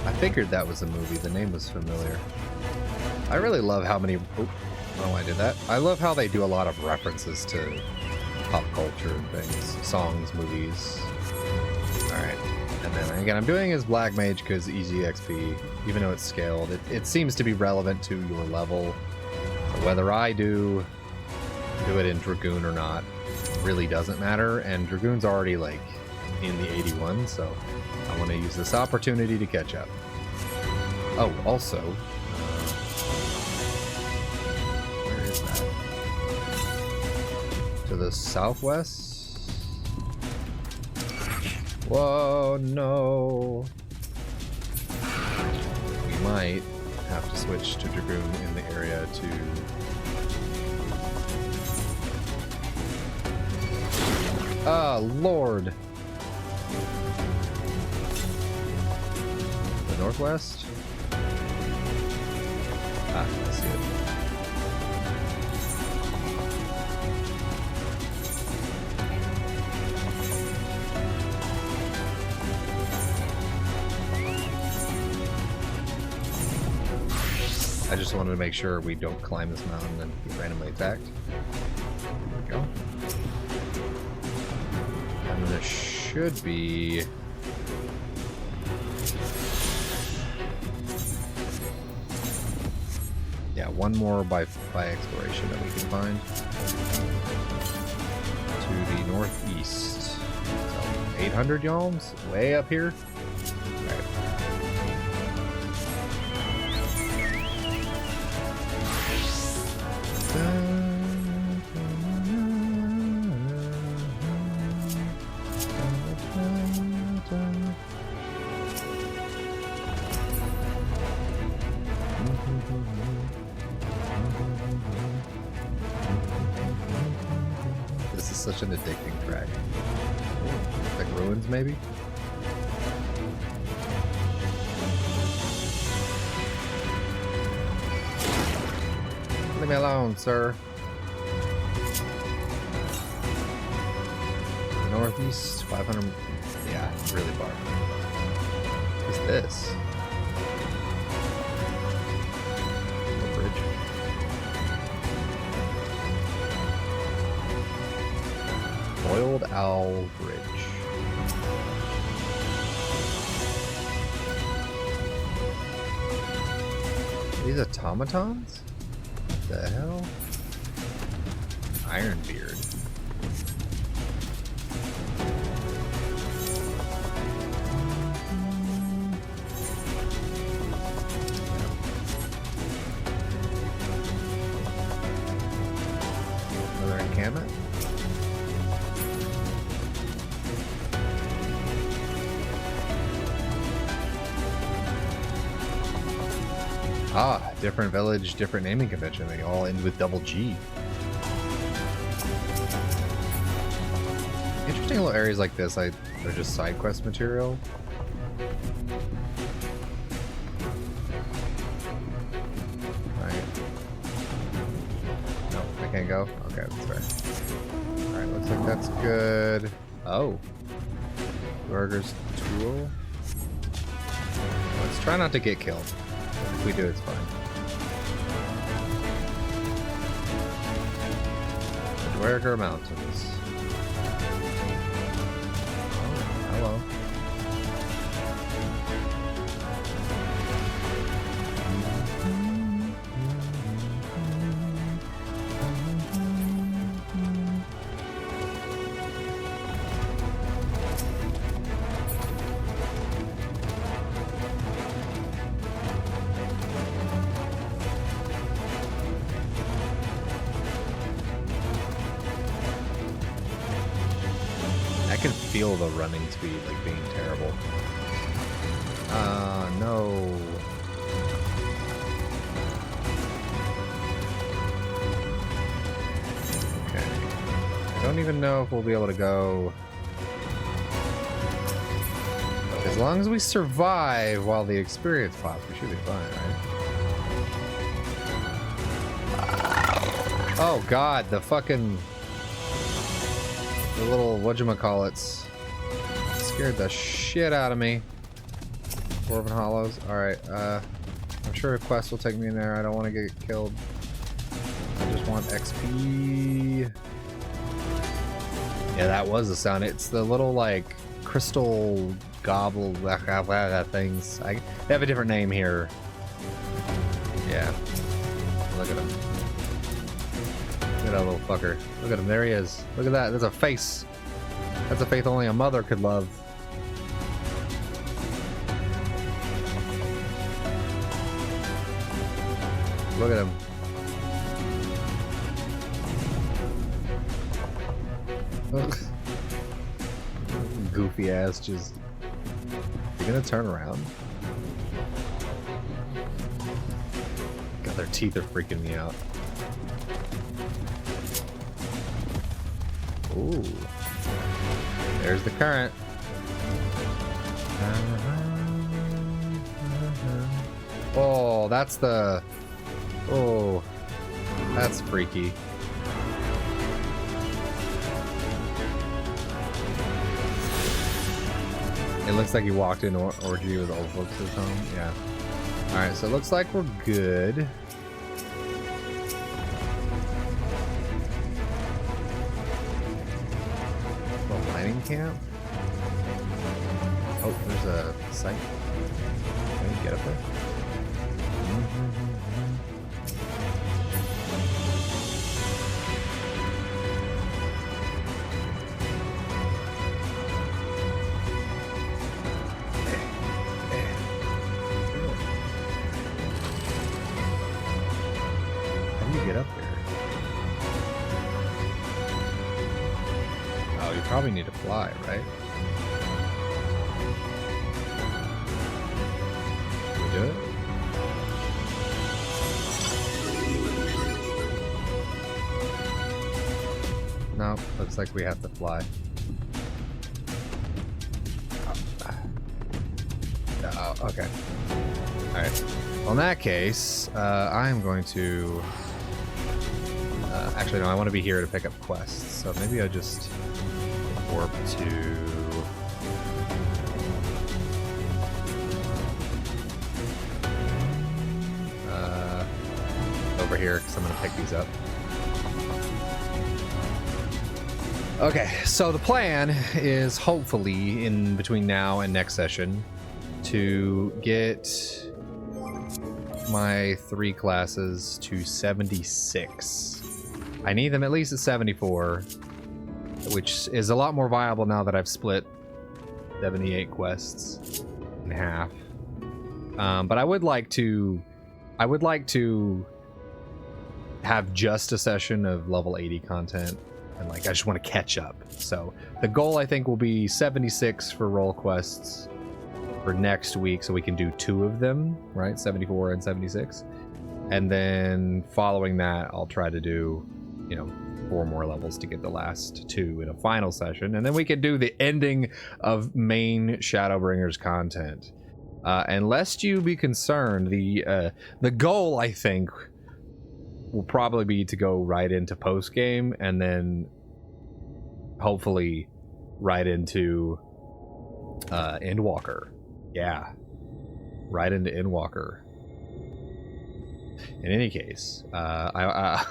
I figured that was a movie. The name was familiar. I really love how many... Oh, I did that. I love how they do a lot of references to pop culture and things. Songs, movies. Alright. And then again, I'm doing as Black Mage because easy XP, even though it's scaled. It seems to be relevant to your level. So whether I do it in Dragoon or not really doesn't matter. And Dragoon's already like in the 81, so I want to use this opportunity to catch up. Oh, also, where is that? To the southwest? Whoa, no. We might have to switch to Dragoon in the area to... Ah, Lord. The northwest? Ah, I see it. I just wanted to make sure we don't climb this mountain and get randomly attacked. There we go. And there should be... Yeah, one more by exploration that we can find. To the northeast. So 800 yalms, way up here. Alright. Such an addicting track. Like ruins, maybe? Leave me alone, sir. Northeast, 500. Yeah, really far. What's this? A bridge. Boiled Owl Bridge. These automatons? What the hell? Ironbeard. Another encampment? Ah, different village, different naming convention. They all end with double G. Interesting little areas like this, they're just side quest material. Right. No, I can't go? Okay, that's fair. Alright, looks like that's good. Oh. Burger's tool. Let's try not to get killed. If we do, it's fine. The Dwerger Mountains. Oh, hello. I can feel the running speed like being terrible. No. Okay. I don't even know if we'll be able to go. As long as we survive while the experience pops, we should be fine, right? Oh god, the fucking... The little whatchamacallits scared the shit out of me. Dwarven Hollows. Alright, I'm sure a quest will take me in there. I don't want to get killed. I just want XP. Yeah, that was the sound. It's the little, like, crystal gobble things. They have a different name here. Yeah. Look at him. Look at that little fucker. Look at him. There he is. Look at that. There's a face. That's a faith only a mother could love. Look at him. Goofy ass just... You gonna turn around? God, their teeth are freaking me out. Ooh. There's the current. Oh, that's the... Oh, that's freaky. It looks like you walked in orgy with old folks at home. Yeah. Alright, so it looks like we're good. The mining camp? Oh, there's a site. Can you get up there? Get up there. Oh, you probably need to fly, right? Can we do it? No, looks like we have to fly. Oh, okay. Alright. Well, in that case, I'm going to... actually, no, I want to be here to pick up quests. So maybe I'll just warp to... over here, because I'm going to pick these up. Okay, so the plan is hopefully in between now and next session to get my 3 classes to 76. I need them at least at 74, which is a lot more viable now that I've split 78 quests in half. But I would like to have just a session of level 80 content, and like I just want to catch up. So the goal I think will be 76 for role quests for next week, so we can do 2 of them, right? 74 and 76. And then following that, I'll try to do, you know, 4 more levels to get the last 2 in a final session, and then we can do the ending of main Shadowbringers content. And lest you be concerned, the goal I think will probably be to go right into post game, and then hopefully right into Endwalker. Yeah, right into Endwalker. In any case, I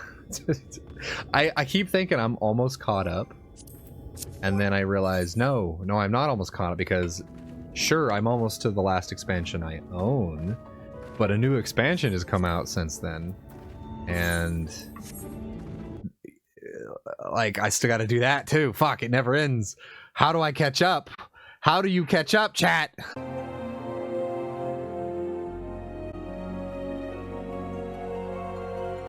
keep thinking I'm almost caught up, and then I realize no, I'm not almost caught up, because sure, I'm almost to the last expansion I own, but a new expansion has come out since then, and like I still got to do that too. Fuck, it never ends. How do I catch up? How do you catch up, chat?